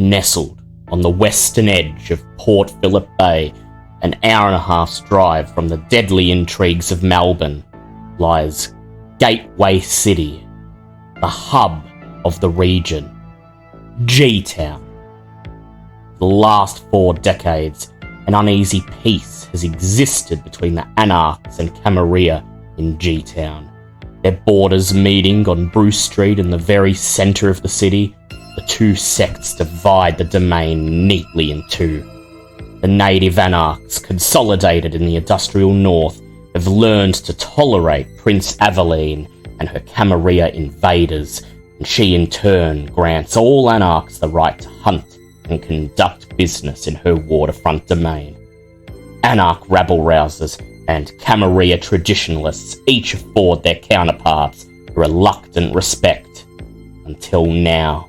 Nestled on the western edge of Port Phillip Bay, an hour and a half's drive from the deadly intrigues of Melbourne, lies Gateway City, the hub of the region, G-Town. For the last 4 decades, an uneasy peace has existed between the Anarchs and Camarilla in G-Town, their borders meeting on Bruce Street in the very centre of the city. The two sects divide the domain neatly in two. The native Anarchs, consolidated in the industrial north, have learned to tolerate Prince Aveline and her Camarilla invaders, and she in turn grants all Anarchs the right to hunt and conduct business in her waterfront domain. Anarch rabble-rousers and Camarilla traditionalists each afford their counterparts a reluctant respect. Until now.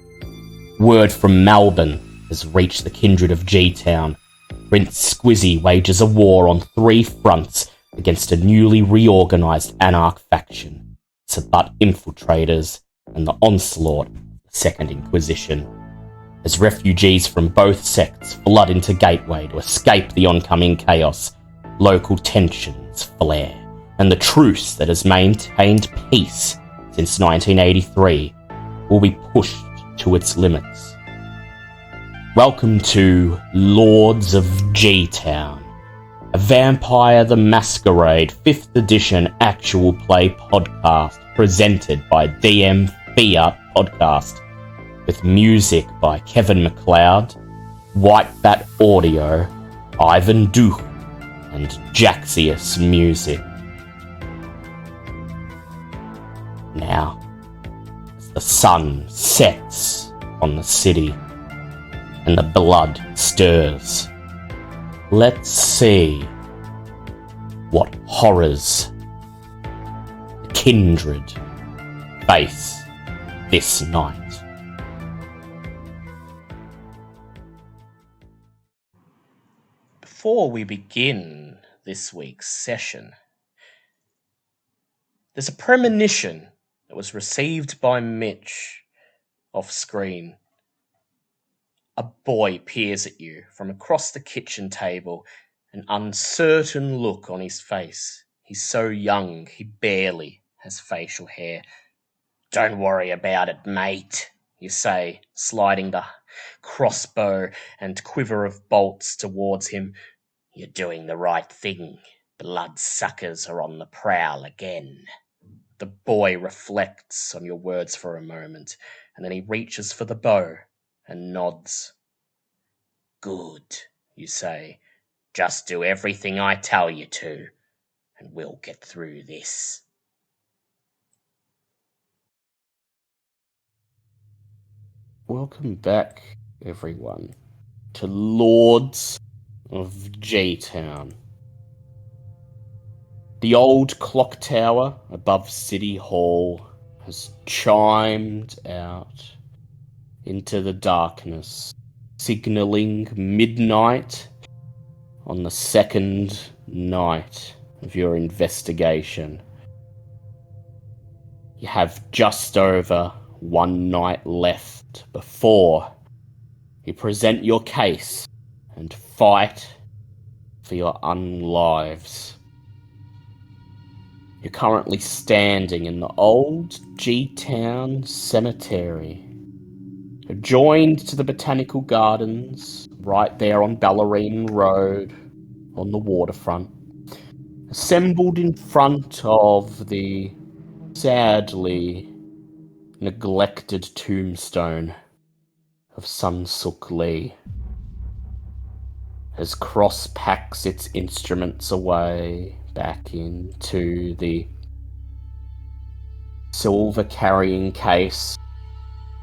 Word from Melbourne has reached the kindred of G-Town. Prince Squizzy wages a war on 3 fronts against a newly reorganised Anarch faction, Sabbat infiltrators, and the onslaught of the Second Inquisition. As refugees from both sects flood into Gateway to escape the oncoming chaos, local tensions flare, and the truce that has maintained peace since 1983 will be pushed to its limits. Welcome to Lords of G-Town, a Vampire the Masquerade 5th edition actual play podcast presented by DM Fiat Podcast, with music by Kevin MacLeod, White Bat Audio, Ivan Duch, and Jaxius Music. Now, as the sun sets on the city and the blood stirs, let's see what horrors the kindred face this night. Before we begin this week's session, there's a premonition that was received by Mitch off screen. A boy peers at you from across the kitchen table, an uncertain look on his face. He's so young, he barely has facial hair. "Don't worry about it, mate," you say, sliding the crossbow and quiver of bolts towards him. "You're doing the right thing. Bloodsuckers are on the prowl again." The boy reflects on your words for a moment, and then he reaches for the bow and nods. "Good," you say. "Just do everything I tell you to, and we'll get through this." Welcome back, everyone, to Lords of G-Town. The old clock tower above City Hall has chimed out into the darkness, signalling midnight on the second night of your investigation. You have just over 1 night left before you present your case and fight for your unlives. You're currently standing in the old G-Town Cemetery, adjoined to the Botanical Gardens, right there on Ballerine Road, on the waterfront, assembled in front of the sadly neglected tombstone of Sun Suk Lee. As Cross packs its instruments away back into the silver carrying case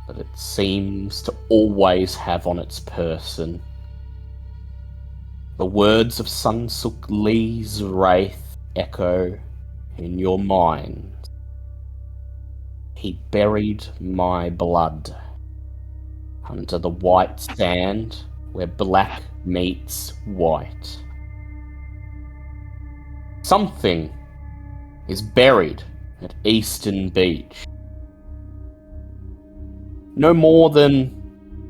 that it seems to always have on its person, the words of Sun Suk Lee's wraith echo in your mind. "He buried my blood under the white sand where black meets white. Something is buried at Eastern Beach. No more than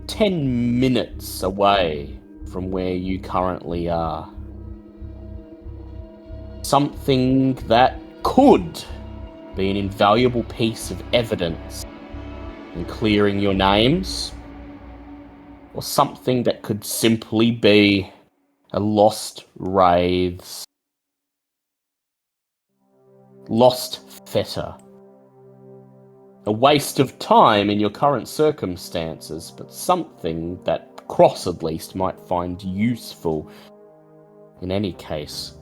10 minutes away from where you currently are. Something that could be an invaluable piece of evidence in clearing your names, or something that could simply be a lost wraiths, lost fetter. A waste of time in your current circumstances, but something that Cross at least might find useful in any case.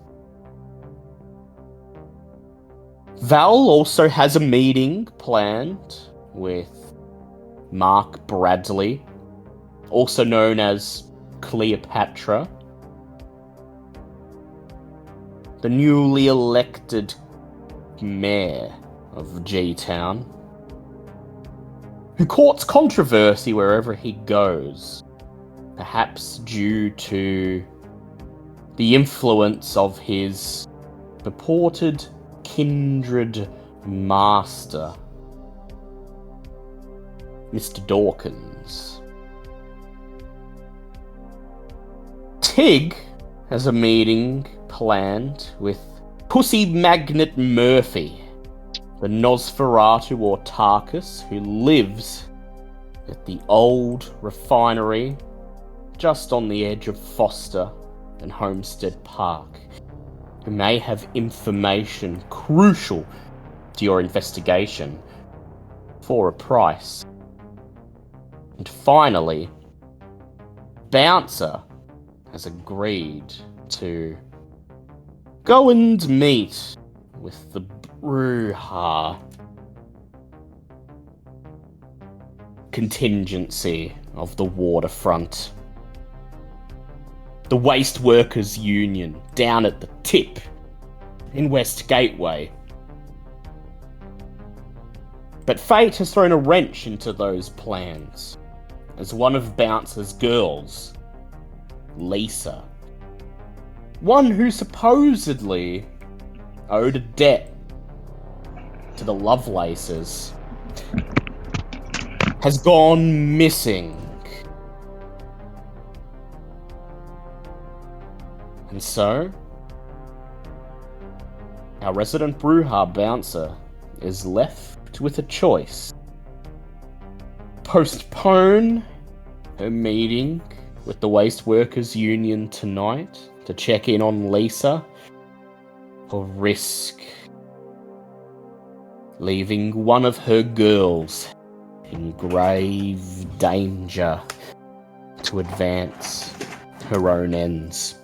Val also has a meeting planned with Mark Bradley, also known as Cleopatra, the newly elected mayor of G-Town, who courts controversy wherever he goes, perhaps due to the influence of his purported kindred master, Mr. Dawkins. Tig has a meeting planned with Pussy Magnet Murphy, the Nosferatu Autarchus who lives at the old refinery just on the edge of Foster and Homestead Park, who may have information crucial to your investigation for a price. And finally, Bouncer has agreed to go and meet with the Bruja contingency of the waterfront. The Waste Workers Union down at the tip in West Gateway. But fate has thrown a wrench into those plans, as one of Bouncer's girls, Lisa, one who supposedly owed a debt to the Lovelaces, has gone missing. And so, our resident Bruja Bouncer is left with a choice. Postpone her meeting with the Waste Workers Union tonight to check in on Lisa, or risk leaving one of her girls in grave danger to advance her own ends.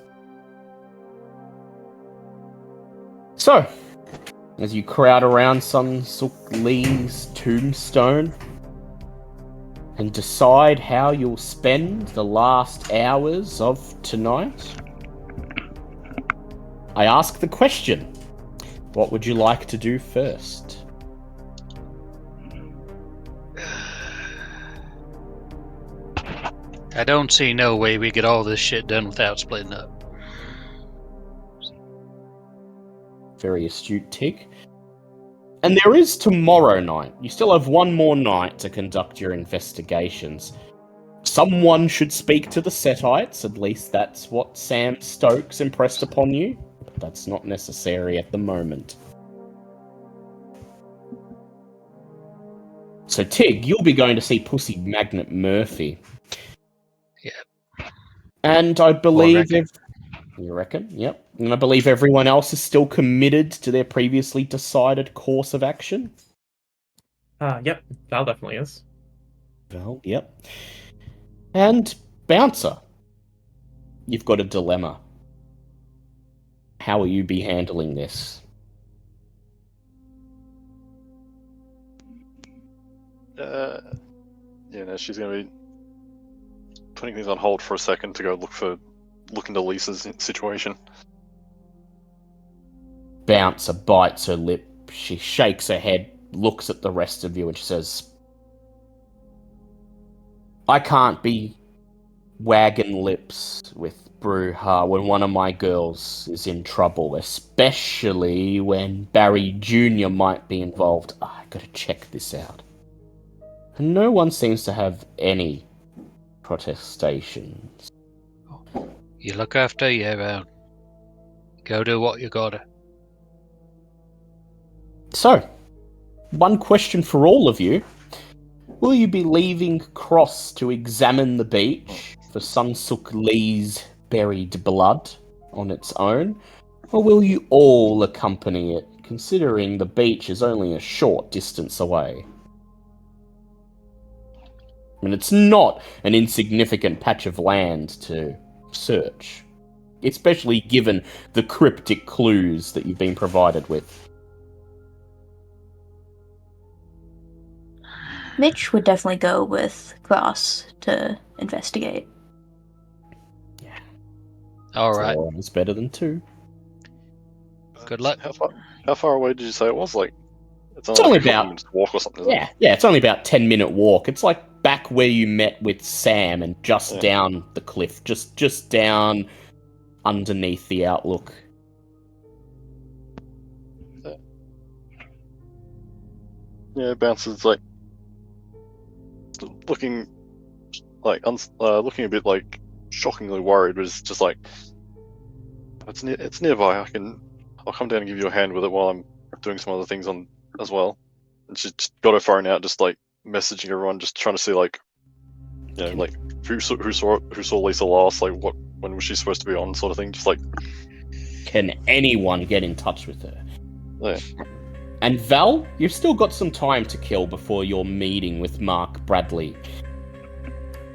So, as you crowd around Sun Suk Lee's tombstone and decide how you'll spend the last hours of tonight, I ask the question, what would you like to do first? I don't see no way we get all this shit done without splitting up. Very astute, Tig. And there is tomorrow night. You still have one more night to conduct your investigations. Someone should speak to the Setites, at least that's what Sam Stokes impressed upon you. But that's not necessary at the moment. So Tig, you'll be going to see Pussy Magnet Murphy. Yeah. And I believe... Well, You reckon? Yep. And I believe everyone else is still committed to their previously decided course of action? Yep. Val definitely is. Well, yep. And Bouncer, you've got a dilemma. How will you be handling this? She's going to be putting things on hold for a second to go look into Lisa's situation. Bouncer bites her lip. She shakes her head, looks at the rest of you, and she says, I can't be wagging lips with Bruja when one of my girls is in trouble, especially when Barry Jr. might be involved. I gotta check this out. And no one seems to have any protestations. You look after you, go do what you gotta. So, one question for all of you. Will you be leaving Cross to examine the beach for Sunsuk Lee's buried blood on its own? Or will you all accompany it, considering the beach is only a short distance away? I mean, it's not an insignificant patch of land to search, especially given the cryptic clues that you've been provided with. Mitch would definitely go with Cross to investigate. All right. One is better than two. Good luck. How far away did you say it was? Like, it's It's only only like a couple about- minutes walk or something. Isn't it? Yeah, it's only about 10-minute walk. It's like back where you met with Sam and just Yeah. down the cliff, just down underneath the outlook. Yeah, Bouncer's like looking like looking a bit like shockingly worried, but it's just like it's nearby. I'll come down and give you a hand with it while I'm doing some other things on as well. And she's just got her phone out, just like messaging everyone, just trying to see like, you know, like who saw Lisa last, like when was she supposed to be on, sort of thing. Just like, Can anyone get in touch with her? yeah. And Val, you've still got some time to kill before your meeting with Mark Bradley.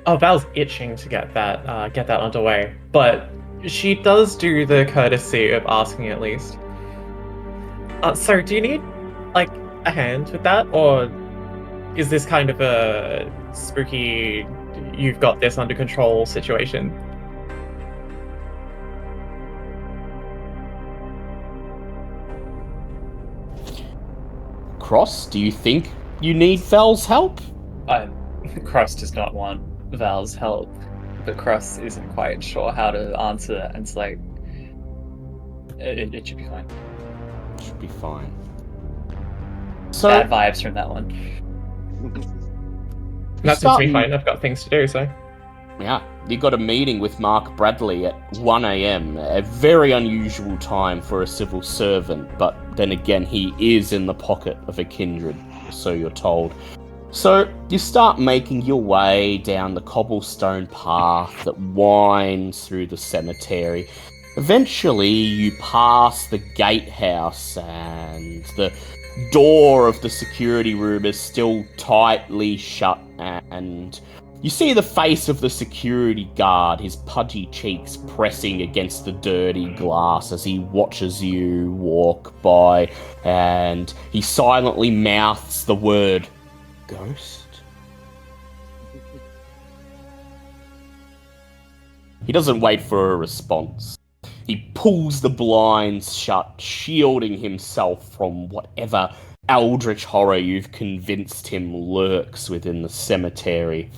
Oh, Val's itching to get that underway, but she does do the courtesy of asking at least. So do you need like a hand with that, or is this kind of a spooky, you've got this under control situation? Cross, do you think you need Val's help? Cross does not want Val's help, but Cross isn't quite sure how to answer that, and it's like, it should be fine. Should be fine. So, Bad vibes from that one. That seems to be fine. I've got things to do, so. Yeah, you got a meeting with Mark Bradley at 1 a.m. A very unusual time for a civil servant, but then again, he is in the pocket of a kindred, so you're told. So you start making your way down the cobblestone path that winds through the cemetery. Eventually, you pass the gatehouse, and the door of the security room is still tightly shut, and you see the face of the security guard, his pudgy cheeks pressing against the dirty glass as he watches you walk by, and he silently mouths the word, "Ghost?" He doesn't wait for a response. He pulls the blinds shut, shielding himself from whatever eldritch horror you've convinced him lurks within the cemetery.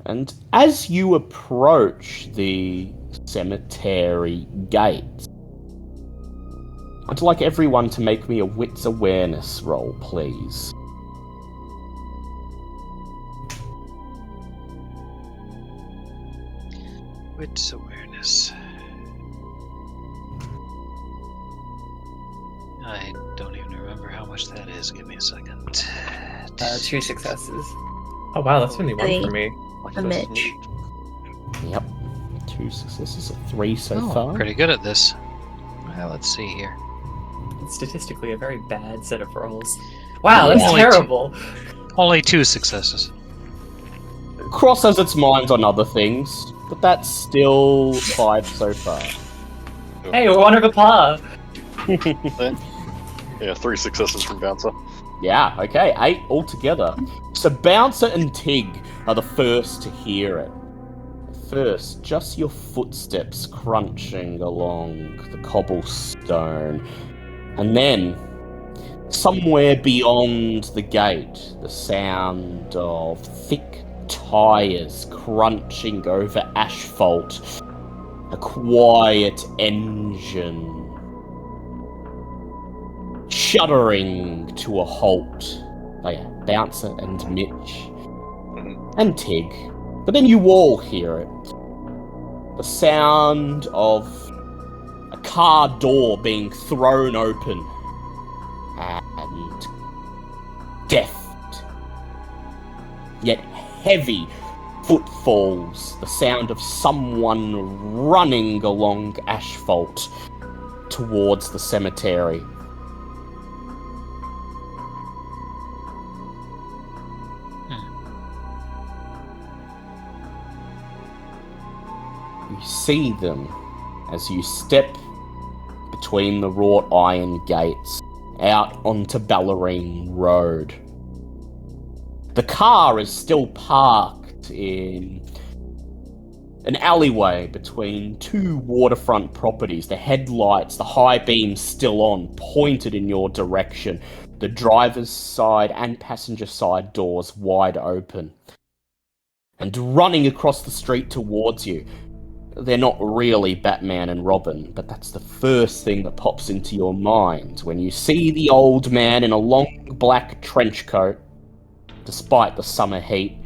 And as you approach the cemetery gate, I'd like everyone to make me a wits awareness roll, please. Wits awareness. I don't even remember how much that is. Give me a second. 2 successes. Oh wow, that's only one Hey. for me. A Mitch. Yep. 2 successes, 3 so Oh, far. pretty good at this. Well, let's see here. It's statistically a very bad set of rolls. Wow, that's Only two. terrible. Only 2 successes. Cross has its mind on other things, but that's still 5 so far. Hey, we're one of a par. Yeah, 3 successes from Bouncer. Yeah, okay, 8 altogether. So Bouncer and Tig are the first to hear it. First, just your footsteps crunching along the cobblestone. And then, somewhere beyond the gate, the sound of thick tires crunching over asphalt. A quiet engine shuddering to a halt. Oh yeah, Bouncer and Mitch and Tig. But then you all hear it. The sound of a car door being thrown open. And deft, yet heavy footfalls. The sound of someone running along asphalt towards the cemetery. You see them as you step between the wrought iron gates out onto Ballerine Road. The car is still parked in an alleyway between two waterfront properties. The headlights, the high beams still on, pointed in your direction. The driver's side and passenger side doors wide open. And running across the street towards you, they're not really Batman and Robin, but that's the first thing that pops into your mind when you see the old man in a long black trench coat, despite the summer heat,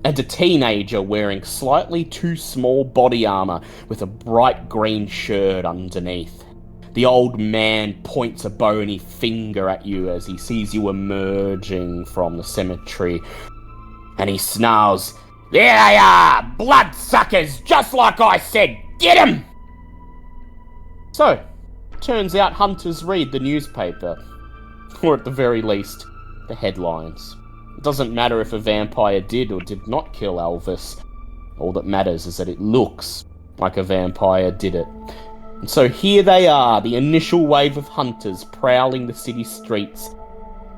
and a teenager wearing slightly too small body armor with a bright green shirt underneath. The old man points a bony finger at you as he sees you emerging from the cemetery, and he snarls, "There they are! Bloodsuckers! Just like I said! Get 'em!" So, turns out hunters read the newspaper. Or at the very least, the headlines. It doesn't matter if a vampire did or did not kill Elvis. All that matters is that it looks like a vampire did it. And so here they are, the initial wave of hunters prowling the city streets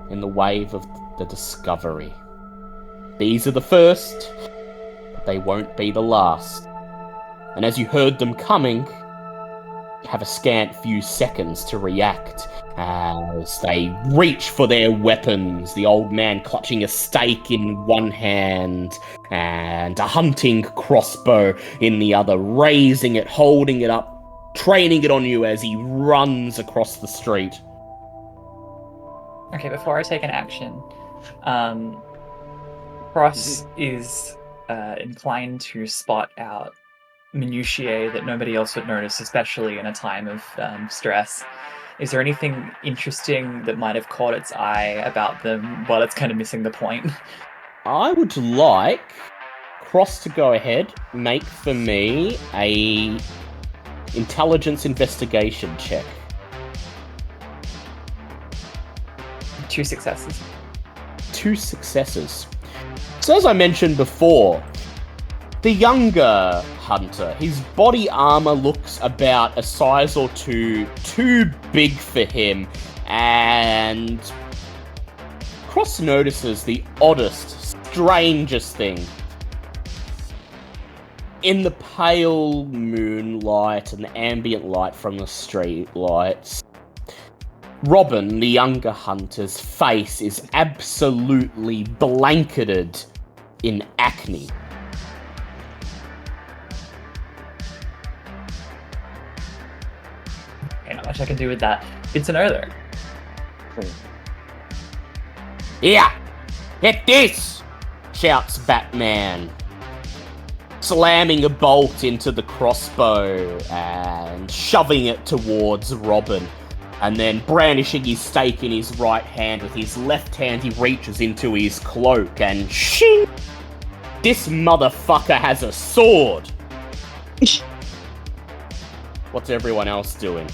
in the wave of the discovery. These are the first, but they won't be the last. And as you heard them coming, you have a scant few seconds to react as they reach for their weapons, the old man clutching a stake in one hand and a hunting crossbow in the other, raising it, holding it up, training it on you as he runs across the street. Okay, before I take an action, Cross is inclined to spot out minutiae that nobody else would notice, especially in a time of stress. Is there anything interesting that might have caught its eye about them while it's kind of missing the point? I would like Cross to go ahead, make for me a intelligence investigation check. 2 successes. 2 successes. So as I mentioned before, the younger hunter, his body armor looks about a size or two too big for him, and Cross notices the oddest, strangest thing. In the pale moonlight and the ambient light from the street lights, Robin, the younger hunter's face is absolutely blanketed in acne. Okay, not much I can do with that. Good to know, though. "Here! Get this!" shouts Batman, slamming a bolt into the crossbow and shoving it towards Robin, and then brandishing his stake in his right hand. With his left hand, he reaches into his cloak and shing! This motherfucker has a sword! What's everyone else doing?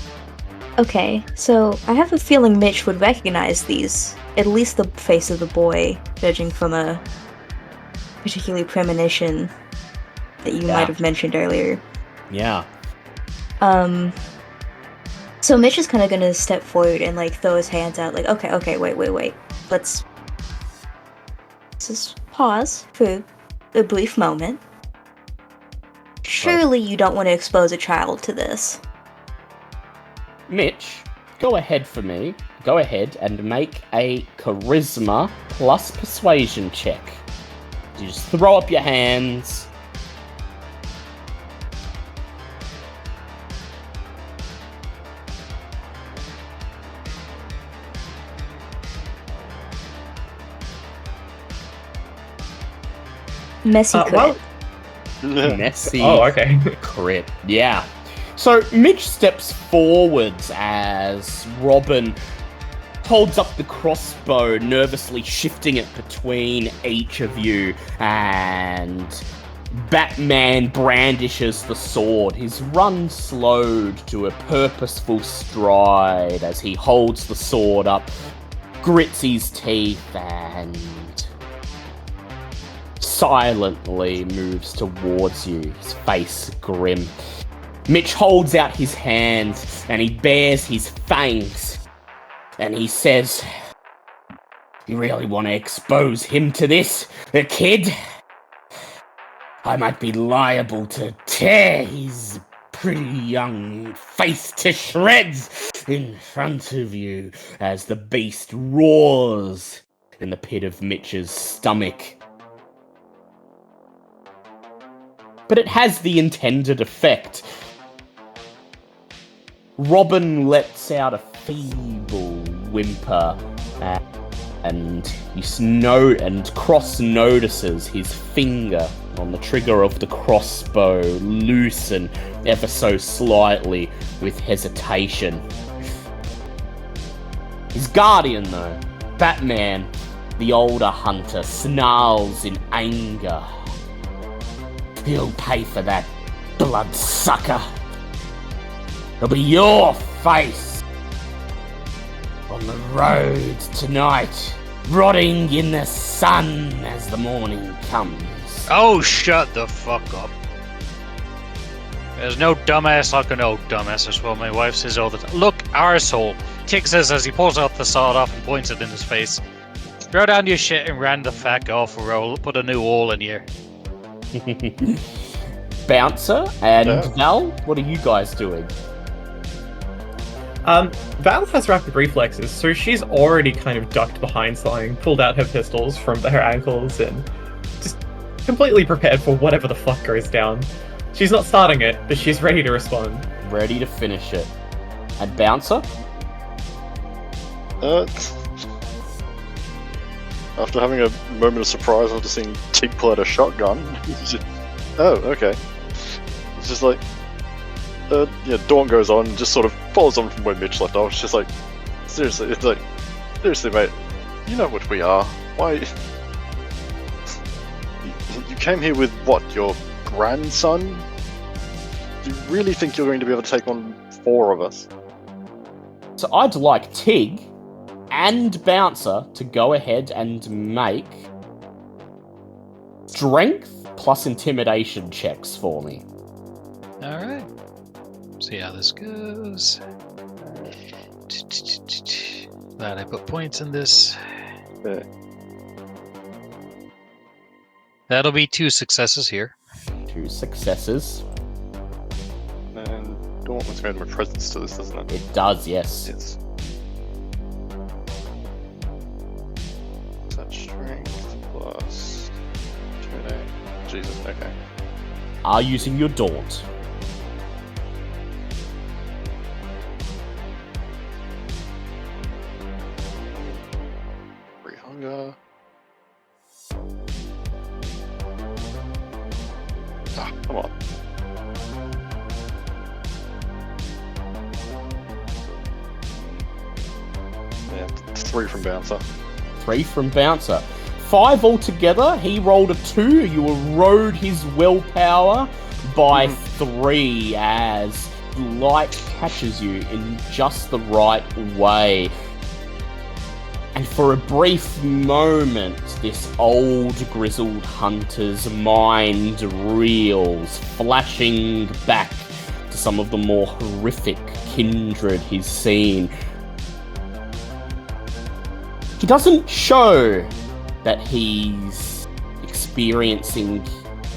Okay, so I have a feeling Mitch would recognize these. At least the face of the boy, judging from a particularly premonition that you might have mentioned earlier. Yeah. So Mitch is kind of gonna step forward and like throw his hands out, like, okay, wait. Let's just pause for a brief moment. Surely you don't want to expose a child to this. Mitch, go ahead for me. Go ahead and make a charisma plus persuasion check. You just throw up your hands. Messy crit. Messy. Oh, okay. Crit. Yeah. So Mitch steps forwards as Robin holds up the crossbow, nervously shifting it between each of you, and Batman brandishes the sword, his run slowed to a purposeful stride as he holds the sword up, grits his teeth, and silently moves towards you, his face grim. Mitch holds out his hands and he bares his fangs and he says, "You really want to expose him to this, a kid? I might be liable to tear his pretty young face to shreds in front of you as the beast roars in the pit of Mitch's stomach." But it has the intended effect. Robin lets out a feeble whimper, and Cross notices his finger on the trigger of the crossbow loosen ever so slightly with hesitation. His guardian, though, Batman, the older hunter, snarls in anger. "He'll pay for that, bloodsucker. It'll be your face on the road tonight, rotting in the sun as the morning comes." Oh, shut the fuck up. There's no dumbass like an old dumbass, is what my wife says all the time. Look, arsehole, Tick says as he pulls out the sword off and points it in his face. Throw down your shit and ran the fuck off, or I'll put a new hole in here. Bouncer and Val, what are you guys doing? Val has rapid reflexes, so she's already kind of ducked behind something, pulled out her pistols from her ankles, and just completely prepared for whatever the fuck goes down. She's not starting it, but she's ready to respond. Ready to finish it. And Bouncer? After having a moment of surprise after seeing Tig pull out a shotgun, oh, okay. It's just like, Dawn goes on and just sort of follows on from where Mitch left off. It's just like, seriously, seriously, mate, you know what we are. Why? You came here with what, your grandson? Do you really think you're going to be able to take on 4 of us? So I'd like Tig and Bouncer to go ahead and make strength plus intimidation checks for me. Alright. See how this goes. Glad I put points in this. Yeah. That'll be 2 successes here. 2 successes. And Dawn must add my presence to this, doesn't it? It does, yes. Yes. That strength plus intimidate. Jesus, okay. Are using your daunt. Free hunger. Ah, come on. Yeah, 3 from Bouncer. 3 from Bouncer. 5 altogether. He rolled a 2. You erode his willpower by 3 as light catches you in just the right way. And for a brief moment, this old grizzled hunter's mind reels, flashing back to some of the more horrific kindred he's seen. He doesn't show that he's experiencing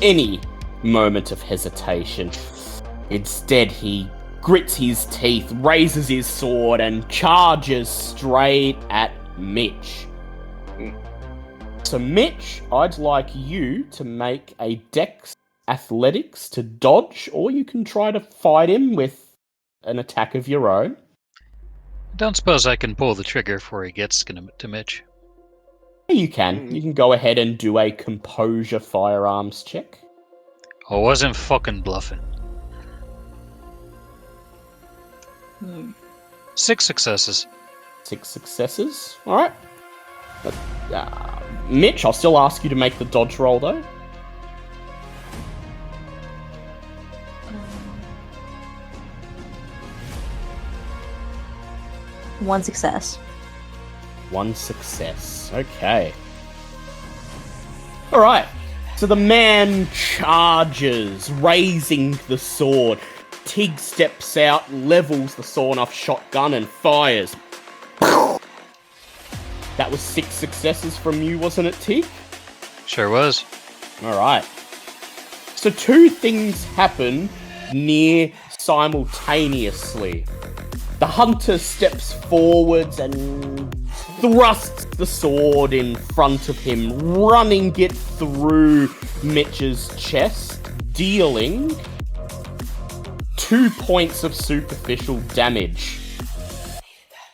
any moment of hesitation. Instead, he grits his teeth, raises his sword, and charges straight at Mitch. So Mitch, I'd like you to make a Dex Athletics to dodge, or you can try to fight him with an attack of your own. Don't suppose I can pull the trigger before he gets to Mitch. You can. You can go ahead and do a Composure Firearms check. I wasn't fucking bluffing. 6 successes. 6 successes. Alright. Mitch, I'll still ask you to make the dodge roll, though. One success. 1 success. Okay. Alright. So the man charges, raising the sword. Tig steps out, levels the sawn-off shotgun, and fires. That was 6 successes from you, wasn't it, Tig? Sure was. Alright. So 2 things happen near simultaneously. The hunter steps forwards and thrusts the sword in front of him, running it through Mitch's chest, dealing 2 points of superficial damage.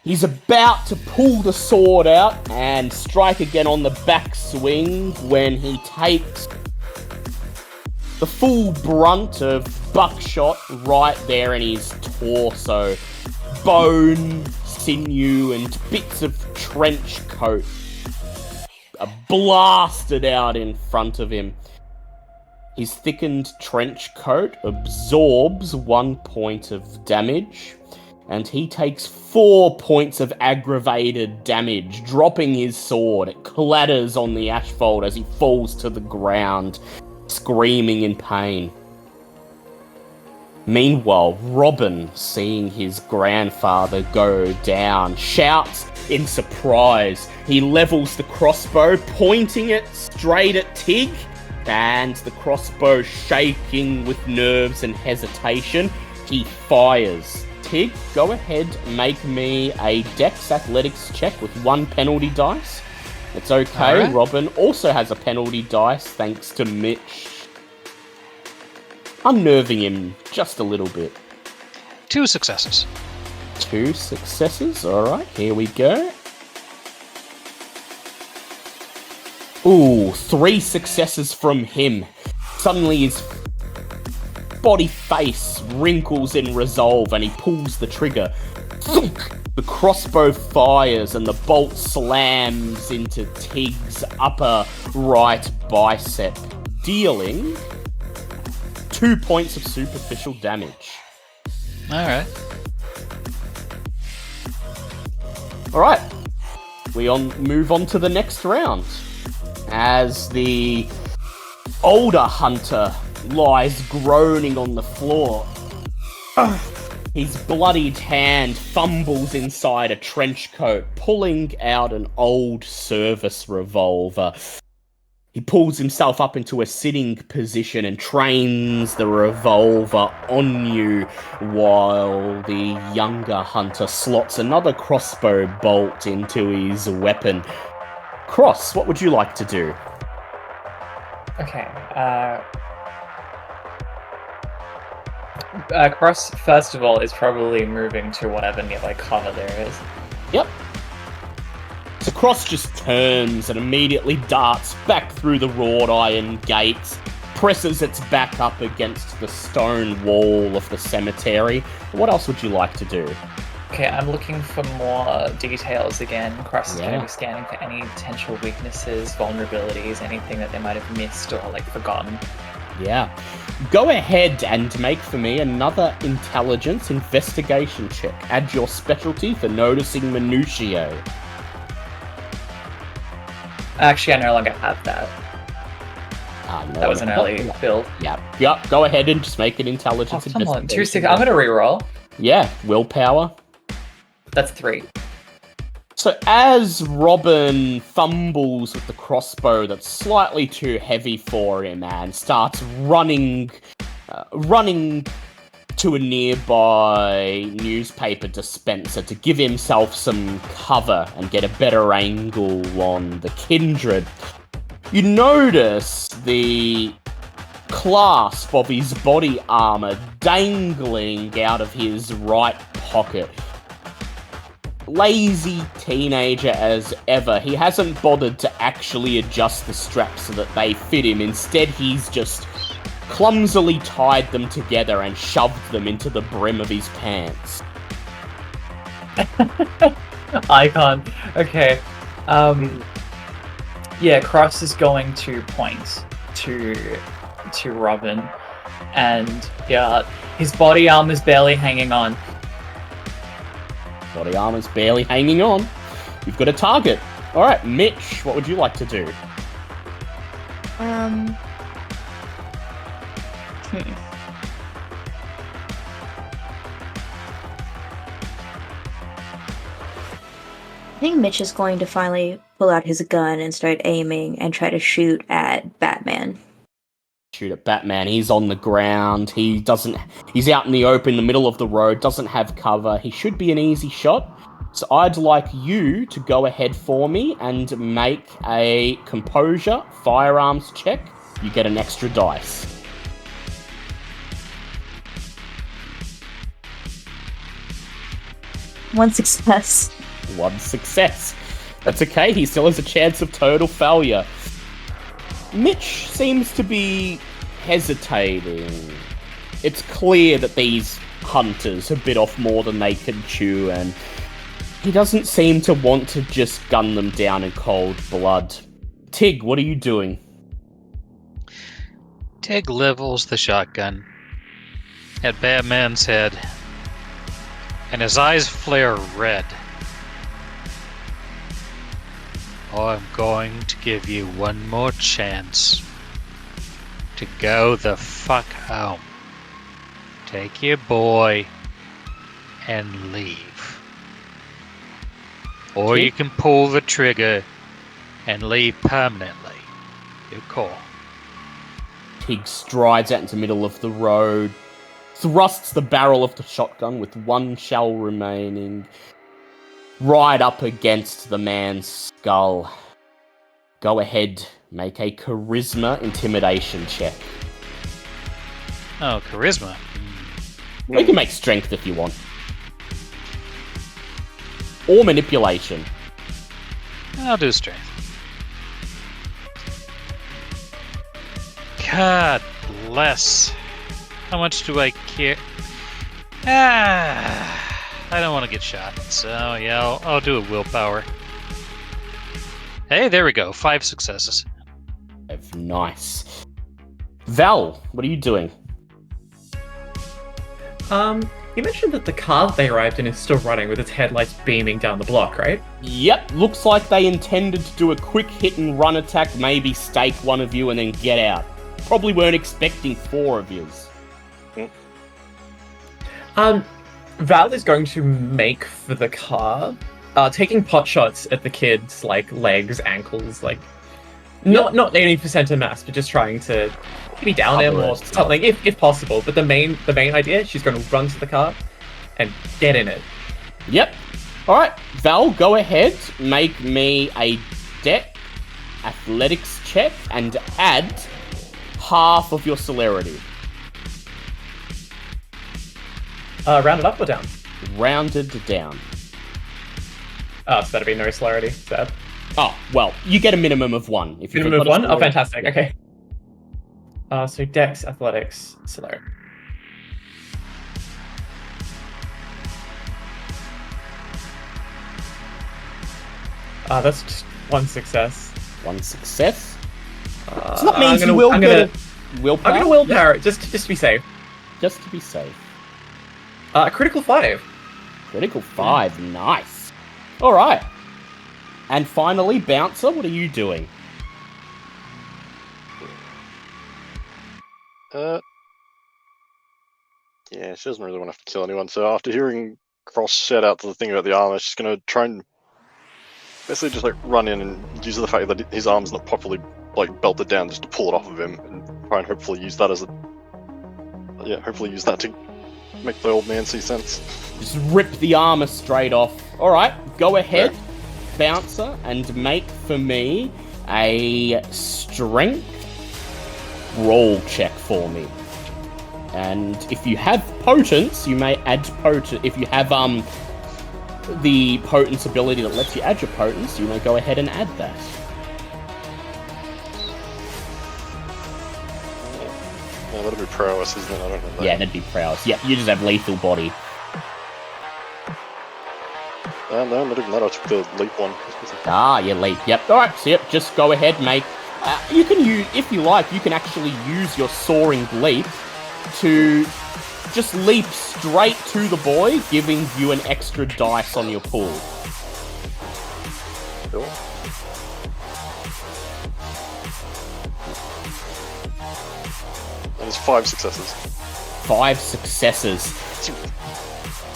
He's about to pull the sword out and strike again on the backswing when he takes the full brunt of buckshot right there in his torso. Bone, sinew, and bits of trench coat are blasted out in front of him. His thickened trench coat absorbs 1 point of damage, and he takes 4 points of aggravated damage, dropping his sword. It clatters on the asphalt as he falls to the ground, screaming in pain. Meanwhile, Robin, seeing his grandfather go down, shouts in surprise. He levels the crossbow, pointing it straight at Tig, and the crossbow shaking with nerves and hesitation, he fires. Tig, go ahead, make me a Dex Athletics check with 1 penalty dice. It's okay, Alright. Robin also has a penalty dice thanks to Mitch unnerving him just a little bit. 2 successes. 2 successes, alright, here we go. Ooh, 3 successes from him. Suddenly his body face wrinkles in resolve and he pulls the trigger. Thunk! The crossbow fires and the bolt slams into Tig's upper right bicep, dealing 2 points of superficial damage. Alright. Alright, we move on to the next round. As the older hunter lies groaning on the floor, his bloodied hand fumbles inside a trench coat, pulling out an old service revolver. He pulls himself up into a sitting position and trains the revolver on you while the younger hunter slots another crossbow bolt into his weapon. Cross, what would you like to do? Okay. Cross, first of all, is probably moving to whatever nearby cover there is. Yep. So Cross just turns and immediately darts back through the wrought iron gates, presses its back up against the stone wall of the cemetery. What else would you like to do? Okay, I'm looking for more details again. Cross is going Yeah. to be scanning for any potential weaknesses, vulnerabilities, anything that they might have missed or forgotten. Yeah. Go ahead and make for me another intelligence investigation check. Add your specialty for noticing minutiae. Actually, I no longer have that. No, That was an early build. Yep. Go ahead and just make an intelligence Oh, come on, investigation. 2 6. I'm going to reroll. Yeah, willpower. That's 3. So as Robin fumbles with the crossbow that's slightly too heavy for him and starts running to a nearby newspaper dispenser to give himself some cover and get a better angle on the kindred, you notice the clasp of his body armor dangling out of his right pocket. Lazy teenager as ever, he hasn't bothered to actually adjust the straps so that they fit him. Instead, he's just clumsily tied them together and shoved them into the brim of his pants. Icon. Okay. Yeah, Cross is going to point to Robin, and yeah, his body armor's barely hanging on. Body armor's barely hanging on. You've got a target. Alright, Mitch, what would you like to do? I think Mitch is going to finally pull out his gun and start aiming and try to shoot at Batman. Shoot at Batman. He's on the ground. He's out in the open, in the middle of the road, doesn't have cover. He should be an easy shot. So I'd like you to go ahead for me and make a composure firearms check. You get an extra dice. One success. One success. That's okay, he still has a chance of total failure. Mitch seems to be hesitating. It's clear that these hunters have bit off more than they can chew, and he doesn't seem to want to just gun them down in cold blood. Tig, what are you doing? Tig levels the shotgun at Batman's head, and his eyes flare red. I'm going to give you one more chance to go the fuck home. Take your boy and leave. Or you can pull the trigger and leave permanently. Your call. Tig strides out into the middle of the road, thrusts the barrel of the shotgun with one shell remaining right up against the man's skull. Go ahead, make a charisma intimidation check. Oh, charisma. You can make strength if you want. Or manipulation. I'll do strength. God bless. How much do I care? I don't want to get shot, so yeah, I'll do a willpower. Hey, there we go. 5 successes. Nice. Val, what are you doing? You mentioned that the car they arrived in is still running with its headlights beaming down the block, right? Yep, looks like they intended to do a quick hit and run attack, maybe stake one of you and then get out. Probably weren't expecting 4 of yous. Val is going to make for the car, taking pot shots at the kid's like legs, ankles, like not aiming for center mass, but just trying to maybe down him or something if possible. But the main idea, she's going to run to the car and get in it. Yep. All right, Val, go ahead, make me a deck athletics check and add half of your celerity. Rounded up or down? Rounded down. Oh, so that'd be no celerity. Sad. Oh, well, you get a minimum of 1. If you Minimum of 1? Oh, fantastic. Okay. So Dex, Athletics, celerity. That's just 1 success. 1 success. So that means I'm you will get willpower. I'm gonna willpower it just to be safe. Just to be safe. Critical 5. Critical 5, nice. Alright. And finally, Bouncer, what are you doing? Yeah, she doesn't really want to have to kill anyone, so after hearing Cross shout out to the thing about the armor, she's gonna try and basically just like run in and use the fact that his arm's not properly like belted down just to pull it off of him and try and hopefully use that as a hopefully use that to make the old man see sense. Just rip the armor straight off. Alright, go ahead, Bouncer, and make for me a strength roll check for me. And if you have potence, you may add potence. If you have the potence ability that lets you add your potence, you may go ahead and add that. that'll be prowess, isn't it? I don't know. Yeah, that'd be prowess. Yeah, you just have lethal body. No, not even that. I took the leap one. Ah, yeah, leap. Yep. All right. So yep, just go ahead, make. You can use, if you like, you can actually use your soaring leap to just leap straight to the boy, giving you an extra dice on your pool. Cool. And it's 5 successes. 5 successes.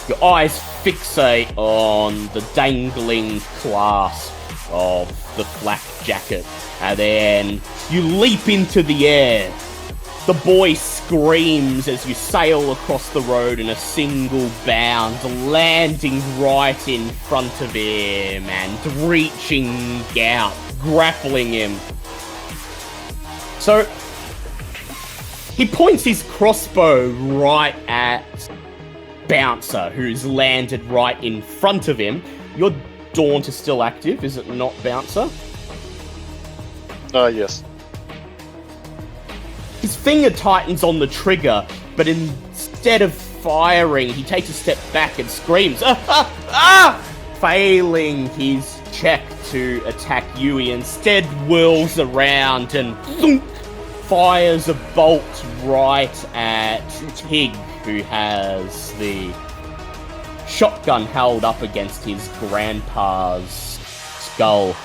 Your eyes fixate on the dangling clasp of the flak jacket, and then you leap into the air. The boy screams as you sail across the road in a single bound, landing right in front of him and reaching out, grappling him. So, he points his crossbow right at Bouncer, who's landed right in front of him. Your daunt is still active, is it not, Bouncer? Yes. His finger tightens on the trigger, but instead of firing, he takes a step back and screams, "Ah! Ah! Ah!" Failing his check to attack you, he instead whirls around and thunk, fires a bolt right at Tig, who has the shotgun held up against his grandpa's skull.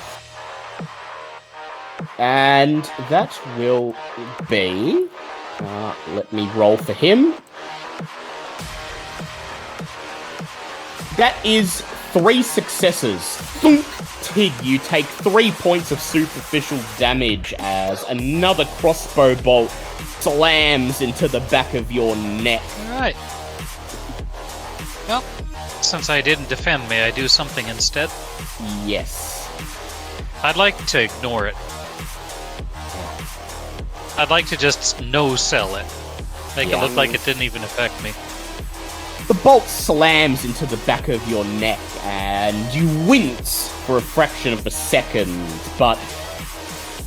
And that will be... let me roll for him. That is 3 successes. Thunk, Tig, you take 3 points of superficial damage as another crossbow bolt slams into the back of your neck. Alright. Well, since I didn't defend me, I do something instead. Yes. I'd like to ignore it. I'd like to just no-sell it. Make it look like it didn't even affect me. The bolt slams into the back of your neck, and you wince for a fraction of a second, but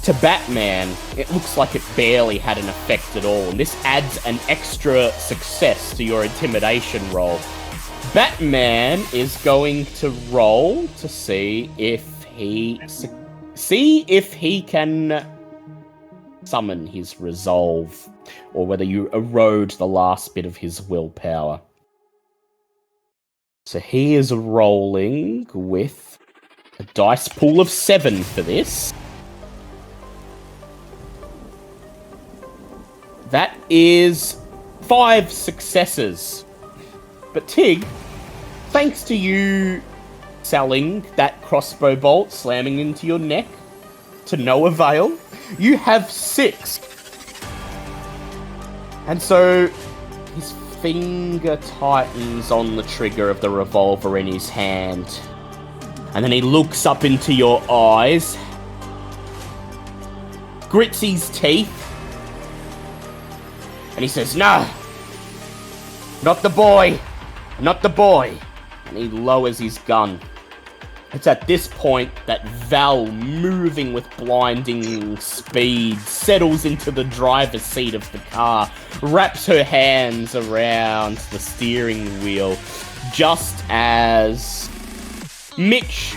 to Batman, it looks like it barely had an effect at all, and this adds an extra success to your intimidation roll. Batman is going to roll to see if he can summon his resolve, or whether you erode the last bit of his willpower. So he is rolling with a dice pool of 7 for this. That is 5 successes. But Tig, thanks to you selling that crossbow bolt, slamming into your neck, to no avail, you have 6. And so his finger tightens on the trigger of the revolver in his hand. And then he looks up into your eyes, grits his teeth, and he says, "No! Not the boy! Not the boy!" And he lowers his gun. It's at this point that Val, moving with blinding speed, settles into the driver's seat of the car, wraps her hands around the steering wheel, just as Mitch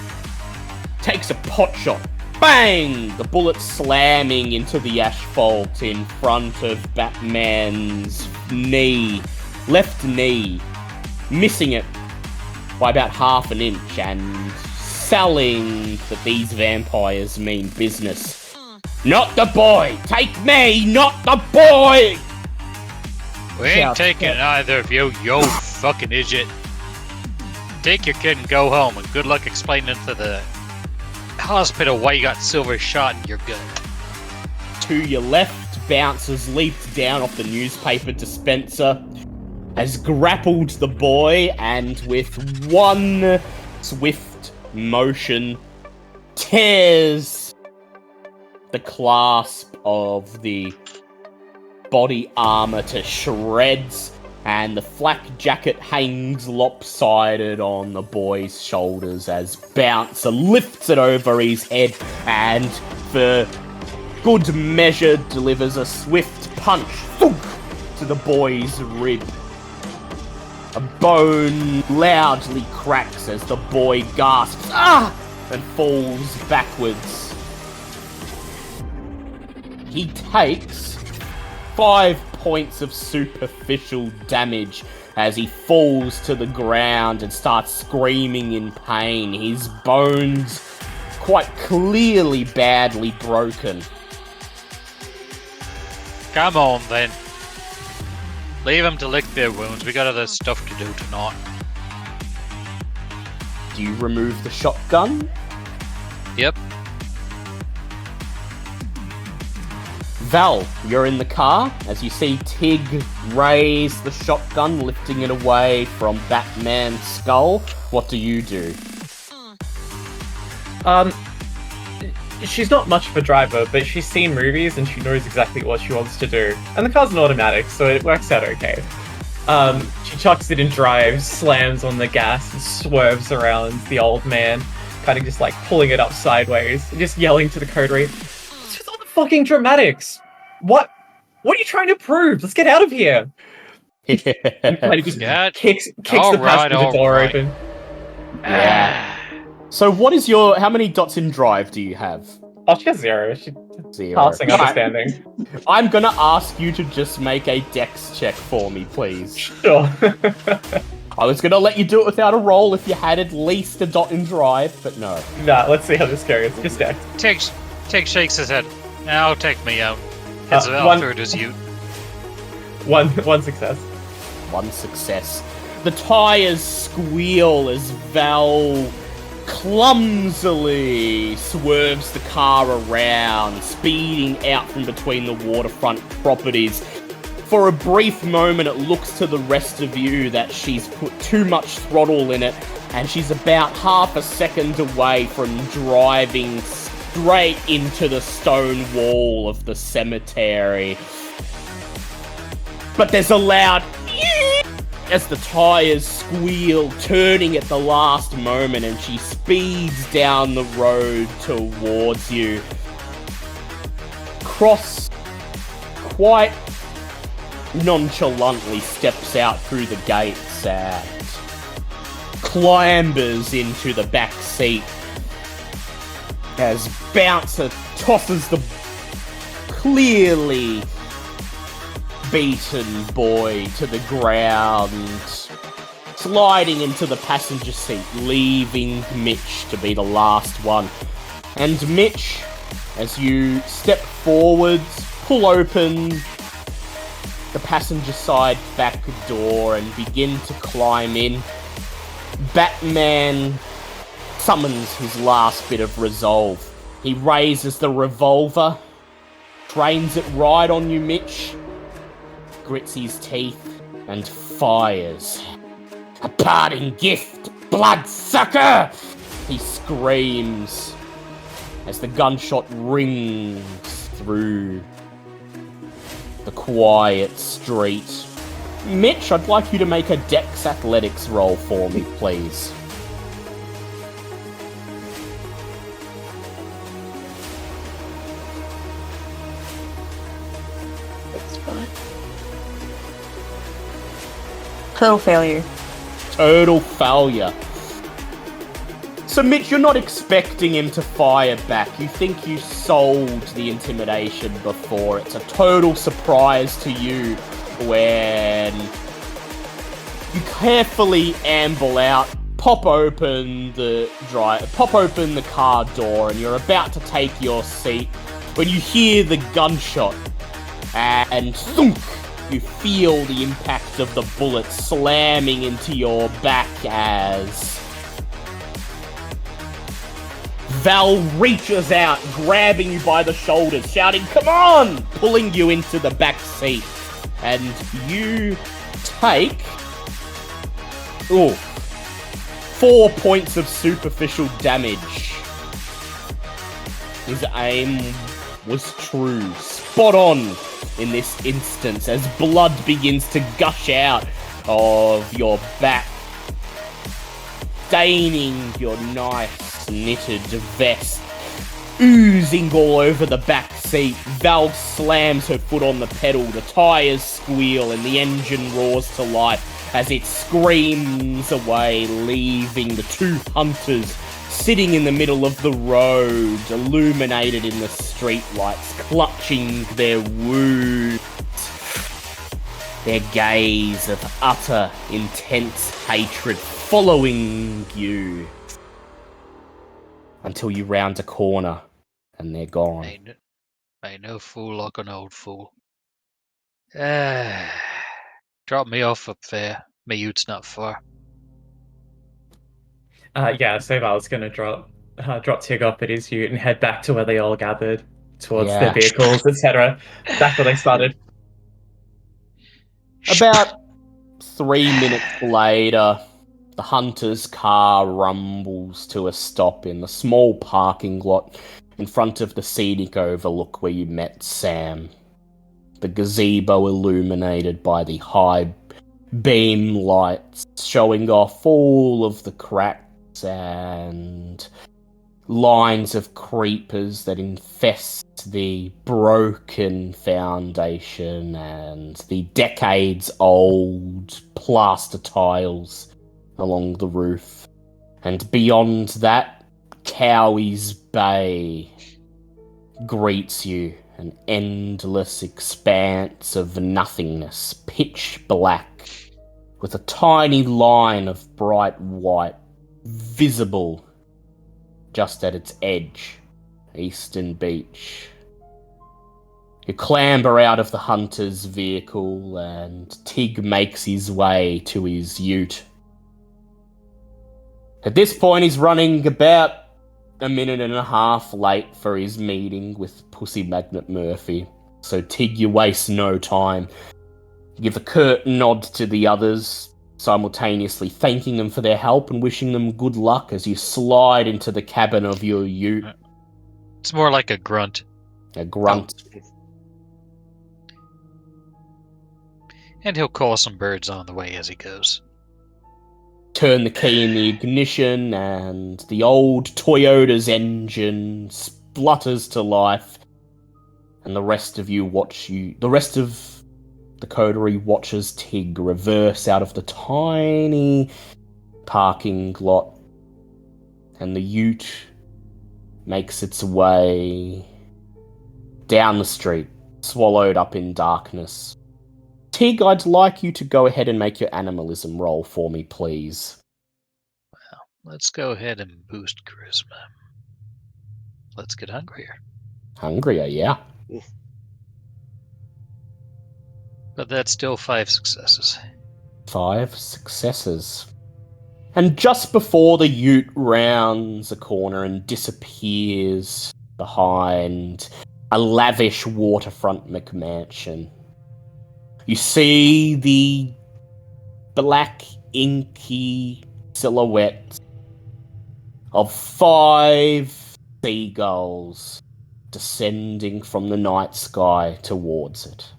takes a pot shot. Bang! The bullet slamming into the asphalt in front of Batman's knee, left knee, missing it by about half an inch and selling that these vampires mean business. "Not the boy! Take me, not the boy!" We ain't taking either of you, you fucking idiot. Take your kid and go home, and good luck explaining to the hospital why you got silver shot in your gun. To your left, Bouncers leaped down off the newspaper dispenser, has grappled the boy, and with one swift motion, tears the clasp of the body armor to shreds, and the flak jacket hangs lopsided on the boy's shoulders as Bouncer lifts it over his head and, for good measure, delivers a swift punch to the boy's rib. A bone loudly cracks as the boy gasps, "Ah!" and falls backwards. He takes 5 points of superficial damage as he falls to the ground and starts screaming in pain. His bones quite clearly badly broken. Come on, then. Leave them to lick their wounds. We got other stuff to do tonight. Do you remove the shotgun? Yep. Val, you're in the car as you see Tig raise the shotgun, lifting it away from Batman's skull. What do you do? She's not much of a driver, but she's seen movies and she knows exactly what she wants to do. And the car's an automatic, so it works out okay. She chucks it in drive, slams on the gas, and swerves around the old man, kind of just like pulling it up sideways, and just yelling to the coterie, "What's with all the fucking dramatics? What are you trying to prove? Let's get out of here!" And kind of just kicks the passenger door open. Yeah. So what is your... How many dots in drive do you have? Oh, she has 0. She's 0. passing understanding. I'm gonna ask you to just make a dex check for me, please. Sure. I was gonna let you do it without a roll if you had at least a dot in drive, but no. Nah, let's see how this goes. Just dex. Tig shakes his head. Now take me out. Heads one- through it as you. One success. 1 success. The tires squeal as Val clumsily swerves the car around, speeding out from between the waterfront properties. For a brief moment, it looks to the rest of you that she's put too much throttle in it, and she's about half a second away from driving straight into the stone wall of the cemetery. But there's a loud as the tires squeal, turning at the last moment, and she speeds down the road towards you. Cross quite nonchalantly steps out through the gates and clambers into the back seat as Bouncer tosses the clearly beaten boy to the ground, sliding into the passenger seat, leaving Mitch to be the last one. And Mitch, as you step forwards, pull open the passenger side back door and begin to climb in, Batman summons his last bit of resolve. He raises the revolver, trains it right on you, Mitch, grits his teeth, and fires. "A parting gift, bloodsucker!" he screams as the gunshot rings through the quiet street. Mitch, I'd like you to make a Dex Athletics roll for me, please. That's fine. Total failure. Total failure. So, Mitch, you're not expecting him to fire back. You think you sold the intimidation before. It's a total surprise to you when you carefully amble out, pop open the car door, and you're about to take your seat when you hear the gunshot, and thunk, you feel the impact of the bullet slamming into your back as Val reaches out, grabbing you by the shoulders, shouting, "Come on!" pulling you into the back seat. And you take 4 points of superficial damage. His aim was true, spot on in this instance, as blood begins to gush out of your back, staining your nice knitted vest. oozing all over the back seat. Val slams her foot on the pedal, the tyres squeal, and the engine roars to life as it screams away, leaving the two hunters sitting in the middle of the road, illuminated in the streetlights, clutching their wounds. Their gaze of utter, intense hatred following you until you round a corner and they're gone. Ain't no fool like an old fool. Drop me off up there. My ute's not far. Yeah, so Val's gonna drop Tig off at his ute and head back to where they all gathered towards their vehicles, etc. Back where they started. About 3 minutes later, the hunter's car rumbles to a stop in the small parking lot in front of the scenic overlook where you met Sam. The gazebo illuminated by the high beam lights, showing off all of the cracks and lines of creepers that infest the broken foundation and the decades-old plaster tiles along the roof. And beyond that, Cowie's Bay greets you, an endless expanse of nothingness, pitch black, with a tiny line of bright white visible just at its edge, Eastern Beach. You clamber out of the hunter's vehicle and Tig makes his way to his ute. At this point, he's running about a minute and a half late for his meeting with Pussy Magnet Murphy. So Tig, you waste no time. You give a curt nod to the others, simultaneously thanking them for their help and wishing them good luck as you slide into the cabin of your ute. It's more like a grunt. A grunt. And he'll call some birds on the way as he goes. Turn the key in the ignition and the old Toyota's engine splutters to life. And the rest of the coterie watches Tig reverse out of the tiny parking lot, and the ute makes its way down the street, swallowed up in darkness. Tig, I'd like you to go ahead and make your animalism roll for me, please. Well, let's go ahead and boost charisma. Let's get hungrier. Hungrier, yeah. But that's still 5 successes. 5 successes. And just before the ute rounds a corner and disappears behind a lavish waterfront McMansion, you see the black, inky silhouette of 5 seagulls descending from the night sky towards it.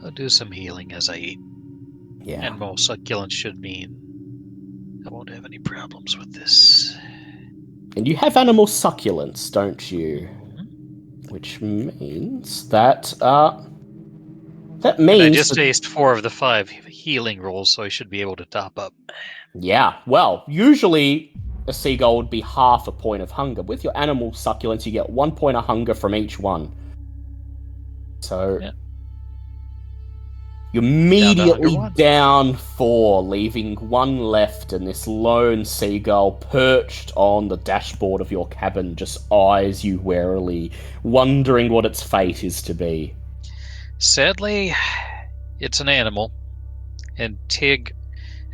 I'll do some healing as I eat. Yeah. And more succulents should mean I won't have any problems with this. And you have animal succulents, don't you? Mm-hmm. Which means that, that And I means... just aced 4 of the 5 healing rolls, so I should be able to top up. Yeah, well, usually a seagull would be half a point of hunger. With your animal succulents, you get 1 point of hunger from each one. So... Yeah. You're immediately Down to down 4, leaving 1 left, and this lone seagull perched on the dashboard of your cabin just eyes you warily, wondering what its fate is to be. Sadly, it's an animal, and Tig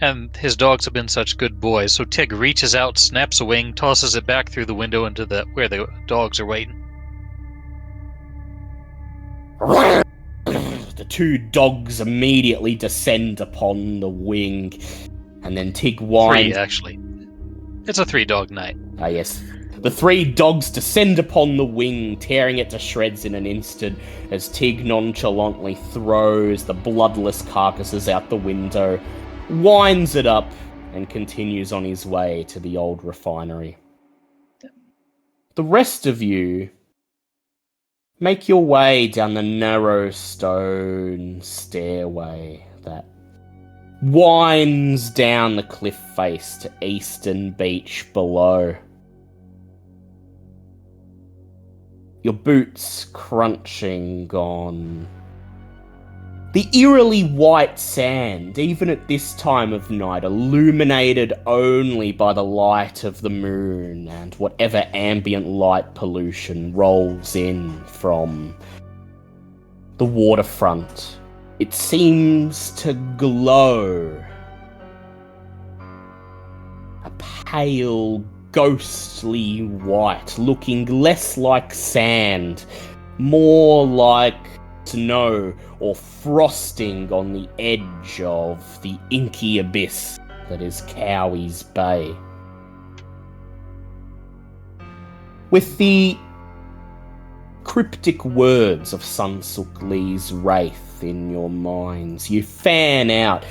and his dogs have been such good boys, so Tig reaches out, snaps a wing, tosses it back through the window into where the dogs are waiting. The 2 dogs immediately descend upon the wing, and then Tig whines... 3, actually. It's a 3-dog night. Ah, yes. The 3 dogs descend upon the wing, tearing it to shreds in an instant, as Tig nonchalantly throws the bloodless carcasses out the window, winds it up, and continues on his way to the old refinery. The rest of you make your way down the narrow stone stairway that winds down the cliff face to Eastern Beach below. Your boots crunching on the eerily white sand, even at this time of night, illuminated only by the light of the moon and whatever ambient light pollution rolls in from the waterfront. It seems to glow. A pale, ghostly white, looking less like sand, more like snow or frosting on the edge of the inky abyss that is Cowie's Bay. With the cryptic words of Sunsook Lee's wraith in your minds, you fan out.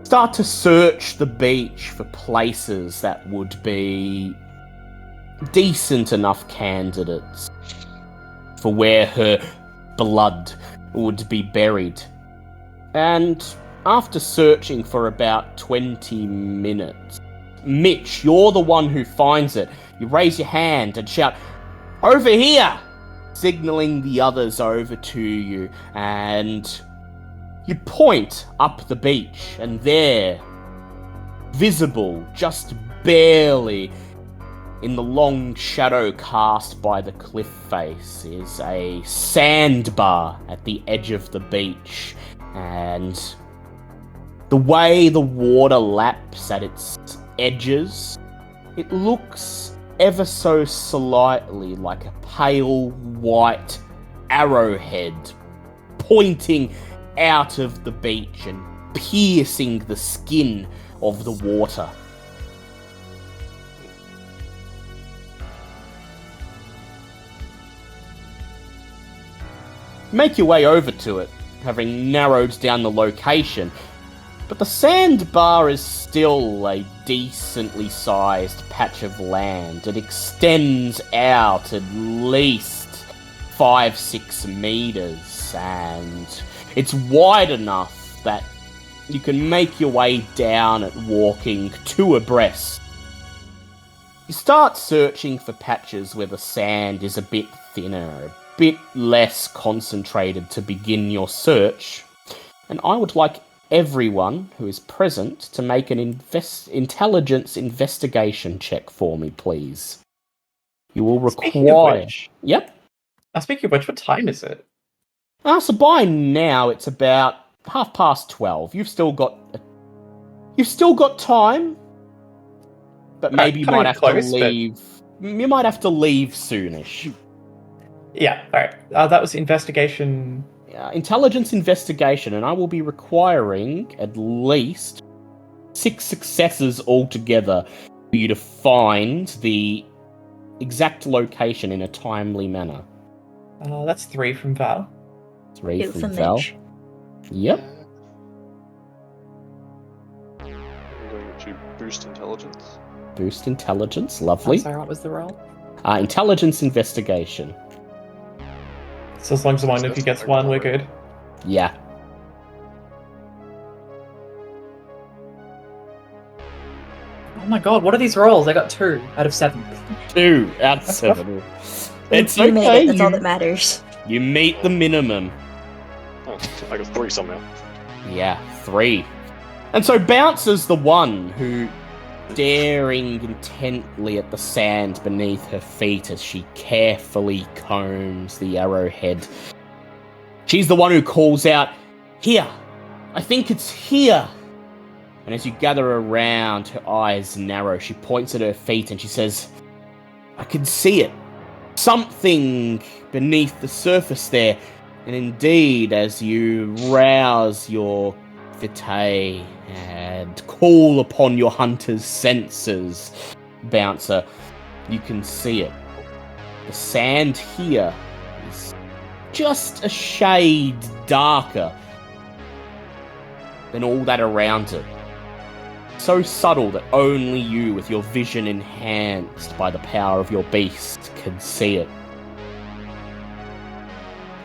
Start to search the beach for places that would be decent enough candidates for where her blood would be buried. And after searching for about 20 minutes, Mitch, you're the one who finds it. You raise your hand and shout, "Over here!" signaling the others over to you, and you point up the beach, and there, visible just barely in the long shadow cast by the cliff face, is a sandbar at the edge of the beach, and the way the water laps at its edges, it looks ever so slightly like a pale white arrowhead pointing out of the beach and piercing the skin of the water. Make your way over to it, having narrowed down the location, but the sandbar is still a decently sized patch of land. It extends out at least 5-6 meters, and it's wide enough that you can make your way down it walking two abreast. You start searching for patches where the sand is a bit thinner, a bit less concentrated to begin your search, and I would like everyone who is present to make an intelligence investigation check for me, please. You will require... Yep. Speaking of which, what time is it? So by now it's about 12:30. You've still got time, but maybe you might have to leave. You might have to leave soonish. Yeah, all right. That was investigation. Intelligence investigation, and I will be requiring at least 6 successes altogether for you to find the exact location in a timely manner. That's 3 from Val. 3 2 from for Val. Mitch. Yep. I'm going to boost intelligence. Boost intelligence, lovely. Sorry, what was the roll? Intelligence investigation. So as long as one of you gets 1, we're good. Yeah. Oh my god, what are these rolls? I got 2 out of 7. 2 out of 7. It's You made okay. it, that's all that matters. You meet the minimum. Oh, I got 3 somehow. Yeah, 3. And so Bouncer's the one who, staring intently at the sand beneath her feet as she carefully combs the arrowhead. She's the one who calls out, "Here! I think it's here!" And as you gather around, her eyes narrow. She points at her feet and she says, "I can see it. Something beneath the surface there." And indeed, as you rouse your vitae and call upon your hunter's senses, Bouncer, you can see it. The sand here is just a shade darker than all that around it. so subtle that only you, with your vision enhanced by the power of your beast, can see it.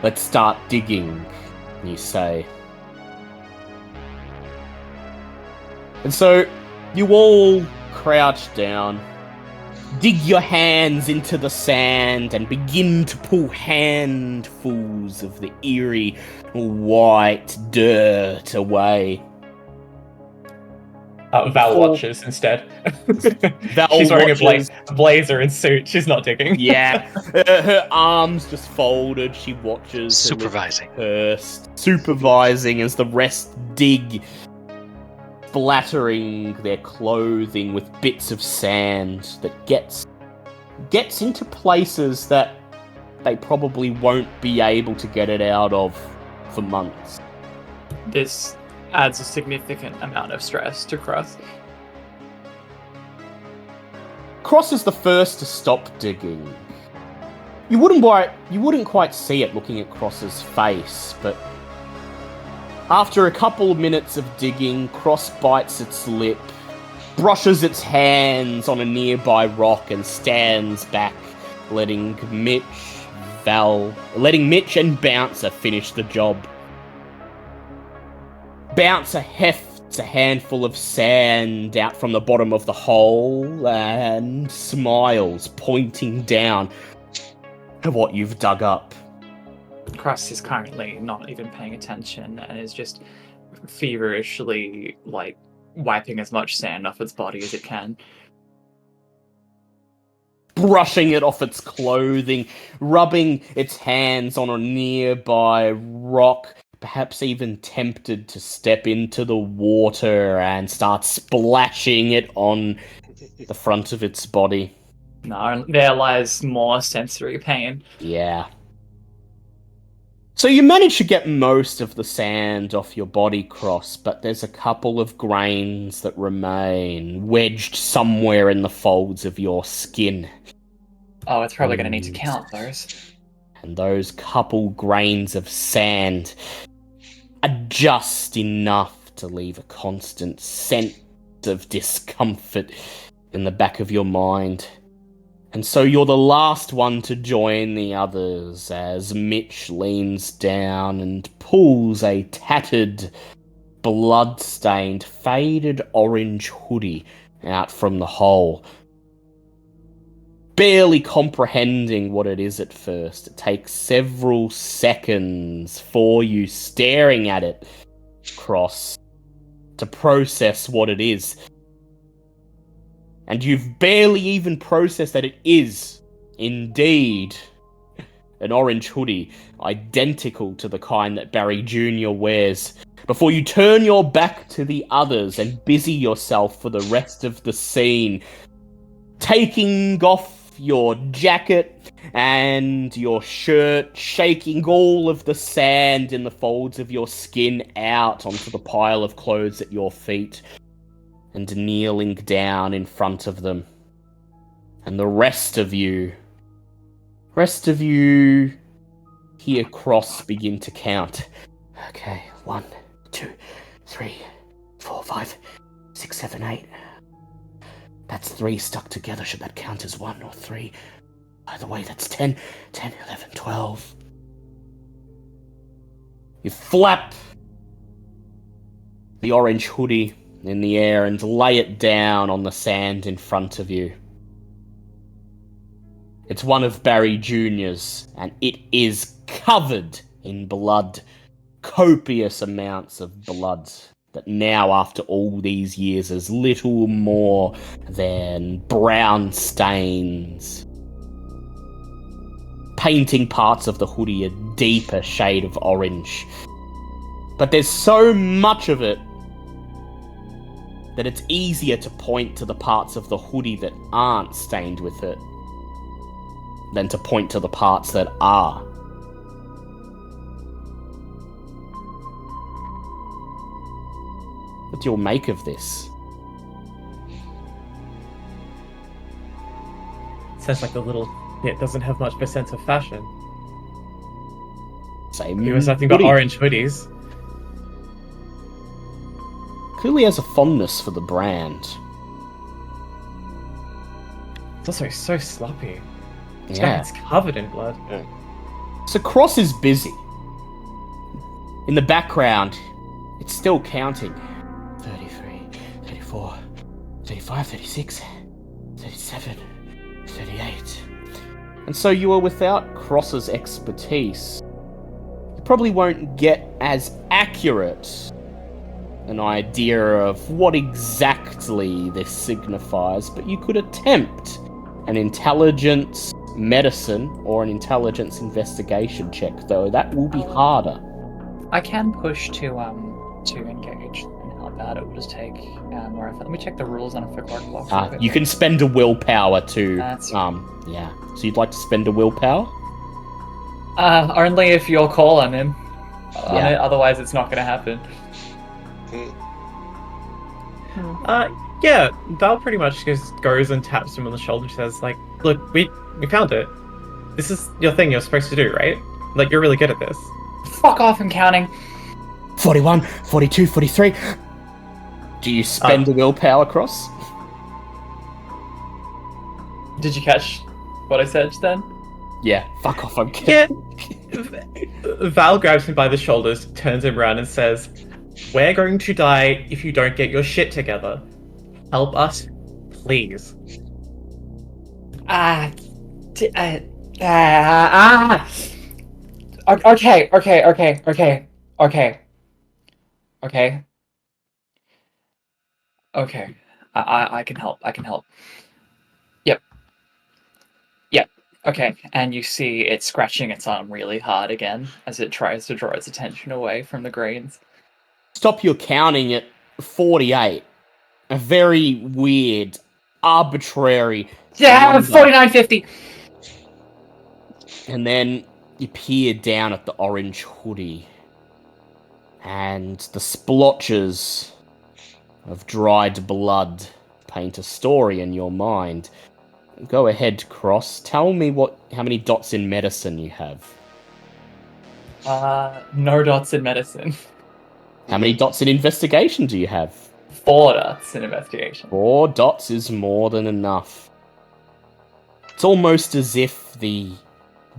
Let's start digging, you say. And so, you all crouch down, dig your hands into the sand, and begin to pull handfuls of the eerie white dirt away. Val watches instead. Val She's wearing watches. a blazer and suit. She's not digging. Yeah, her arms just folded. She watches. Supervising. Supervising as the rest dig, splattering their clothing with bits of sand that gets into places that they probably won't be able to get it out of for months. This adds a significant amount of stress to Cross. Cross is the first to stop digging. You wouldn't quite see it looking at Cross's face, but after a couple of minutes of digging, Cross bites its lip, brushes its hands on a nearby rock, and stands back, letting Mitch and Bouncer finish the job. Bouncer hefts a handful of sand out from the bottom of the hole and smiles, pointing down at what you've dug up. Cross is currently not even paying attention and is just feverishly, wiping as much sand off its body as it can. Brushing it off its clothing, rubbing its hands on a nearby rock, perhaps even tempted to step into the water and start splashing it on the front of its body. No, there lies more sensory pain. Yeah. So you manage to get most of the sand off your body, Cross, but there's a couple of grains that remain wedged somewhere in the folds of your skin. Oh, it's probably going to need to count those. And those couple grains of sand are just enough to leave a constant sense of discomfort in the back of your mind. And so you're the last one to join the others as Mitch leans down and pulls a tattered, blood-stained, faded orange hoodie out from the hole. Barely comprehending what it is at first, it takes several seconds for you staring at it, Cross, to process what it is. And you've barely even processed that it is, indeed, an orange hoodie, identical to the kind that Barry Jr. wears, before you turn your back to the others and busy yourself for the rest of the scene, taking off your jacket and your shirt, shaking all of the sand in the folds of your skin out onto the pile of clothes at your feet, and kneeling down in front of them. And the rest of you hear Cross begin to count. Okay, 1, 2, 3, 4, 5, 6, 7, 8. That's 3 stuck together. Should that count as 1 or 3? Either way, that's 10, 11, 12. You flap the orange hoodie in the air and lay it down on the sand in front of you. It's one of Barry Jr.'s, and it is covered in blood. Copious amounts of blood that now, after all these years, is little more than brown stains, painting parts of the hoodie a deeper shade of orange. But there's so much of it that it's easier to point to the parts of the hoodie that aren't stained with it than to point to the parts that are. What do you make of this? Sounds like the little it doesn't have much of a sense of fashion. Same. He was nothing but orange hoodies. clearly has a fondness for the brand. It's also so sloppy. Yeah. It's covered in blood. So Cross is busy. In the background, it's still counting. 33, 34, 35, 36, 37, 38. And so you are without Cross's expertise. You probably won't get as accurate an idea of what exactly this signifies, but you could attempt an intelligence medicine or an intelligence investigation check, though that will be harder. I can push to engage and help out. It will just take more effort. Let me check the rules on a footwork box. real quick. You can spend a willpower to That's yeah. So you'd like to spend a willpower? only if you'll call on him. Yeah. It, otherwise it's not gonna happen. Yeah, Val pretty much just goes and taps him on the shoulder and says, like, look, we found it. This is your thing you're supposed to do, right? Like, you're really good at this. Fuck off, I'm counting. 41, 42, 43. Do you spend a willpower, Cross? Did you catch what I said just then? Yeah. Fuck off, I'm kidding. Yeah. Val grabs him by the shoulders, turns him around and says, we're going to die if you don't get your shit together. Help us, please. Okay. I can help. Yep. Okay. And you see it scratching its arm really hard again as it tries to draw its attention away from the greens. Stop your counting at 48. A very weird, arbitrary. Yeah, number. 49.50. And then you peer down at the orange hoodie. And the splotches of dried blood paint a story in your mind. Go ahead, Cross. Tell me how many dots in medicine you have. No dots in medicine. How many dots in investigation do you have? 4 dots in investigation. 4 dots is more than enough. It's almost as if the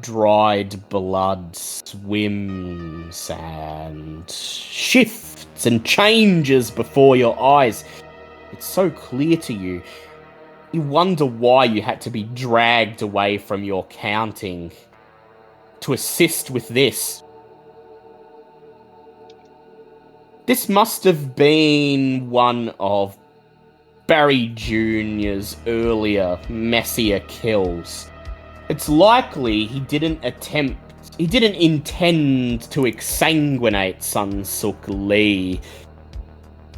dried blood swims and shifts and changes before your eyes. It's so clear to you. You wonder why you had to be dragged away from your counting to assist with this. This must have been one of Barry Jr.'s earlier, messier kills. It's likely he didn't intend to exsanguinate Sun Suk Lee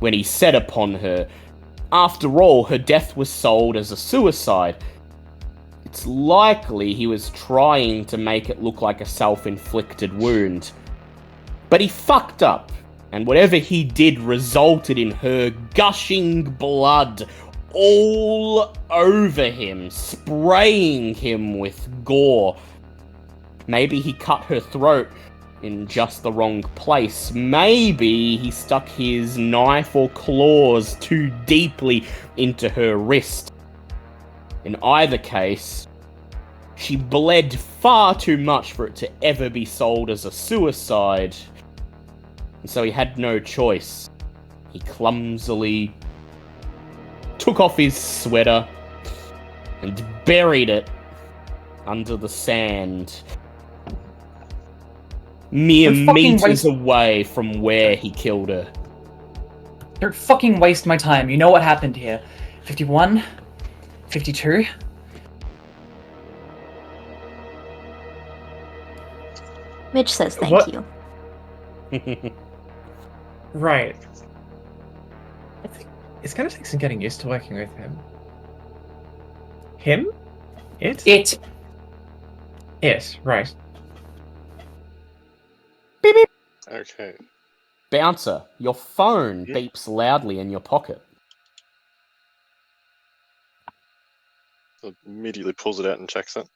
when he set upon her. After all, her death was sold as a suicide. It's likely he was trying to make it look like a self-inflicted wound. But he fucked up. And whatever he did resulted in her gushing blood all over him, spraying him with gore. Maybe he cut her throat in just the wrong place. Maybe he stuck his knife or claws too deeply into her wrist. In either case, she bled far too much for it to ever be sold as a suicide. And so he had no choice. He clumsily took off his sweater and buried it under the sand, mere meters away from where he killed her. Don't fucking waste my time. You know what happened here. 51, 52. Mitch says thank What? you. Right. I think it's gonna take some getting used to working with him. Him? It? It, right. Beep, beep. Okay. Bouncer, your phone Yeah. beeps loudly in your pocket. So immediately pulls it out and checks it.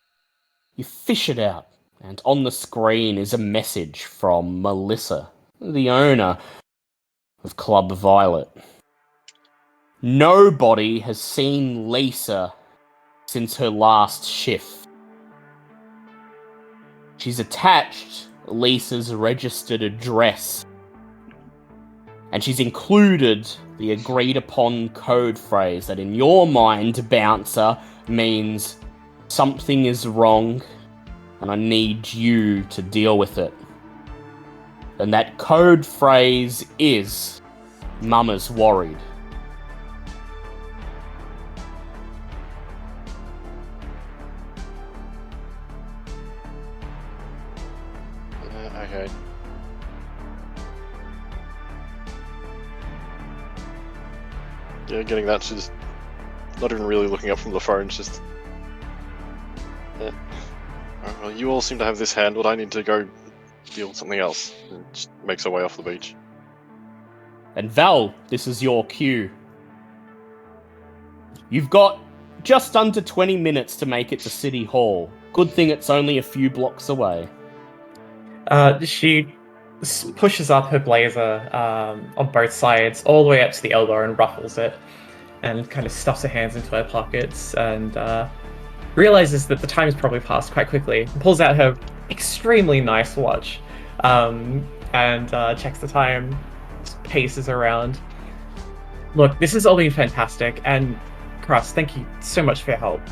You fish it out, and on the screen is a message from Melissa, the owner of Club Violet. Nobody has seen Lisa since her last shift. She's attached Lisa's registered address, and she's included the agreed upon code phrase that in your mind, Bouncer, means something is wrong and I need you to deal with it. And that code phrase is Mama's worried. Okay. Yeah, getting that. She's not even really looking up from the phone. Just. Yeah. Well, you all seem to have this handled. I need to go deal with something else. And just makes her way off the beach. And Val, this is your cue. You've got just under 20 minutes to make it to City Hall. Good thing it's only a few blocks away. She pushes up her blazer on both sides, all the way up to the elbow, and ruffles it, and kind of stuffs her hands into her pockets, and realizes that the time has probably passed quite quickly. Pulls out her extremely nice watch, and checks the time, just paces around. Look, this has all been fantastic, and Cross, thank you so much for your help.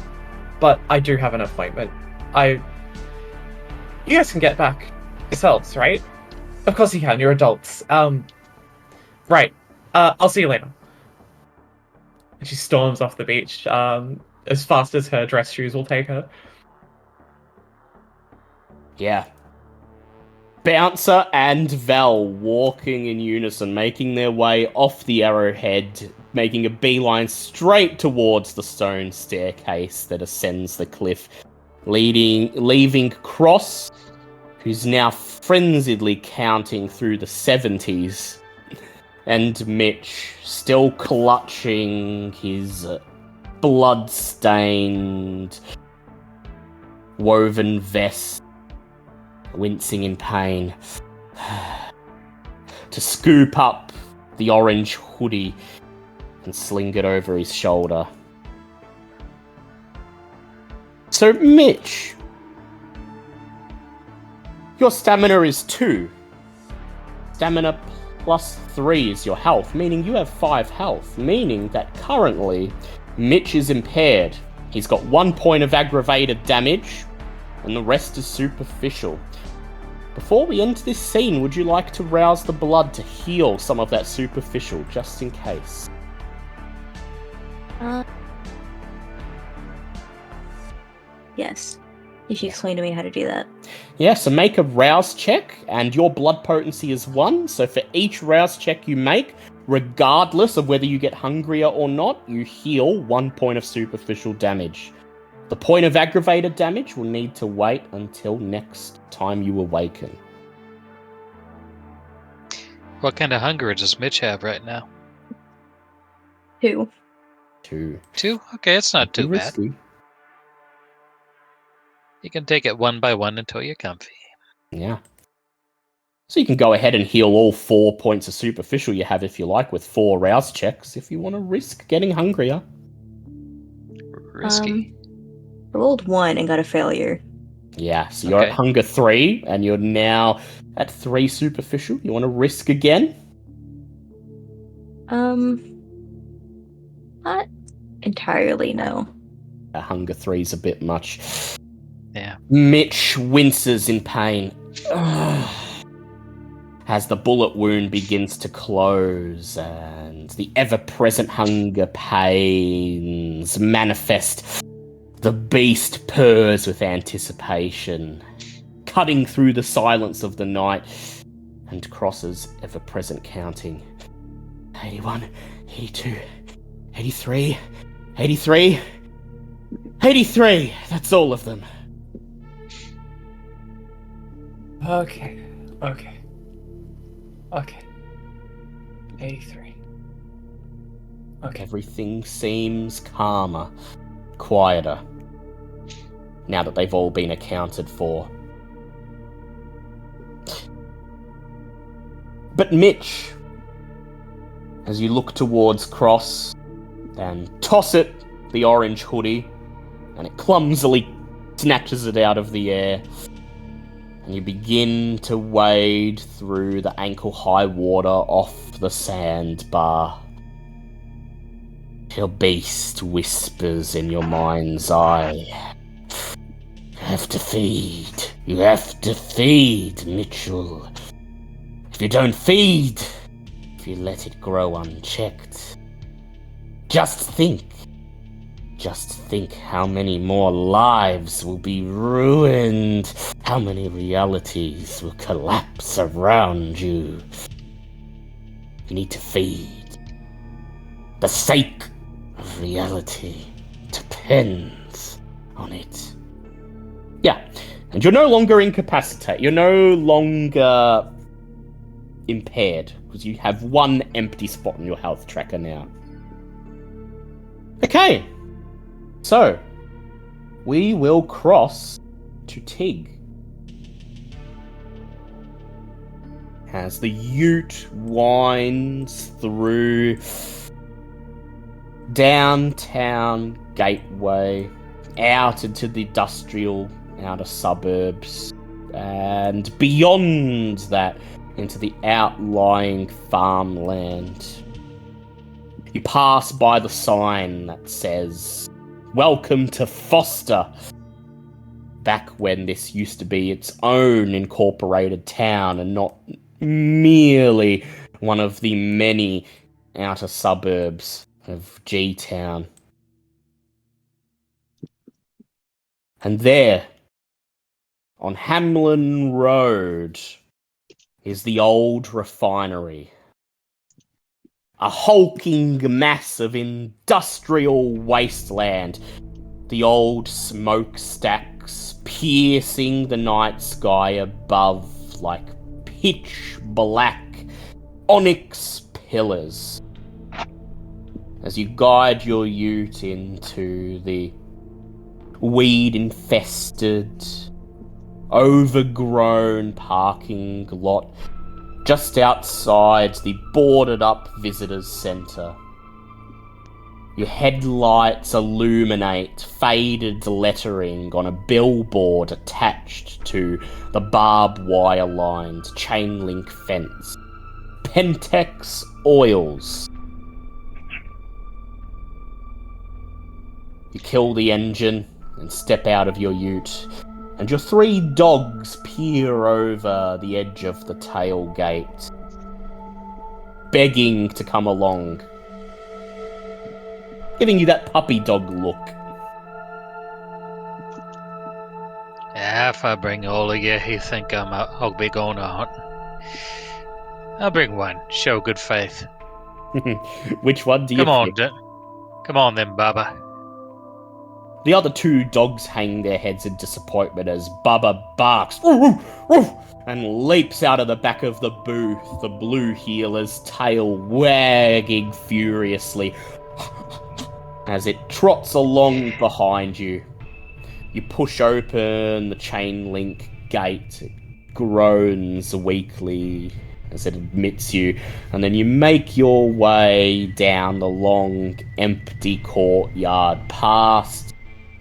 But I do have an appointment. You guys can get back yourselves, right? Of course you can, you're adults. Right. I'll see you later. And she storms off the beach, as fast as her dress shoes will take her. Yeah. Bouncer and Val walking in unison, making their way off the arrowhead, making a beeline straight towards the stone staircase that ascends the cliff, leaving Cross, who's now frenziedly counting through the 70s, and Mitch still clutching his blood-stained woven vest, wincing in pain, to scoop up the orange hoodie and sling it over his shoulder. So, Mitch, your stamina is 2. Stamina plus 3 is your health, meaning you have 5 health, meaning that currently Mitch is impaired. He's got 1 point of aggravated damage, and the rest is superficial. Before we end this scene, would you like to rouse the blood to heal some of that superficial, just in case? Yes. If you explain to me how to do that. Yeah, so make a rouse check, and your blood potency is 1, so for each rouse check you make, regardless of whether you get hungrier or not, you heal 1 point of superficial damage. The point of aggravated damage will need to wait until next time you awaken. What kind of hunger does Mitch have right now? 2. 2. 2? Okay, it's not too bad. Risky. You can take it one by one until you're comfy. Yeah. So you can go ahead and heal all 4 points of superficial you have if you like, with 4 rouse checks, if you want to risk getting hungrier. Risky. I rolled 1 and got a failure. Yeah, so you're at hunger 3, and you're now at 3 superficial. You want to risk again? Not entirely, no. Hunger 3's a bit much. Yeah. Mitch winces in pain as the bullet wound begins to close and the ever-present hunger pains manifest. The beast purrs with anticipation, cutting through the silence of the night, and crosses ever-present counting. 81, 82, 83, 83, 83! That's all of them. Okay. 83. Okay. Everything seems calmer, quieter, now that they've all been accounted for. But Mitch, as you look towards Cross, and toss it the orange hoodie, and it clumsily snatches it out of the air, and you begin to wade through the ankle-high water off the sandbar. Your beast whispers in your mind's eye. You have to feed. You have to feed, Mitchell. If you don't feed, if you let it grow unchecked, just think how many more lives will be ruined, how many realities will collapse around you. You need to feed. The sake of reality depends on it. Yeah, and you're no longer incapacitated. You're no longer impaired, because you have one empty spot on your health tracker now. Okay, so we will cross to Tig. As the ute winds through downtown Gateway, out into the industrial outer suburbs, and beyond that into the outlying farmland. You pass by the sign that says, "Welcome to Foster," back when this used to be its own incorporated town and not merely one of the many outer suburbs of G-Town. And there, on Hamlin Road, is the old refinery. A hulking mass of industrial wasteland. The old smokestacks piercing the night sky above like pitch black onyx pillars. As you guide your ute into the weed-infested, overgrown parking lot just outside the boarded-up visitors centre. Your headlights illuminate faded lettering on a billboard attached to the barbed wire-lined chain-link fence. Pentex Oils. You kill the engine and step out of your ute, and your 3 dogs peer over the edge of the tailgate, begging to come along, giving you that puppy dog look. Yeah, if I bring all of you, you think I'll be going a hunt. I'll bring one. Show good faith. Which one do you pick? Come on then, Baba. The other 2 dogs hang their heads in disappointment as Bubba barks "Woof, woof," and leaps out of the back of the booth, the blue heeler's tail wagging furiously as it trots along behind you. You push open the chain link gate. It groans weakly as it admits you, and then you make your way down the long, empty courtyard past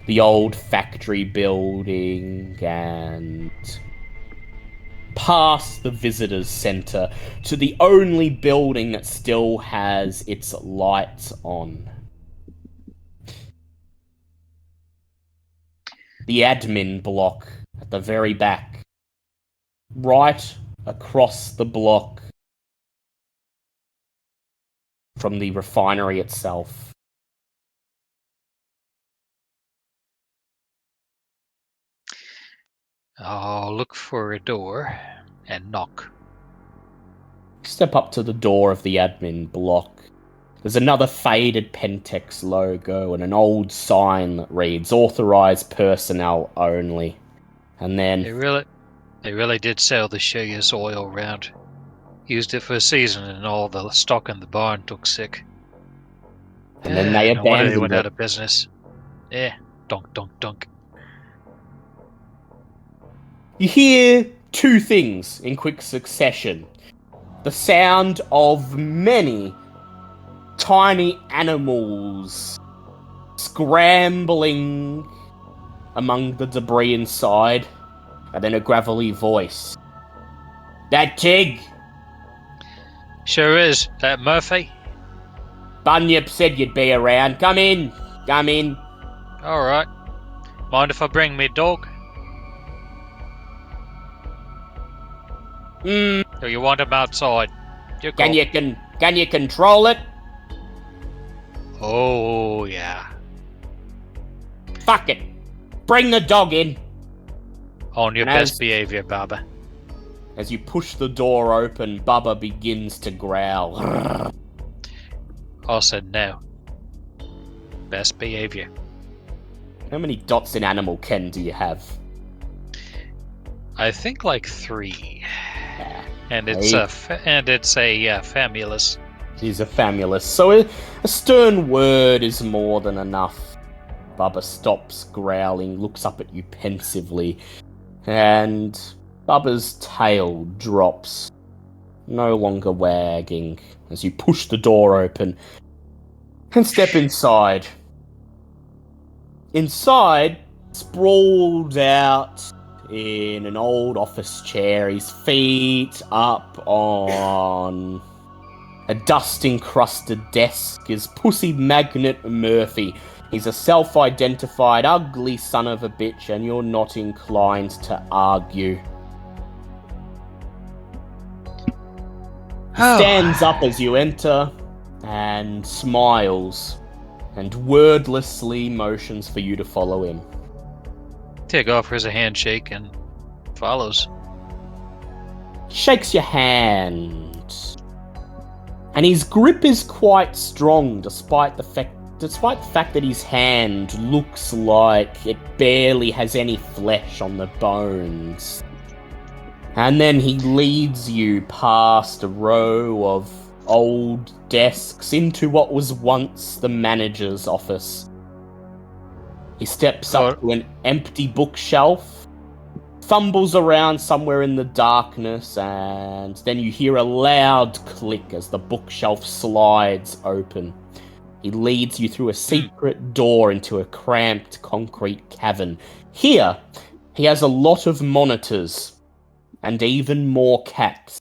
the old factory building and past the visitors centre to the only building that still has its lights on. The admin block at the very back. Right across the block from the refinery itself. I'll look for a door and knock. Step up to the door of the admin block. There's another faded Pentex logo and an old sign that reads "Authorized personnel only." And then They really did sell the Shea's oil round. Used it for a season and all the stock in the barn took sick. And then they no wonder they abandoned went it. out of business. Dunk, dunk, dunk. You hear 2 things in quick succession. The sound of many tiny animals scrambling among the debris inside, and then a gravelly voice. That Tig! Sure is. That Murphy? Bunyip said you'd be around. Come in. Come in. Alright. Mind if I bring me dog? Or you want him outside? You go. Can you control it? Oh, yeah. Fuck it. Bring the dog in. On your And best behavior, Baba. As you push the door open, Bubba begins to growl. I said no. Best behavior. How many dots in Animal Ken do you have? I think like 3. Yeah. And it's a famulous. He's a famulous. So a stern word is more than enough. Bubba stops growling, looks up at you pensively, and Bubba's tail drops, no longer wagging, as you push the door open and step inside. Inside, sprawled out in an old office chair, his feet up on a dust-encrusted desk, is Pussy Magnet Murphy. He's a self-identified ugly son of a bitch, and you're not inclined to argue. He stands up as you enter and smiles and wordlessly motions for you to follow him. Tig offers a handshake and follows. Shakes your hand. And his grip is quite strong, despite the fact that his hand looks like it barely has any flesh on the bones. And then he leads you past a row of old desks into what was once the manager's office. He steps up to an empty bookshelf, fumbles around somewhere in the darkness, and then you hear a loud click as the bookshelf slides open. He leads you through a secret door into a cramped concrete cavern. Here, he has a lot of monitors, and even more cats.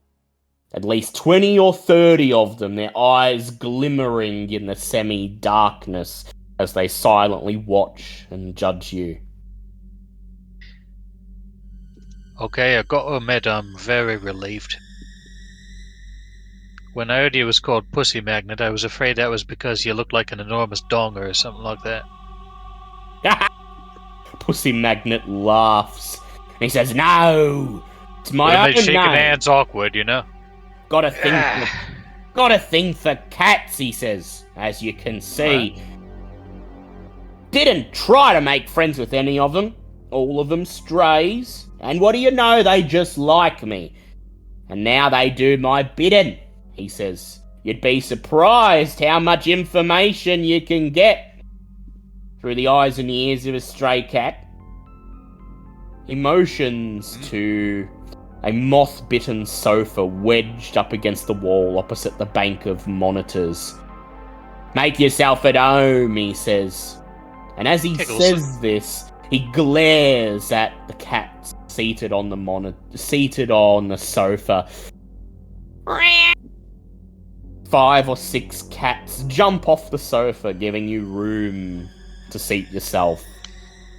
At least 20 or 30 of them, their eyes glimmering in the semi-darkness as they silently watch and judge you. Okay, I got to admit I'm very relieved. When I heard you was called Pussy Magnet, I was afraid that was because you looked like an enormous donger or something like that. Pussy Magnet laughs. And he says, "No! It's my Would have own made shaking name. hands awkward, you know? Got a thing for cats," he says, as you can see. Didn't try to make friends with any of them. All of them strays. And what do you know, they just like me. And now they do my bidding, he says. You'd be surprised how much information you can get through the eyes and ears of a stray cat. He motions to a moth-bitten sofa wedged up against the wall opposite the bank of monitors. Make yourself at home, he says. And as he says this, he glares at the cat seated on the sofa. 5 or 6 cats jump off the sofa, giving you room to seat yourself.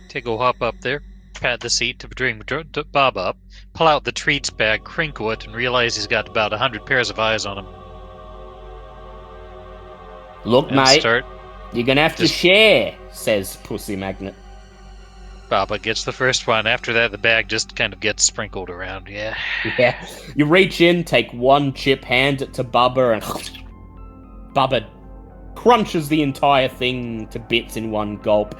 Tig will hop up there, pat the seat to bring Bob up, pull out the treats bag, crinkle it, and realize he's got about 100 pairs of eyes on him. Look, And mate, start. you're gonna have to share, says Pussy Magnet. Baba gets the first one. After that, the bag just kind of gets sprinkled around, yeah. Yeah. You reach in, take one chip, hand it to Bubba, and Bubba crunches the entire thing to bits in one gulp.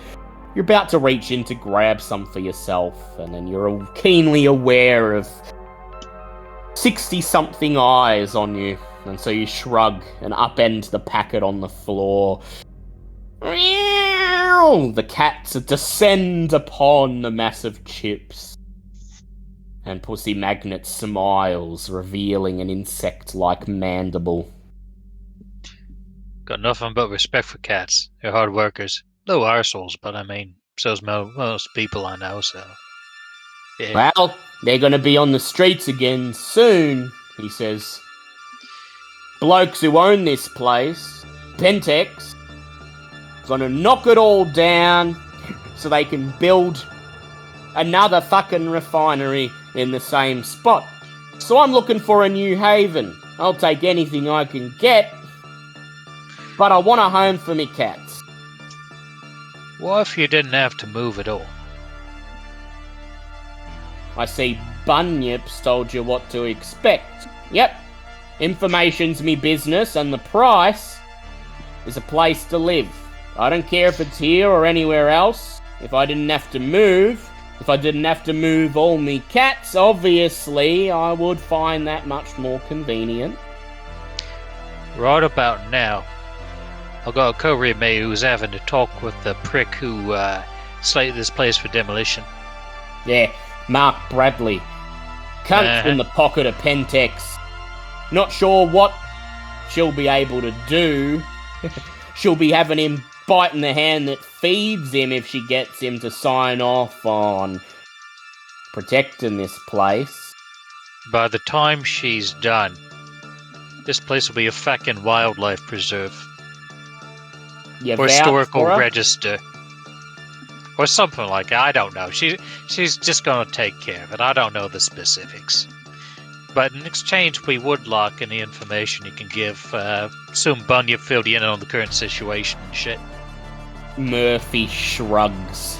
You're about to reach in to grab some for yourself, and then you're keenly aware of 60-something eyes on you, and so you shrug and upend the packet on the floor. The cats descend upon the mass of chips, and Pussy Magnet smiles, revealing an insect-like mandible. Got nothing but respect for cats. They're hard workers. Low arseholes, but I mean, so's most people I know, so... Yeah. Well, they're gonna be on the streets again soon, he says. Blokes who own this place, Pentex, gonna knock it all down so they can build another fucking refinery in the same spot. So I'm looking for a new haven. I'll take anything I can get, but I want a home for me cats. What if you didn't have to move at all? I see Bunyip's told you what to expect. Yep, information's me business, and the price is a place to live. I don't care if it's here or anywhere else. If I didn't have to move all me cats, obviously I would find that much more convenient. Right about now, I've got a coterie mate who's having to talk with the prick who slated this place for demolition. Yeah, Mark Bradley. Cunt in the pocket of Pentex. Not sure what she'll be able to do. She'll be having him biting the hand that feeds him if she gets him to sign off on protecting this place. By the time she's done, this place will be a fucking wildlife preserve. You Or vouch historical for her? register. Or something like that. I don't know. She's just gonna take care of it. I don't know the specifics. But in exchange, we would lock any information you can give. Assume Bunyip filled you in on the current situation and shit. Murphy shrugs.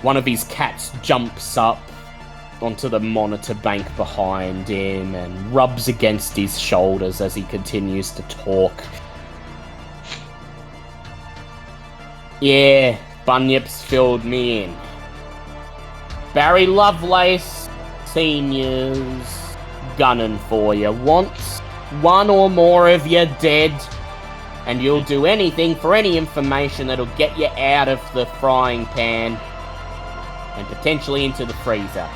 One of his cats jumps up onto the monitor bank behind him and rubs against his shoulders as he continues to talk. Yeah, Bunyip's filled me in. Barry Lovelace, Senior's gunning for you. Wants one or more of you dead, and you'll do anything for any information that'll get you out of the frying pan and potentially into the freezer.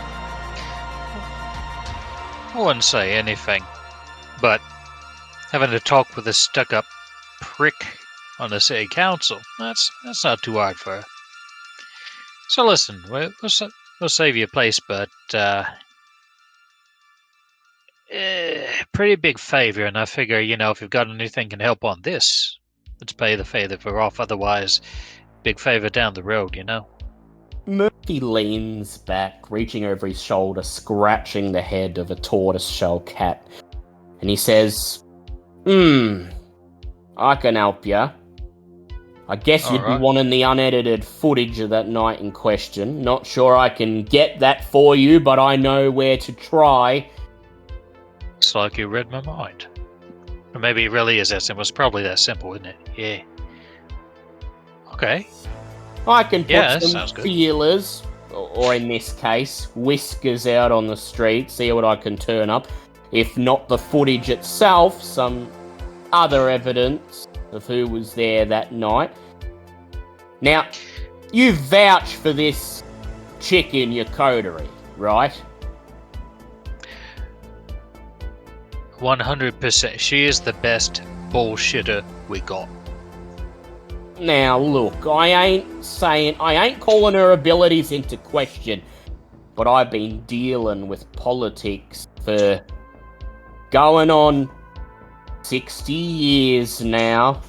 I wouldn't say anything, but having to talk with a stuck-up prick on the city council, that's not too hard for her. So listen, we'll save you a place, but pretty big favor, and I figure, if you've got anything can help on this, let's pay the favor off. Otherwise, big favor down the road, Murphy leans back, reaching over his shoulder, scratching the head of a tortoiseshell cat, and he says, I can help you. I guess you'd be wanting the unedited footage of that night in question. Not sure I can get that for you, but I know where to try. It's like you read my mind. Or maybe it really is that simple. It's probably that simple, isn't it? Yeah. Okay. I can put that some sounds good. feelers, or in this case, whiskers out on the street, see what I can turn up. If not the footage itself, some other evidence of who was there that night. Now, you vouch for this chick in your coterie, right? 100%. She is the best bullshitter we got. Now, look, I ain't calling her abilities into question, but I've been dealing with politics for going on 60 years now.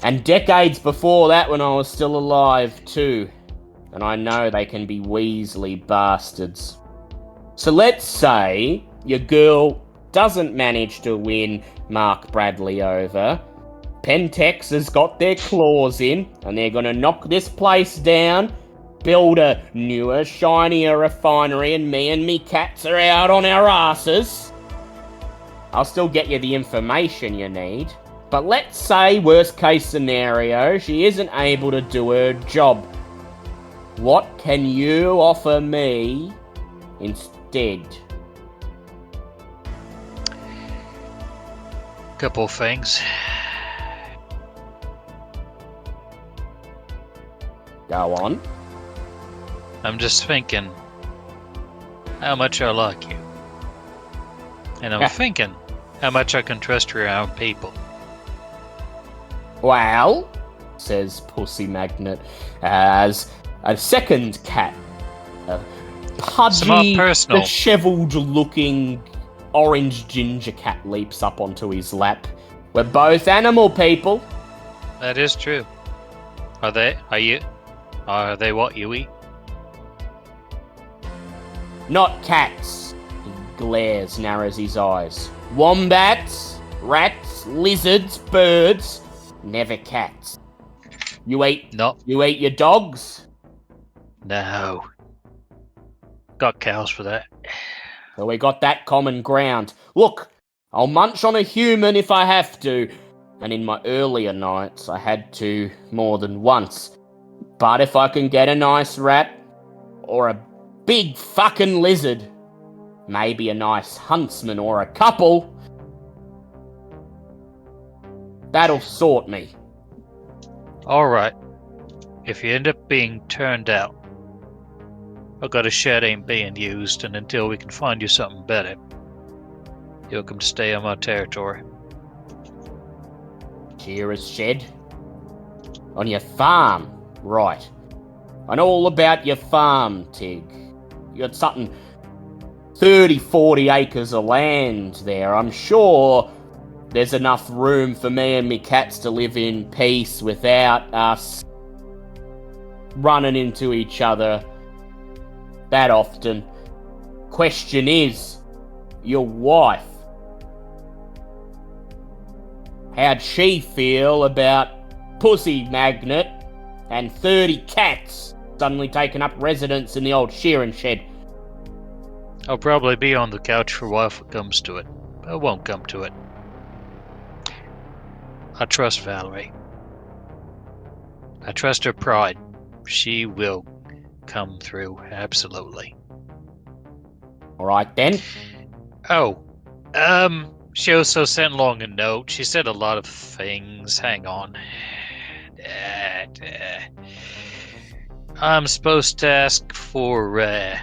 And decades before that when I was still alive too. And I know they can be Weasley bastards. So let's say your girl doesn't manage to win Mark Bradley over. Pentex has got their claws in, and they're gonna knock this place down, build a newer, shinier refinery, and me cats are out on our asses. I'll still get you the information you need. But let's say, worst case scenario, she isn't able to do her job. What can you offer me instead? Couple of things. Go on. I'm just thinking how much I like you. And I'm thinking How much I can trust around people. Well, says Pussy Magnet, as a second cat, a It's more pudgy, personal. dishevelled-looking orange ginger cat leaps up onto his lap. We're both animal people. That is true. Are they? Are you? Are they what you eat? Not cats. He glares, narrows his eyes. Wombats, rats, lizards, birds, never cats. You eat your dogs? No. Got cows for that. So we got that common ground. Look, I'll munch on a human if I have to, and in my earlier nights I had to more than once. But if I can get a nice rat, or a big fucking lizard, maybe a nice huntsman or a couple, that'll sort me. Alright. If you end up being turned out, I've got a shed ain't being used, and until we can find you something better, you're welcome to stay on my territory. Shearer's shed? On your farm? Right. I know all about your farm, Tig. You got something 30, 40 acres of land there. I'm sure there's enough room for me and me cats to live in peace without us running into each other that often. Question is, your wife. How'd she feel about Pussy Magnet and 30 cats suddenly taking up residence in the old shearing shed? I'll probably be on the couch for a while if it comes to it. But it won't come to it. I trust Valerie. I trust her pride. She will come through, absolutely. Alright then. Oh, she also sent along a note. She said a lot of things. Hang on. I'm supposed to ask for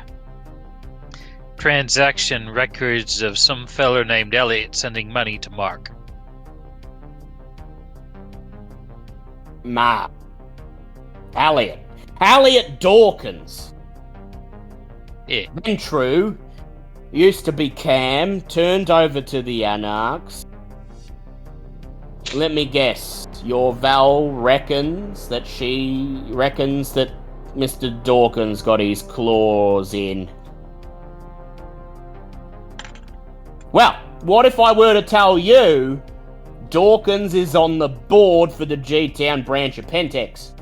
transaction records of some feller named Elliot sending money to Mark. Ma. Elliot Dawkins. Yeah. True. Used to be Cam, turned over to the Anarchs. Let me guess. Your Val reckons that Mr. Dawkins got his claws in. Well, what if I were to tell you Dawkins is on the board for the G-Town branch of Pentex?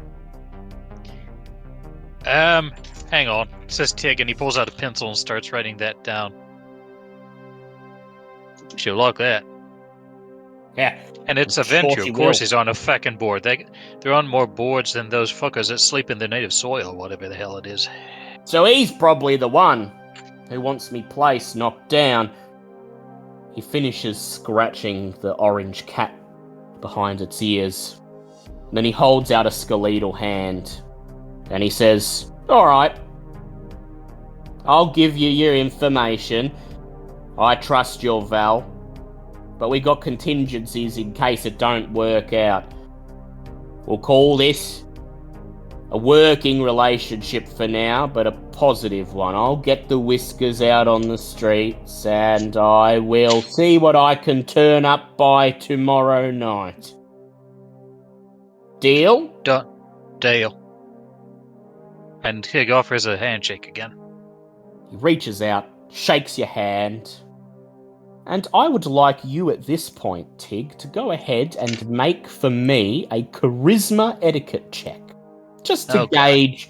Hang on, says Tig, and he pulls out a pencil and starts writing that down. She'll like that. Yeah. And it's a I'm sure venture, she of course will. he's on a fucking board. They're on more boards than those fuckers that sleep in their native soil, whatever the hell it is. So he's probably the one who wants me place knocked down. He finishes scratching the orange cat behind its ears. Then he holds out a skeletal hand. And he says, alright, I'll give you your information. I trust your Val. But we got contingencies in case it don't work out. We'll call this a working relationship for now, but a positive one. I'll get the whiskers out on the streets and I will see what I can turn up by tomorrow night. Deal? Dale. And Tig offers a handshake again. He reaches out, shakes your hand. And I would like you at this point, Tig, to go ahead and make for me a charisma etiquette check. Just to gauge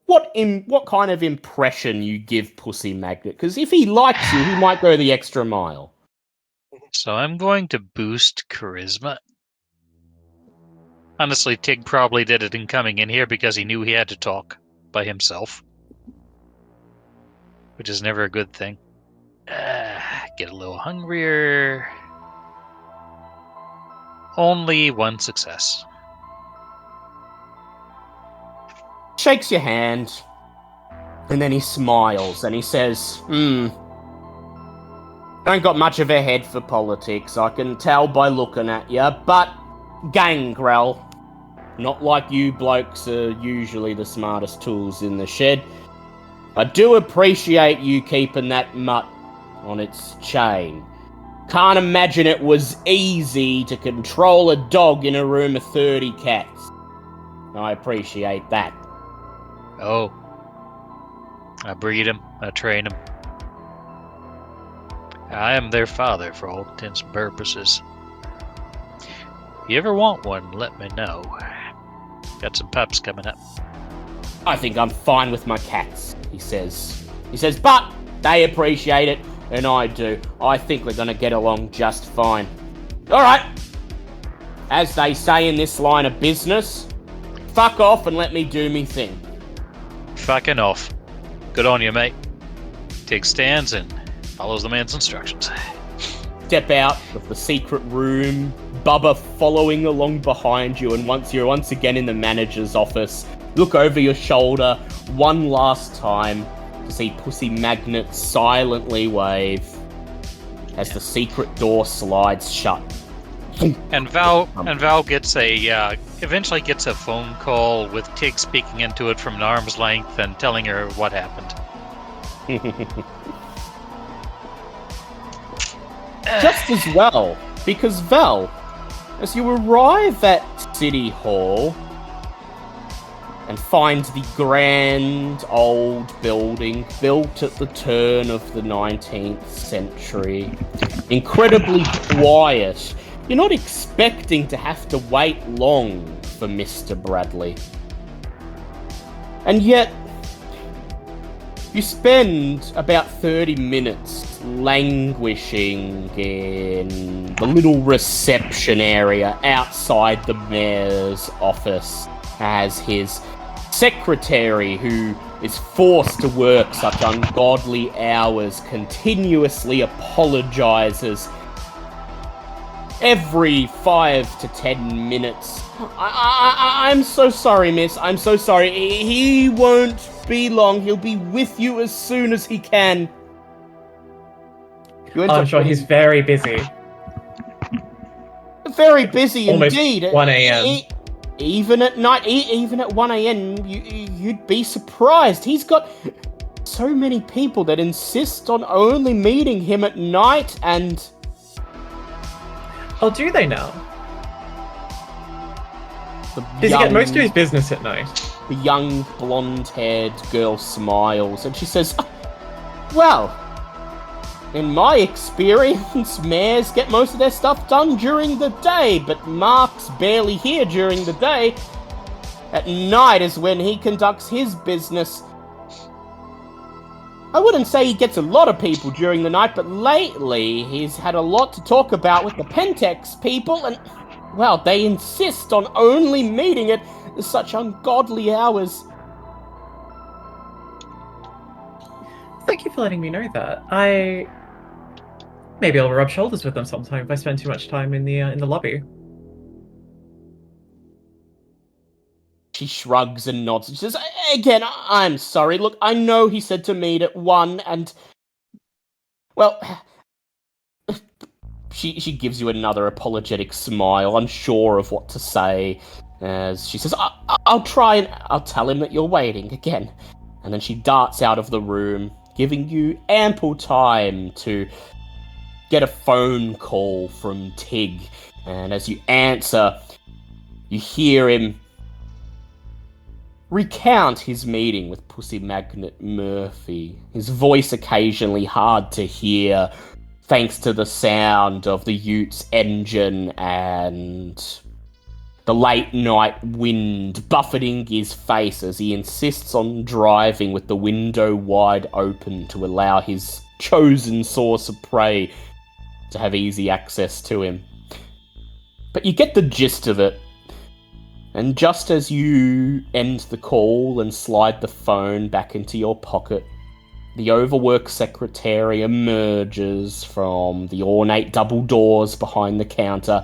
what kind of impression you give Pussy Magnet. Because if he likes you, he might go the extra mile. So I'm going to boost charisma. Honestly, Tig probably did it in coming in here because he knew he had to talk by himself. Which is never a good thing. Get a little hungrier. Only one success. Shakes your hand, and then he smiles and he says, Don't got much of a head for politics, I can tell by looking at you, but gangrel. Not like you blokes are usually the smartest tools in the shed. I do appreciate you keeping that mutt on its chain. Can't imagine it was easy to control a dog in a room of 30 cats. I appreciate that. Oh. I breed him. I train him. I am their father for all intents and purposes. If you ever want one, let me know. Got some pups coming up. I think I'm fine with my cats, he says. He says, but they appreciate it, and I do. I think we're gonna get along just fine. Alright. As they say in this line of business, fuck off and let me do me thing. Fucking off. Good on you, mate. Takes stands and follows the man's instructions. Step out of the secret room, Bubba following along behind you, and once you're once again in the manager's office, look over your shoulder one last time to see Pussy Magnet silently wave as the secret door slides shut. And Val gets eventually gets a phone call with Tig speaking into it from an arm's length and telling her what happened. Just as well, because Val, as you arrive at City Hall and find the grand old building built at the turn of the 19th century, incredibly quiet, you're not expecting to have to wait long for Mr. Bradley. And yet, you spend about 30 minutes languishing in the little reception area outside the mayor's office as his secretary, who is forced to work such ungodly hours, continuously apologizes every 5 to 10 minutes. I'm so sorry, miss. I'm so sorry. He won't be long. He'll be with you as soon as he can. I'm sure he's very busy. Very busy Almost indeed. 1 a.m. Even at night, even at 1 a.m., you'd be surprised. He's got so many people that insist on only meeting him at night, and... Oh, do they now? Does he get most of his business at night? The young, blonde-haired girl smiles, and she says, well, in my experience, mayors get most of their stuff done during the day, but Mark's barely here during the day. At night is when he conducts his business. I wouldn't say he gets a lot of people during the night, but lately he's had a lot to talk about with the Pentex people, and, well, they insist on only meeting at such ungodly hours. Thank you for letting me know that. Maybe I'll rub shoulders with them sometime if I spend too much time in the lobby. She shrugs and nods and says, again, I'm sorry. Look, I know he said to meet at 1, and... well... She gives you another apologetic smile, unsure of what to say, as she says, I'll try and I'll tell him that you're waiting again. And then she darts out of the room, giving you ample time to get a phone call from Tig. And as you answer, you hear him recount his meeting with Pussy Magnet Murphy, his voice occasionally hard to hear, thanks to the sound of the Utes engine and the late night wind buffeting his face as he insists on driving with the window wide open to allow his chosen source of prey to have easy access to him. But you get the gist of it. And just as you end the call and slide the phone back into your pocket, the overworked secretary emerges from the ornate double doors behind the counter,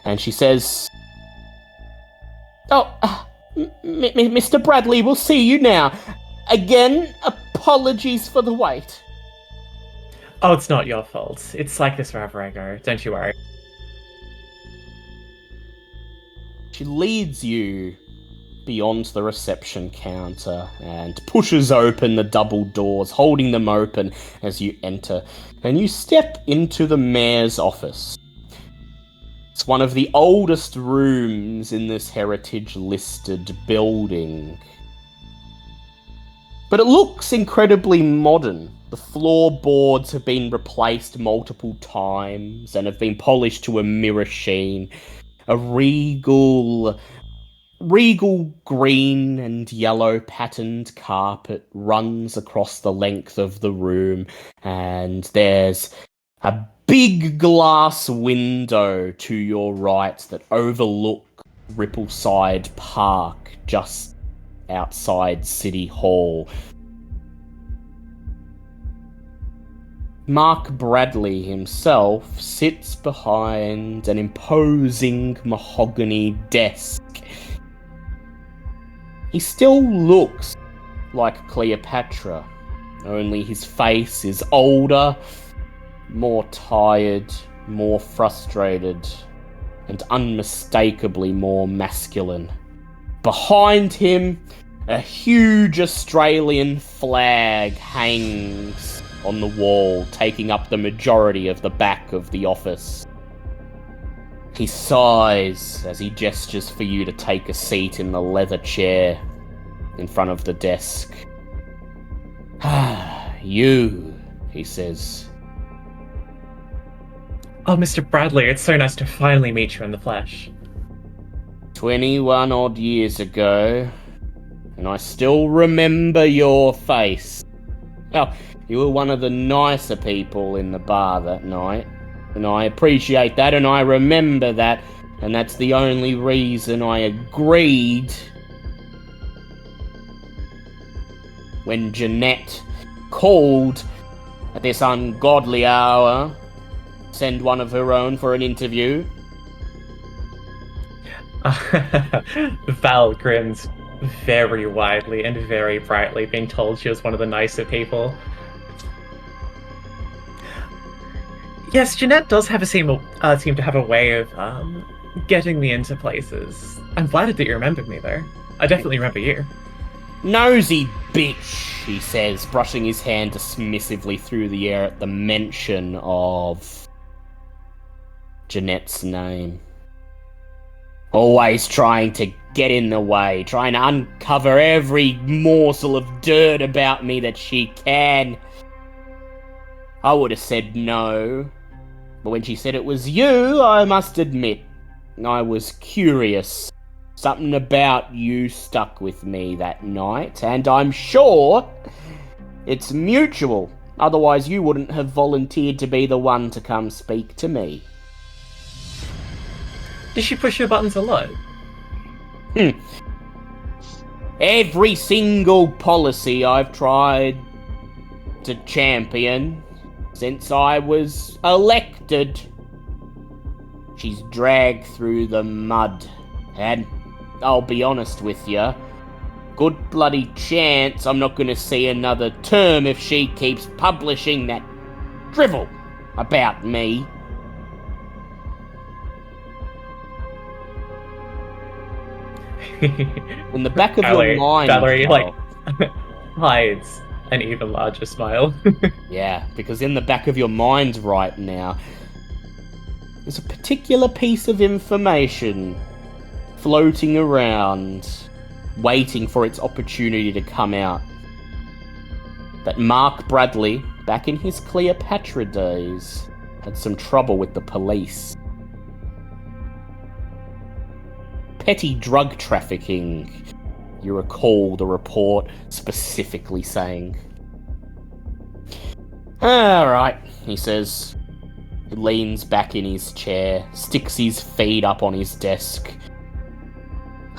and she says, Mr. Bradley, we'll see you now. Again, apologies for the wait. Oh, it's not your fault. It's like this wherever I go. Don't you worry. She leads you beyond the reception counter and pushes open the double doors, holding them open as you enter, and you step into the mayor's office. It's one of the oldest rooms in this heritage-listed building. But it looks incredibly modern. The floorboards have been replaced multiple times and have been polished to a mirror sheen. A regal green and yellow patterned carpet runs across the length of the room, and there's a big glass window to your right that overlooks Rippleside Park just outside City Hall. Mark Bradley himself sits behind an imposing mahogany desk. He still looks like Cleopatra, only his face is older, more tired, more frustrated, and unmistakably more masculine. Behind him, a huge Australian flag hangs on the wall, taking up the majority of the back of the office. He sighs as he gestures for you to take a seat in the leather chair in front of the desk. You, he says. Oh, Mr. Bradley, it's so nice to finally meet you in the flesh. 21 odd years ago, and I still remember your face. Well, you were one of the nicer people in the bar that night, and I appreciate that, and I remember that, and that's the only reason I agreed when Jeanette called at this ungodly hour, send one of her own for an interview. Val grins very widely and very brightly, being told she was one of the nicer people. Yes, Jeanette does have seem to have a way of getting me into places. I'm flattered that you remembered me, though. I definitely remember you. Nosy bitch, he says, brushing his hand dismissively through the air at the mention of Jeanette's name. Always trying to get in the way, trying to uncover every morsel of dirt about me that she can. I would have said no, but when she said it was you, I must admit, I was curious. Something about you stuck with me that night, and I'm sure it's mutual. Otherwise, you wouldn't have volunteered to be the one to come speak to me. Did she push your buttons a lot? Every single policy I've tried to champion since I was elected, she's dragged through the mud. And I'll be honest with you, good bloody chance I'm not going to see another term if she keeps publishing that drivel about me. In the back of your mind, Valerie, hides an even larger smile. Yeah, because in the back of your mind right now, there's a particular piece of information floating around, waiting for its opportunity to come out. That Mark Bradley, back in his Cleopatra days, had some trouble with the police. Petty drug trafficking, you recall the report specifically saying. Alright, he says. He leans back in his chair, sticks his feet up on his desk.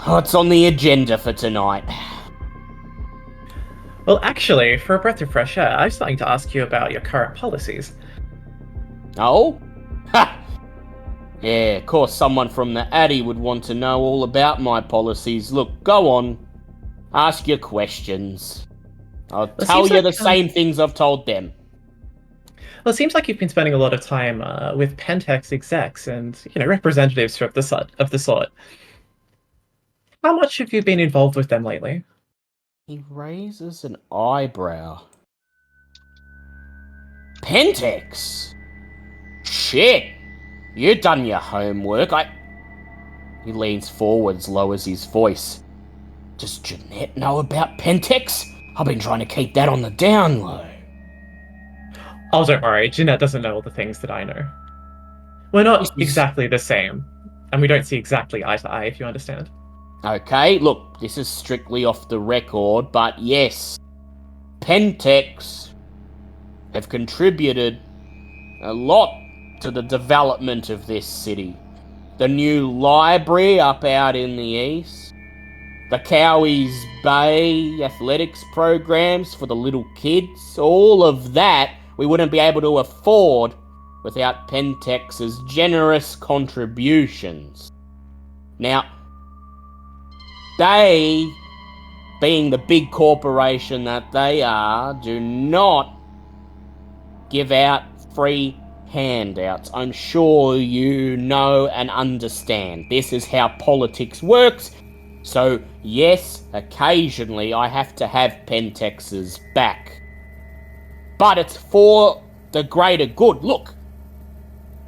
What's on the agenda for tonight? Well, actually, for a breath of fresh air, I was starting to ask you about your current policies. Oh? Ha! Yeah, of course someone from the Addy would want to know all about my policies. Look, go on. Ask your questions. I'll tell you the same things I've told them. Well, it seems like you've been spending a lot of time with Pentex execs and representatives of the sort. How much have you been involved with them lately? He raises an eyebrow. Pentex? Shit! You done your homework. He leans forwards, lowers his voice. Does Jeanette know about Pentex? I've been trying to keep that on the down low. Oh, don't worry, Jeanette doesn't know all the things that I know. We're not This is... exactly the same, and we don't see exactly eye to eye, if you understand. Okay, look, this is strictly off the record, but yes, Pentex have contributed a lot to the development of this city. The new library up out in the east, the Cowies Bay athletics programs for the little kids, all of that we wouldn't be able to afford without Pentex's generous contributions. Now, they, being the big corporation that they are, do not give out free handouts. I'm sure you know and understand. This is how politics works. So, yes, occasionally I have to have Pentex's back. But it's for the greater good. Look,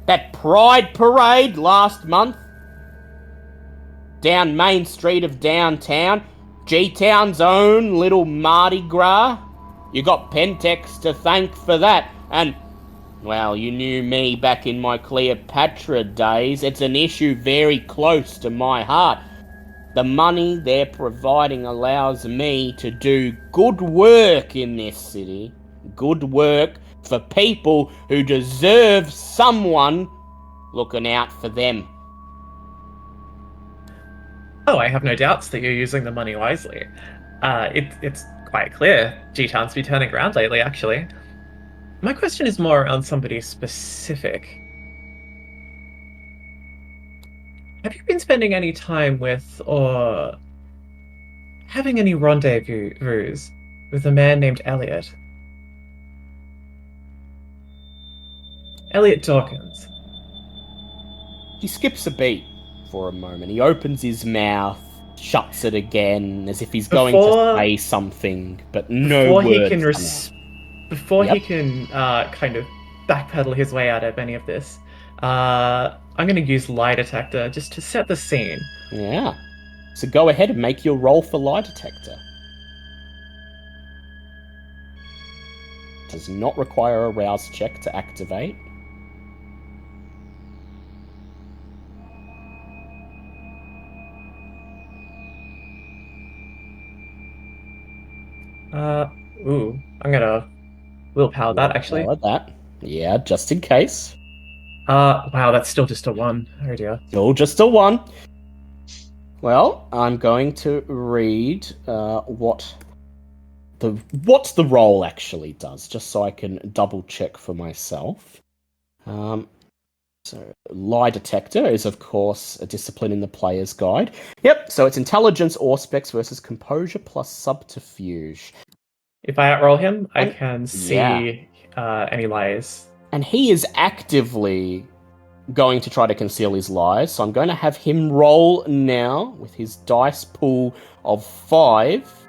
that Pride Parade last month, down Main Street of downtown, G-Town's own little Mardi Gras, you got Pentex to thank for that. And, well, you knew me back in my Cleopatra days. It's an issue very close to my heart. The money they're providing allows me to do good work in this city. Good work for people who deserve someone looking out for them. Oh, I have no doubts that you're using the money wisely. It's quite clear G-Town's been turning around lately, actually. My question is more around somebody specific. Have you been spending any time with, or having any rendezvous with a man named Elliot? Elliot Dawkins. He skips a beat for a moment. He opens his mouth, shuts it again, as if he's going to say something, but no Before he words can come out. Before Yep. he can kind of backpedal his way out of any of this, I'm going to use lie detector just to set the scene. Yeah. So go ahead and make your roll for lie detector. Does not require a rouse check to activate. I'm gonna willpower that actually. Willpower that. Yeah, just in case. Wow, that's still just a 1. Oh dear. Still just a 1. Well, I'm going to read what the roll actually does, just so I can double check for myself. So, lie detector is, of course, a discipline in the player's guide. Yep, so it's intelligence auspex versus composure plus subterfuge. If I outroll him, I And- can see any lies. And he is actively going to try to conceal his lies, so I'm going to have him roll now with his dice pool of 5.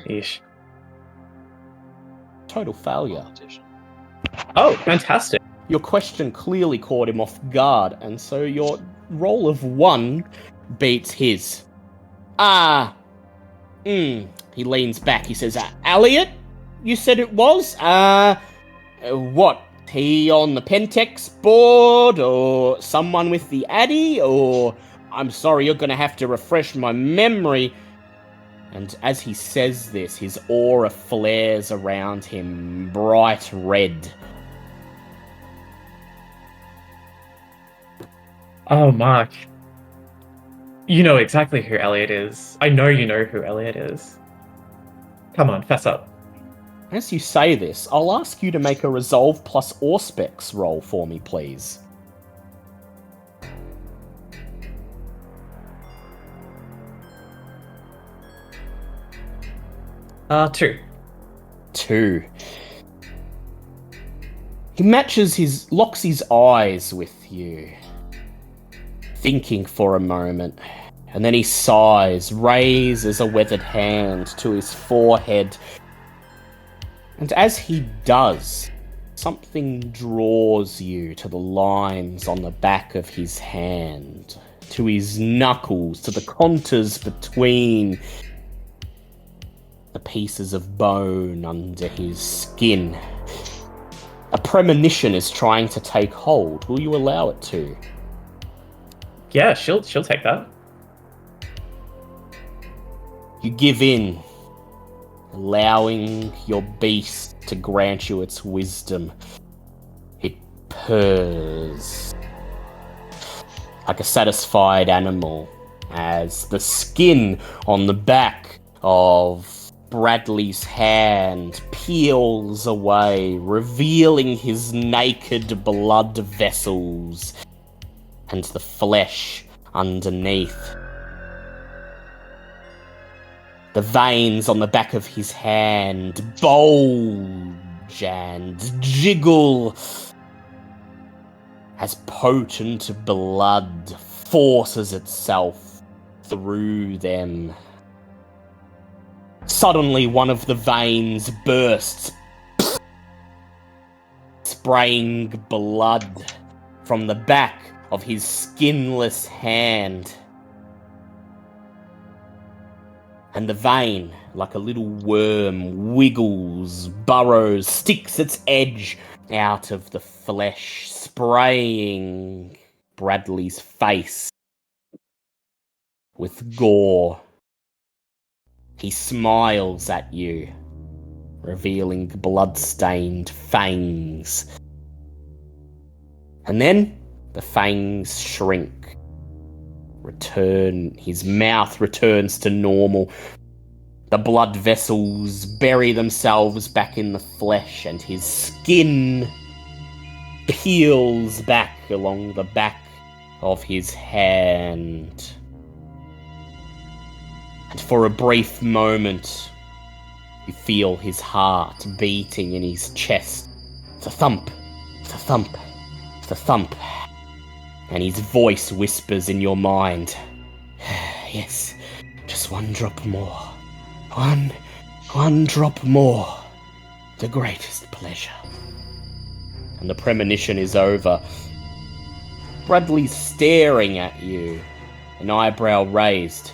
Eesh. Total failure. Oh, fantastic. Your question clearly caught him off guard, and so your roll of 1 beats his. He leans back. He says, Elliot, you said it was? What? He on the Pentex board, or someone with the Addy, or... I'm sorry, you're gonna have to refresh my memory. And as he says this, his aura flares around him, bright red. Oh, Mark. You know exactly who Elliot is. I know you know who Elliot is. Come on, fess up. As you say this, I'll ask you to make a Resolve plus Auspex roll for me, please. Two. 2. He locks his eyes with you, thinking for a moment, and then he sighs, raises a weathered hand to his forehead, and as he does, something draws you to the lines on the back of his hand, to his knuckles, to the contours between the pieces of bone under his skin. A premonition is trying to take hold. Will you allow it to? Yeah, she'll take that. You give in, allowing your beast to grant you its wisdom. It purrs like a satisfied animal as the skin on the back of Bradley's hand peels away, revealing his naked blood vessels and the flesh underneath. The veins on the back of his hand bulge and jiggle as potent blood forces itself through them. Suddenly, one of the veins bursts, spraying blood from the back of his skinless hand. And the vein, like a little worm, wiggles, burrows, sticks its edge out of the flesh, spraying Bradley's face with gore. He smiles at you, revealing blood-stained fangs. And then the fangs shrink. His mouth returns to normal. The blood vessels bury themselves back in the flesh, and his skin peels back along the back of his hand. And for a brief moment, you feel his heart beating in his chest. The thump, the thump, the thump. And his voice whispers in your mind, yes, just one drop more. One drop more. The greatest pleasure. And the premonition is over. Bradley's staring at you, an eyebrow raised.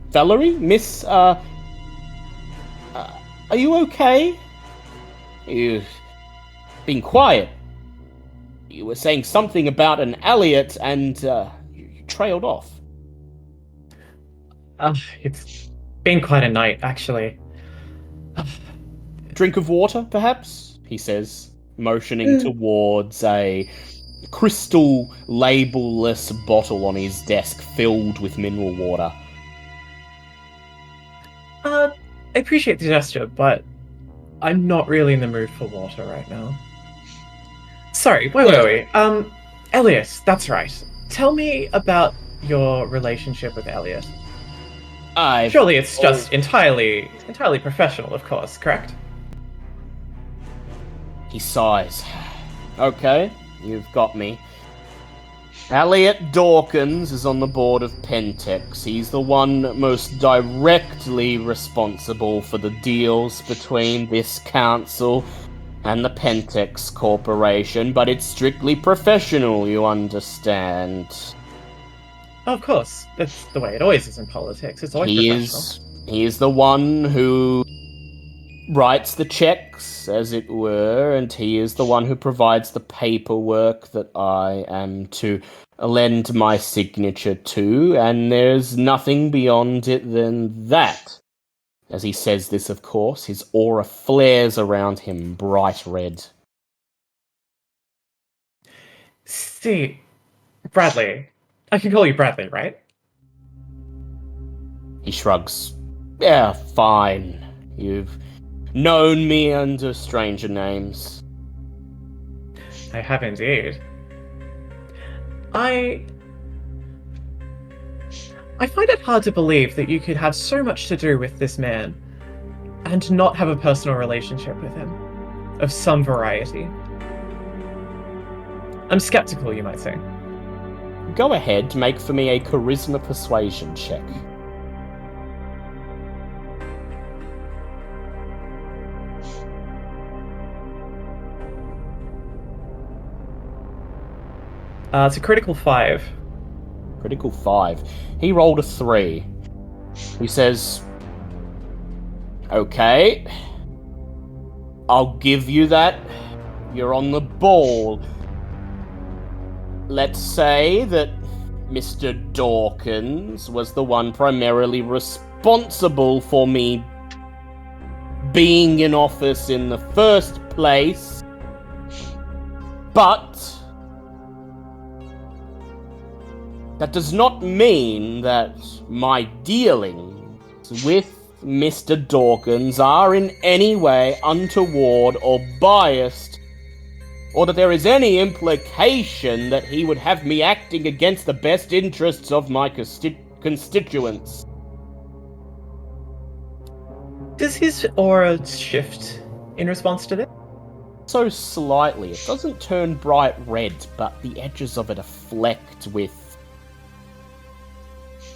Valerie? Miss, are you okay? You've been quiet. You were saying something about an Elliot, and you trailed off. It's been quite a night, actually. Drink of water, perhaps? He says, motioning towards a crystal label-less bottle on his desk filled with mineral water. I appreciate the gesture, but I'm not really in the mood for water right now. Sorry, wait. Elliot, that's right. Tell me about your relationship with Elliot. Surely it's just entirely professional, of course, correct? He sighs. Okay, you've got me. Elliot Dawkins is on the board of Pentex. He's the one most directly responsible for the deals between this council and the Pentex Corporation, but it's strictly professional, you understand. Of course, that's the way it always is in politics. It's always professional. He is the one who writes the checks, as it were, and he is the one who provides the paperwork that I am to lend my signature to, and there's nothing beyond it than that. As he says this, of course, his aura flares around him bright red. See, Bradley. I can call you Bradley, right? He shrugs. Yeah, fine. You've known me under stranger names. I have indeed. I find it hard to believe that you could have so much to do with this man and not have a personal relationship with him. of some variety. I'm skeptical, you might say. Go ahead, make for me a charisma persuasion check. It's a critical 5. Critical 5. He rolled a 3. He says, okay, I'll give you that. You're on the ball. Let's say that Mr. Dawkins was the one primarily responsible for me being in office in the first place. But that does not mean that my dealings with Mr. Dawkins are in any way untoward or biased, or that there is any implication that he would have me acting against the best interests of my constituents. Does his aura shift in response to this? So slightly. It doesn't turn bright red, but the edges of it are flecked with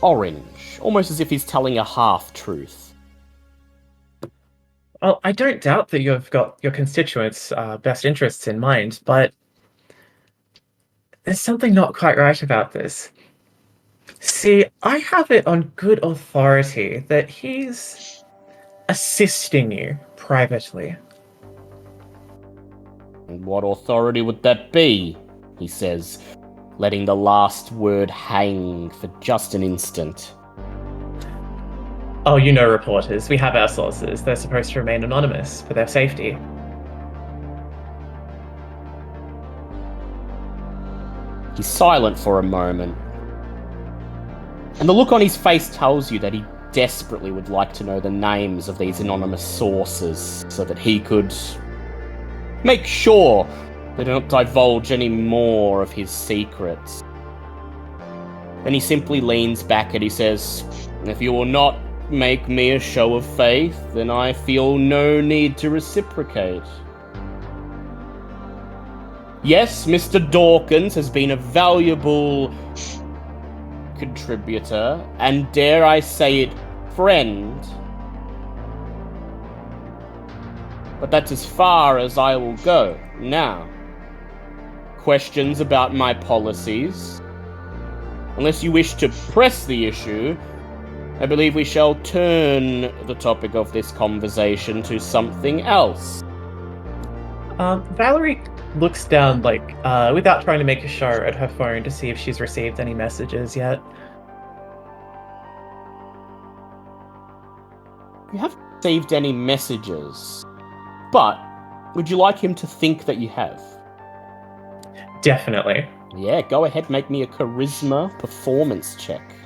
orange, almost as if he's telling a half-truth. Well, I don't doubt that you've got your constituents' best interests in mind, but there's something not quite right about this. See, I have it on good authority that he's assisting you privately. And what authority would that be? He says, letting the last word hang for just an instant. Oh, you know reporters. We have our sources. They're supposed to remain anonymous for their safety. He's silent for a moment. And the look on his face tells you that he desperately would like to know the names of these anonymous sources so that he could make sure they don't divulge any more of his secrets. Then he simply leans back and he says, if you will not make me a show of faith, then I feel no need to reciprocate. Yes, Mr. Dawkins has been a valuable contributor, and dare I say it, friend. But that's as far as I will go. Now, questions about my policies? Unless you wish to press the issue, I believe we shall turn the topic of this conversation to something else. Valerie looks down, without trying to make a show, at her phone to see if she's received any messages yet. You haven't received any messages, but would you like him to think that you have? Definitely. Yeah, go ahead, make me a charisma performance check.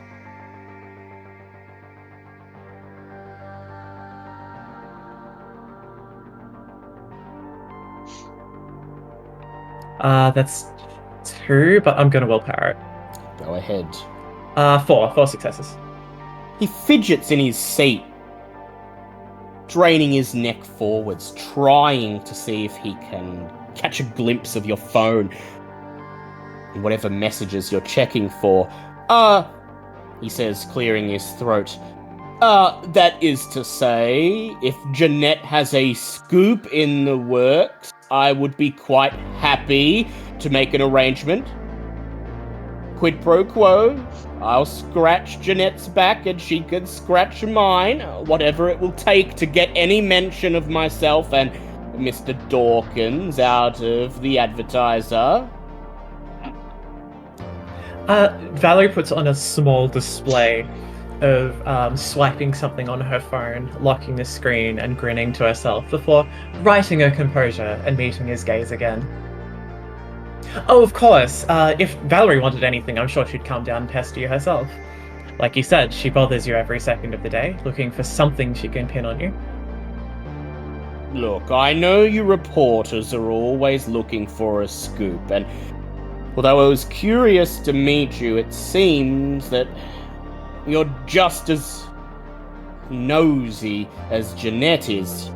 That's 2, but I'm gonna willpower it. Go ahead. 4 successes. He fidgets in his seat, draining his neck forwards, trying to see if he can catch a glimpse of your phone and whatever messages you're checking for. He says, clearing his throat. That is to say, if Jeanette has a scoop in the works, I would be quite happy to make an arrangement. Quid pro quo. I'll scratch Jeanette's back and she can scratch mine. Whatever it will take to get any mention of myself and Mr. Dawkins out of the advertiser. Valerie puts on a small display of swiping something on her phone, locking the screen and grinning to herself before righting her composure and meeting his gaze again. Oh, of course, if Valerie wanted anything, I'm sure she'd come down and pester you herself. Like you said, she bothers you every second of the day, looking for something she can pin on you. Look, I know you reporters are always looking for a scoop, and although I was curious to meet you, it seems that you're just as nosy as Jeanette is.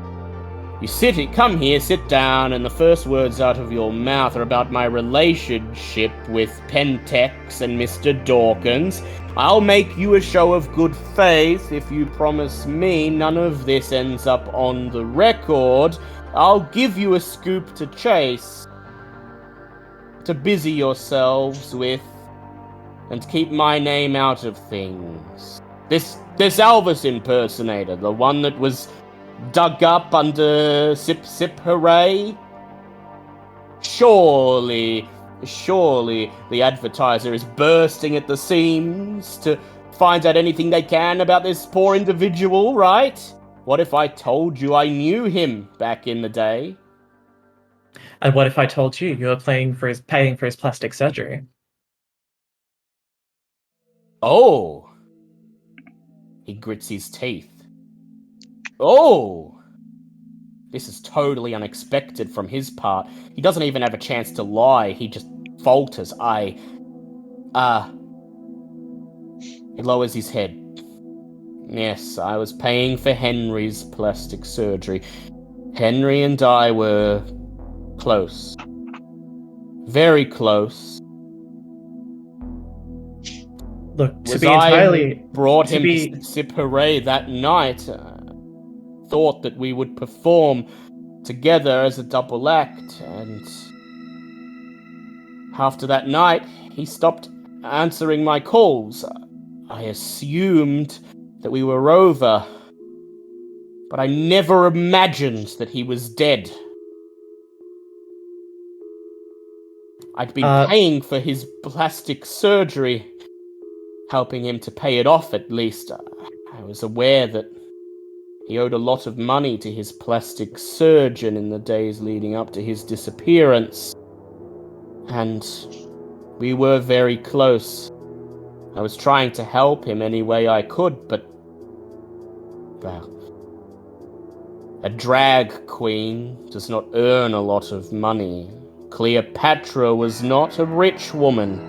Come here, sit down, and the first words out of your mouth are about my relationship with Pentex and Mr. Dawkins. I'll make you a show of good faith if you promise me none of this ends up on the record. I'll give you a scoop to chase, to busy yourselves with, and keep my name out of things. This Elvis impersonator, the one that was dug up under Sip Sip Hooray? Surely the advertiser is bursting at the seams to find out anything they can about this poor individual, right? What if I told you I knew him back in the day? And what if I told you were paying for his plastic surgery? Oh! He grits his teeth. Oh! This is totally unexpected from his part. He doesn't even have a chance to lie. He just falters. He lowers his head. Yes, I was paying for Henry's plastic surgery. Henry and I were close. Very close. Look, to Was be I entirely who brought to him be- to Sip Hooray that night. Thought that we would perform together as a double act, and after that night, he stopped answering my calls. I assumed that we were over, but I never imagined that he was dead. I'd been paying for his plastic surgery, helping him to pay it off at least. I was aware that he owed a lot of money to his plastic surgeon in the days leading up to his disappearance. And we were very close. I was trying to help him any way I could, but... well... a drag queen does not earn a lot of money. Cleopatra was not a rich woman.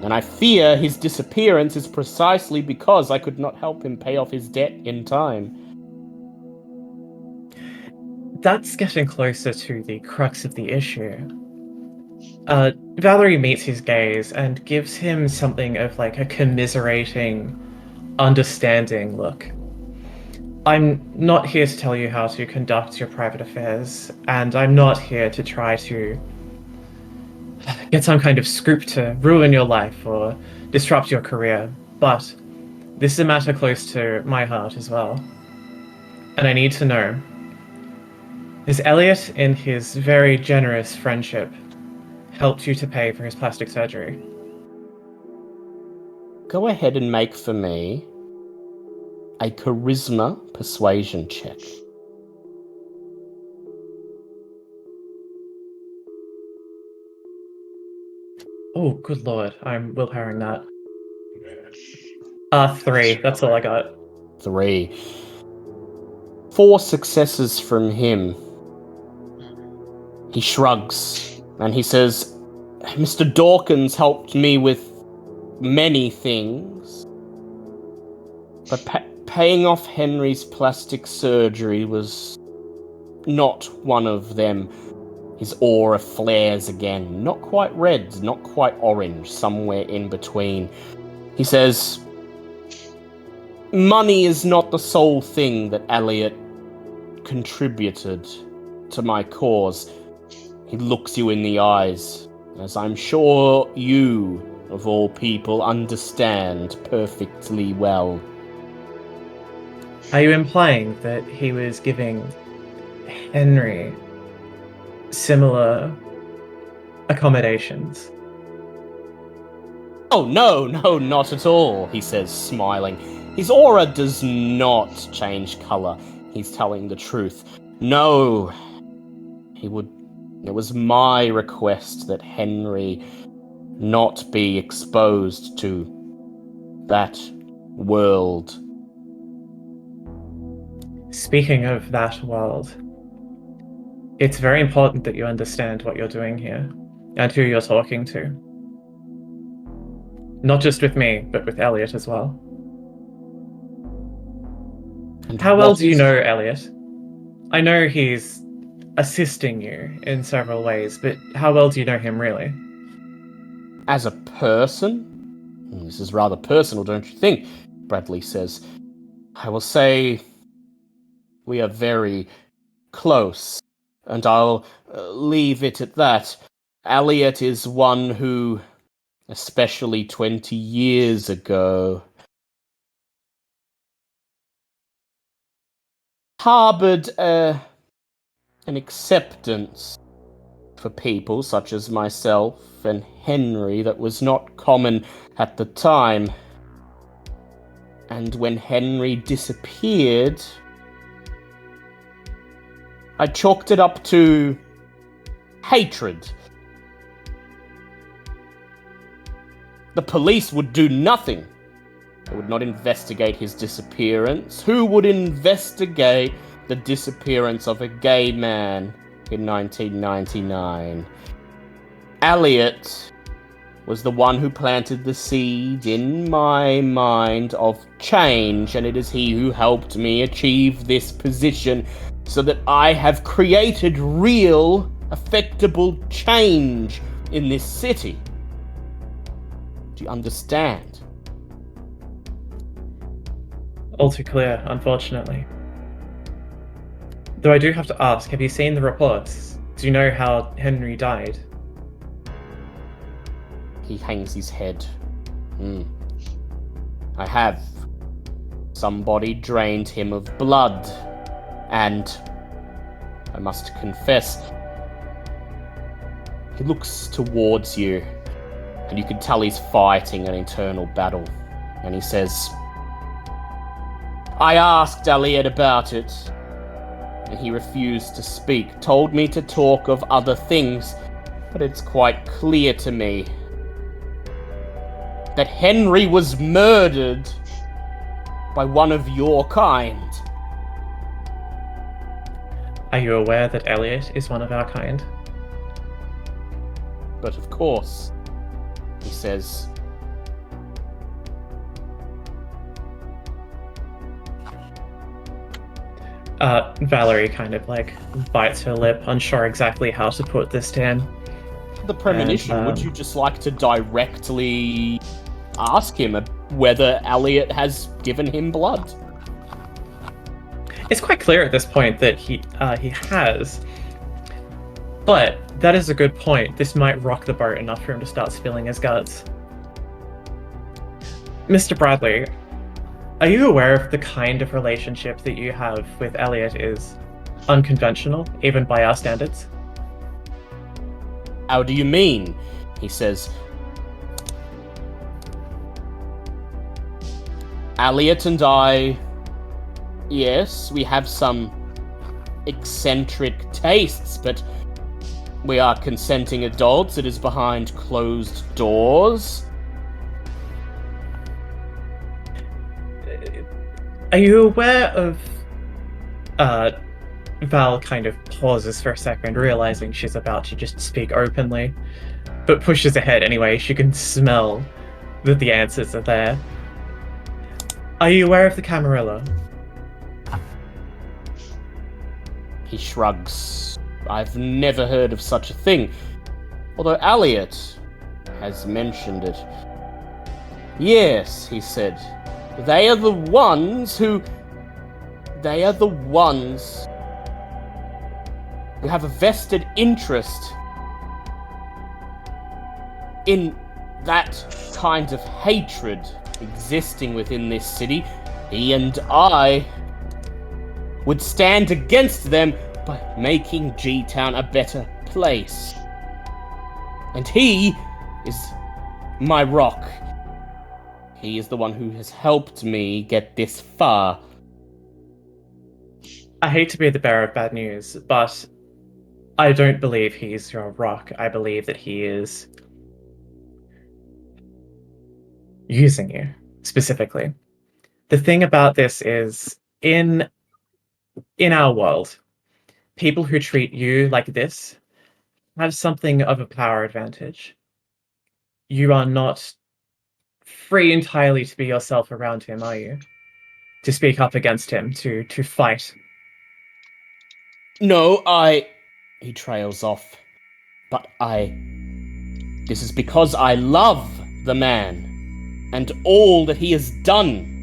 And I fear his disappearance is precisely because I could not help him pay off his debt in time. That's getting closer to the crux of the issue. Valerie meets his gaze and gives him something of like a commiserating, understanding look. I'm not here to tell you how to conduct your private affairs, and I'm not here to try to get some kind of scoop to ruin your life or disrupt your career, but this is a matter close to my heart as well. And I need to know, has Elliot, in his very generous friendship, helped you to pay for his plastic surgery? Go ahead and make for me a charisma persuasion check. Oh, good lord, I'm willpowering that. 3, that's all I got. 3. 4 successes from him. He shrugs, and he says, Mr. Dawkins helped me with many things, but paying off Henry's plastic surgery was not one of them. His aura flares again, not quite red, not quite orange, somewhere in between. He says, money is not the sole thing that Elliot contributed to my cause. He looks you in the eyes, as I'm sure you, of all people, understand perfectly well. Are you implying that he was giving Henry similar accommodations? Oh, no, not at all, he says, smiling. His aura does not change color. He's telling the truth. No, it was my request that Henry not be exposed to that world. Speaking of that world, it's very important that you understand what you're doing here and who you're talking to. Not just with me, but with Elliot as well. And How well what do you is- know Elliot? I know he's assisting you in several ways, but how well do you know him really? As a person? This is rather personal, don't you think? Bradley says. I will say we are very close, and I'll leave it at that. Elliot is one who, especially 20 years ago, harbored an acceptance for people such as myself and Henry that was not common at the time. And when Henry disappeared, I chalked it up to hatred. The police would do nothing. They would not investigate his disappearance. Who would investigate the disappearance of a gay man in 1999? Elliot was the one who planted the seed in my mind of change, and it is he who helped me achieve this position so that I have created real, effectable change in this city. Do you understand? All too clear, unfortunately. Though I do have to ask, have you seen the reports? Do you know how Henry died? He hangs his head. I have. Somebody drained him of blood. And I must confess, he looks towards you, and you can tell he's fighting an internal battle. And he says, I asked Elliot about it, and he refused to speak, told me to talk of other things, but it's quite clear to me that Henry was murdered by one of your kind. Are you aware that Elliot is one of our kind? But of course, he says, Valerie kind of like bites her lip, unsure exactly how to put this down. The premonition, And, would you just like to directly ask him whether Elliot has given him blood? It's quite clear at this point that he has. But that is a good point. This might rock the boat enough for him to start spilling his guts. Mr. Bradley, are you aware of the kind of relationship that you have with Elliot is unconventional, even by our standards? How do you mean? He says, Elliot and I, yes, we have some eccentric tastes, but we are consenting adults. It is behind closed doors. Are you aware of... Val kind of pauses for a second, realizing she's about to just speak openly, but pushes ahead anyway. She can smell that the answers are there. Are you aware of the Camarilla? He shrugs. I've never heard of such a thing, although Elliot has mentioned it. Yes, he said. They are the ones who have a vested interest in that kind of hatred existing within this city. He and I would stand against them by making G-Town a better place. And he is my rock. He is the one who has helped me get this far. I hate to be the bearer of bad news, but I don't believe he's your rock. I believe that he is using you, specifically. The thing about this is, in our world, people who treat you like this have something of a power advantage. You are not free entirely to be yourself around him, are you? To speak up against him, to fight. No, He trails off. But This is because I love the man, and all that he has done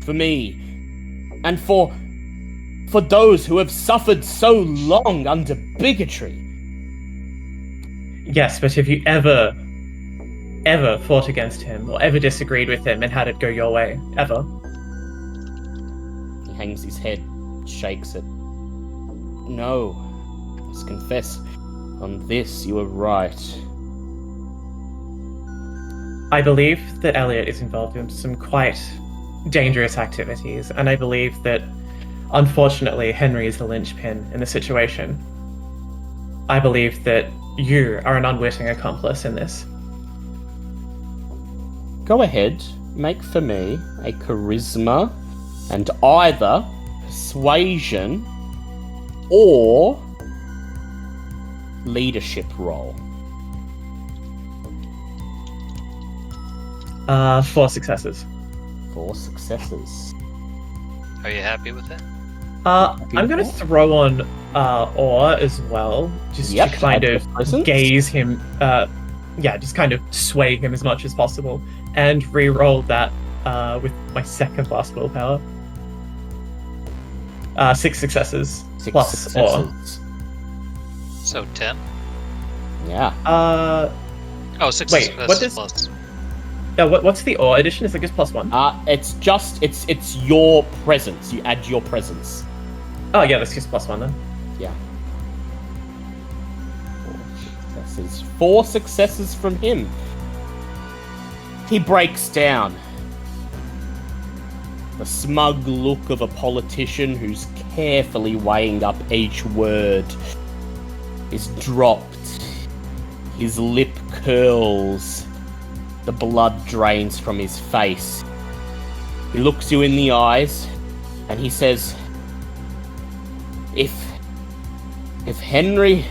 for me, and for those who have suffered so long under bigotry. Yes, but if you ever fought against him, or ever disagreed with him and had it go your way, ever? He hangs his head, shakes it. No, I must confess, on this you are right. I believe that Elliot is involved in some quite dangerous activities, and I believe that, unfortunately, Henry is the linchpin in the situation. I believe that you are an unwitting accomplice in this. Go ahead, make for me a charisma and either persuasion or leadership roll. 4 successes. 4 successes. Are you happy with it? I'm going to throw on awe as well, just Yep, to kind add of to presence. gaze him, just kind of sway him as much as possible, and re-roll that with my second last willpower. 6 successes 6 plus awe. successes. So 10. Yeah. Oh, 6 Wait, successes what does- plus. What's the awe addition? Is it just +1? It's just it's your presence. You add your presence. Oh yeah, that's just +1 then. Yeah. 4 successes. 4 successes from him. He breaks down. The smug look of a politician who's carefully weighing up each word is dropped. His lip curls. The blood drains from his face. He looks you in the eyes and he says, If Henry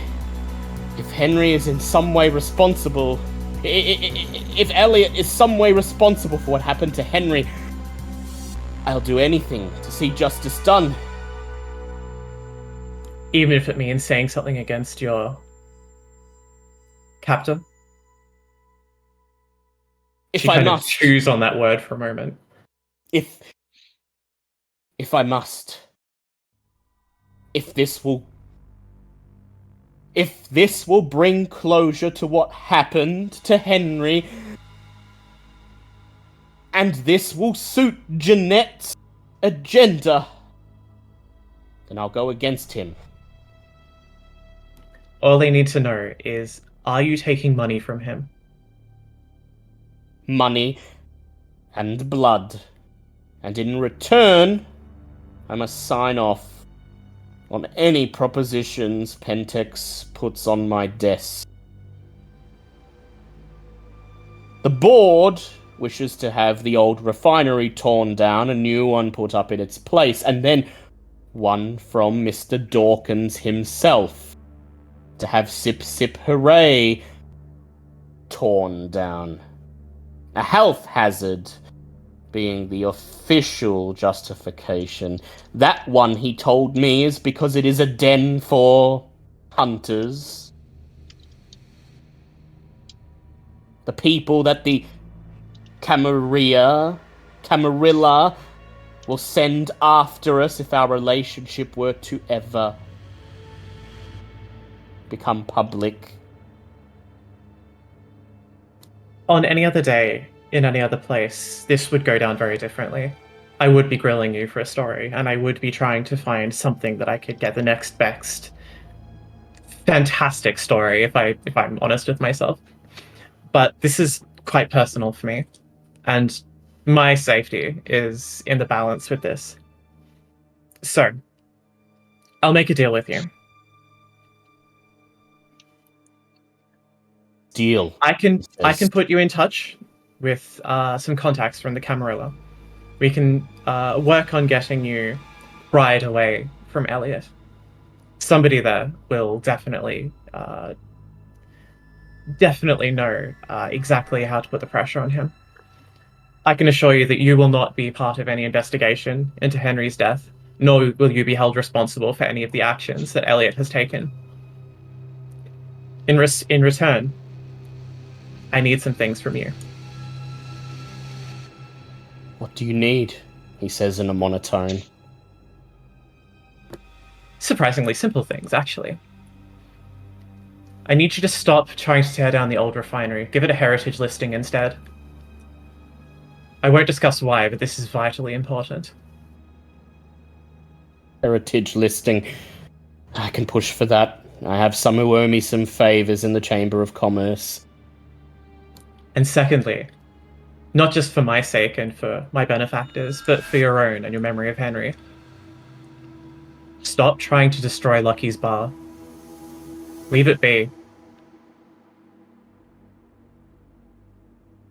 is in some way responsible, if Elliot is some way responsible for what happened to Henry, I'll do anything to see justice done. Even if it means saying something against your captor. If She I kind of must. chews on that word for a moment. If I must. If this will bring closure to what happened to Henry, and this will suit Jeanette's agenda, then I'll go against him. All they need to know is, are you taking money from him? Money and blood. And in return, I must sign off on any propositions Pentex puts on my desk. The board wishes to have the old refinery torn down, a new one put up in its place, and then one from Mr. Dawkins himself to have Sip Sip Hooray torn down. A health hazard being the official justification. That one, he told me, is because it is a den for hunters. The people that the Camarilla will send after us if our relationship were to ever become public. On any other day, in any other place, this would go down very differently. I would be grilling you for a story, and I would be trying to find something that I could get the next best fantastic story, if I'm honest with myself. But this is quite personal for me, and my safety is in the balance with this. So, I'll make a deal with you. Deal. I can put you in touch with some contacts from the Camarilla. We can work on getting you pried away from Elliot. Somebody there will definitely know exactly how to put the pressure on him. I can assure you that you will not be part of any investigation into Henry's death, nor will you be held responsible for any of the actions that Elliot has taken. In return, I need some things from you. What do you need? He says in a monotone. Surprisingly simple things, actually. I need you to stop trying to tear down the old refinery. Give it a heritage listing instead. I won't discuss why, but this is vitally important. Heritage listing. I can push for that. I have some who owe me some favors in the Chamber of Commerce. And secondly, not just for my sake and for my benefactors, but for your own and your memory of Henry. Stop trying to destroy Lucky's bar. Leave it be.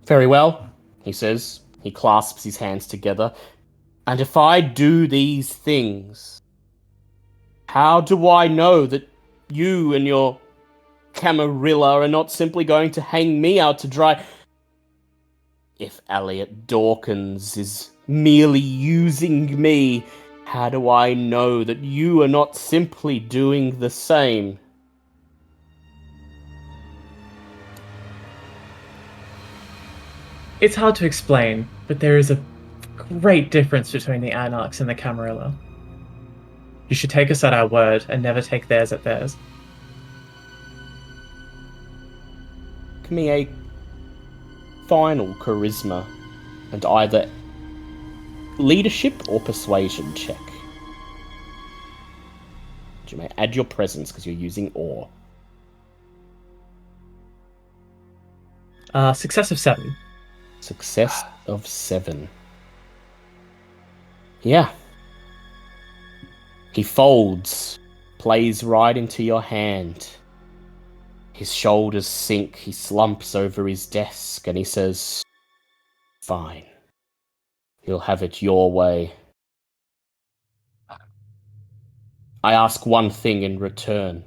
Very well, he says. He clasps his hands together. And if I do these things, how do I know that you and your Camarilla are not simply going to hang me out to dry? If Elliot Dawkins is merely using me, how do I know that you are not simply doing the same? It's hard to explain, but there is a great difference between the Anarchs and the Camarilla. You should take us at our word and never take theirs at theirs. Give me a final charisma and either leadership or persuasion check. You may add your presence because you're using awe. Success of 7. Success of 7. Yeah. He folds, plays right into your hand. His shoulders sink, he slumps over his desk, and he says, "Fine. You'll have it your way. I ask one thing in return."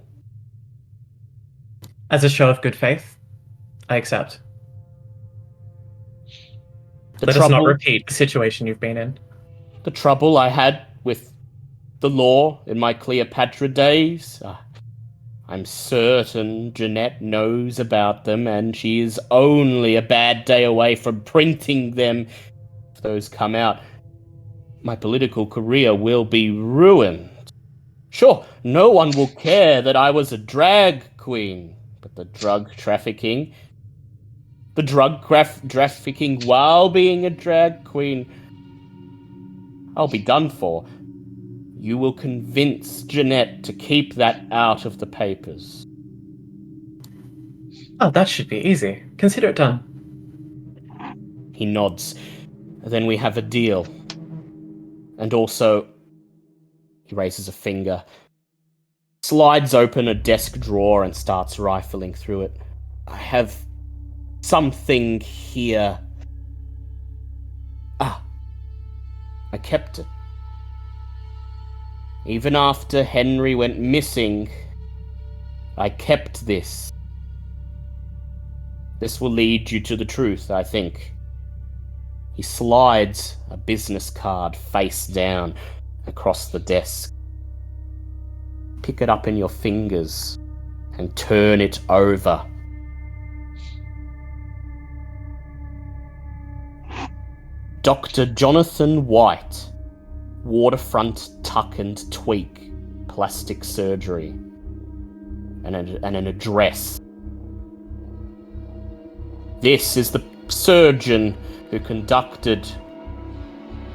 As a show of good faith, I accept. Let us not repeat the situation you've been in. The trouble I had with the law in my Cleopatra days, I'm certain Jeanette knows about them, and she is only a bad day away from printing them. If those come out, my political career will be ruined. Sure, no one will care that I was a drag queen, but the drug trafficking while being a drag queen, I'll be done for. You will convince Jeanette to keep that out of the papers. Oh, that should be easy. Consider it done. He nods. Then we have a deal. And also, he raises a finger, slides open a desk drawer and starts rifling through it. I have something here. I kept it. Even after Henry went missing, I kept this. This will lead you to the truth, I think. He slides a business card face down across the desk. Pick it up in your fingers and turn it over. Dr. Jonathan White, Waterfront Tuck and Tweak, Plastic Surgery, and an address. This is the surgeon who conducted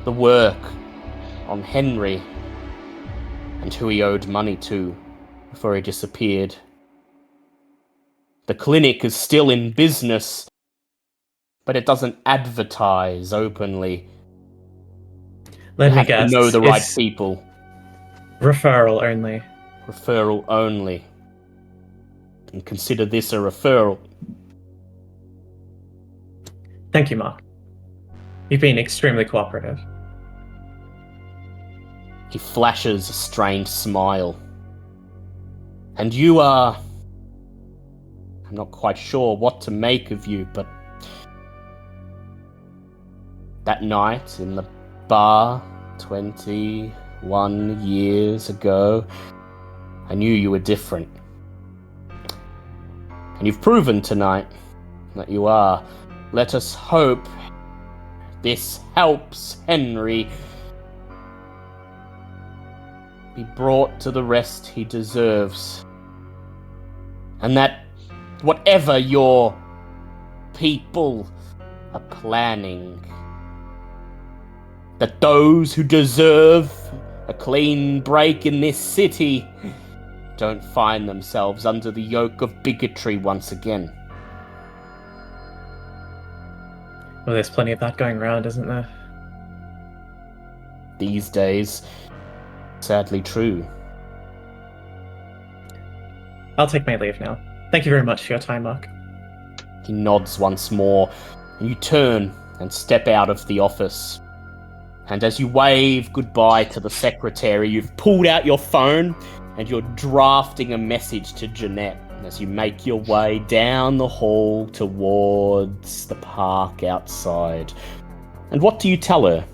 the work on Henry and who he owed money to before he disappeared. The clinic is still in business, but it doesn't advertise openly. Let me have guess. to know the right It's people. referral only. Referral only. And consider this a referral. Thank you, Mark. You've been extremely cooperative. He flashes a strained smile. And you are... I'm not quite sure what to make of you, but... that night in the bar 20 1 years ago, I knew you were different. And you've proven tonight that you are. Let us hope this helps Henry be brought to the rest he deserves. And that whatever your people are planning, that those who deserve a clean break in this city don't find themselves under the yoke of bigotry once again. Well, there's plenty of that going around, isn't there? These days, sadly true. I'll take my leave now. Thank you very much for your time, Mark. He nods once more, and you turn and step out of the office. And as you wave goodbye to the secretary, you've pulled out your phone and you're drafting a message to Jeanette as you make your way down the hall towards the park outside. And what do you tell her?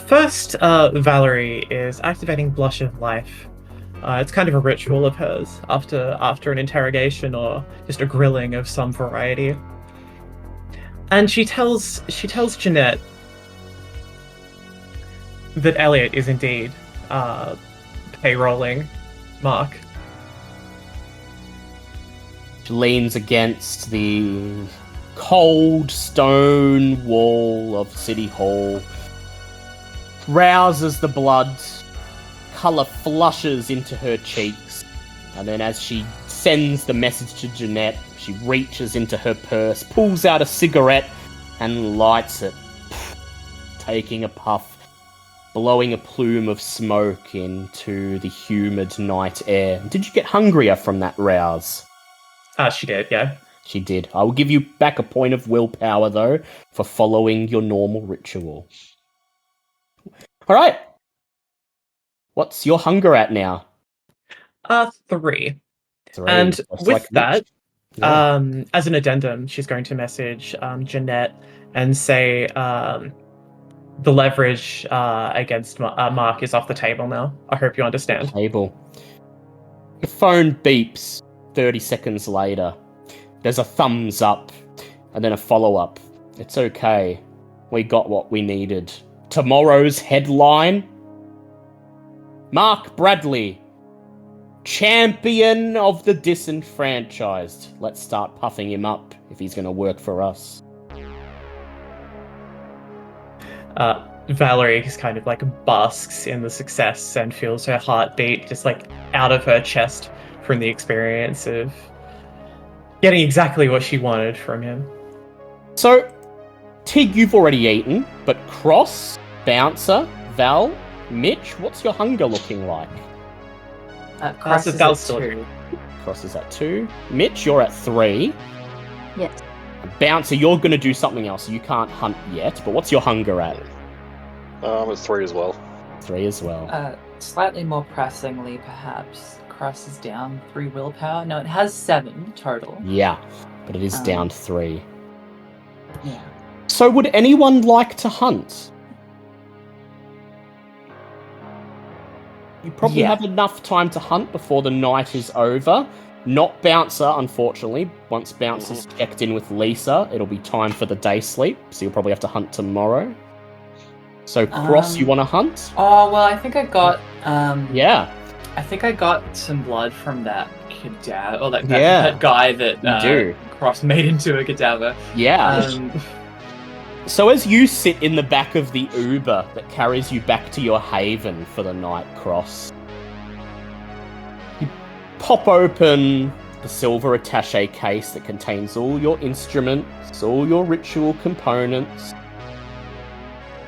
First, Valerie is activating Blush of Life. It's kind of a ritual of hers after an interrogation or just a grilling of some variety. And she tells Jeanette that Elliot is indeed payrolling Mark. She leans against the cold stone wall of City Hall, rouses the blood, colour flushes into her cheeks, and then as she sends the message to Jeanette, she reaches into her purse, pulls out a cigarette, and lights it, taking a puff, blowing a plume of smoke into the humid night air. Did you get hungrier from that rouse? She did, yeah. She did. I will give you back a point of willpower, though, for following your normal ritual. All right. What's your hunger at now? 3. 3. And Just with like that, yeah. as an addendum, she's going to message Jeanette and say the leverage against Mark is off the table now. I hope you understand. Table. Your phone beeps 30 seconds later. There's a thumbs up and then a follow-up. It's okay. We got what we needed. Tomorrow's headline: Mark Bradley, champion of the disenfranchised. Let's start puffing him up if he's going to work for us. Valerie is kind of like basks in the success and feels her heartbeat just like out of her chest from the experience of getting exactly what she wanted from him. So, Tig, you've already eaten, but Cross, Bouncer, Val, Mitch, what's your hunger looking like? Cross is Val's at still 2. Cross is at 2. Mitch, you're at 3. Yes. Bouncer, you're going to do something else. You can't hunt yet, but what's your hunger at? I'm at 3 as well. 3 as well. Slightly more pressingly, perhaps, Cross is down 3 willpower. No, it has 7 total. Yeah, but it is down 3. Yeah. So would anyone like to hunt? You probably Yeah. have enough time to hunt before the night is over. Not Bouncer, unfortunately. Once Bouncer's checked in with Lisa, it'll be time for the day sleep, so you'll probably have to hunt tomorrow. So, Cross, you want to hunt? Oh, well, I think I got... Yeah. I think I got some blood from that cadaver, or that Yeah. guy that You do. Cross made into a cadaver. Yeah. So as you sit in the back of the Uber that carries you back to your haven for the night, Cross, you pop open the silver attaché case that contains all your instruments, all your ritual components,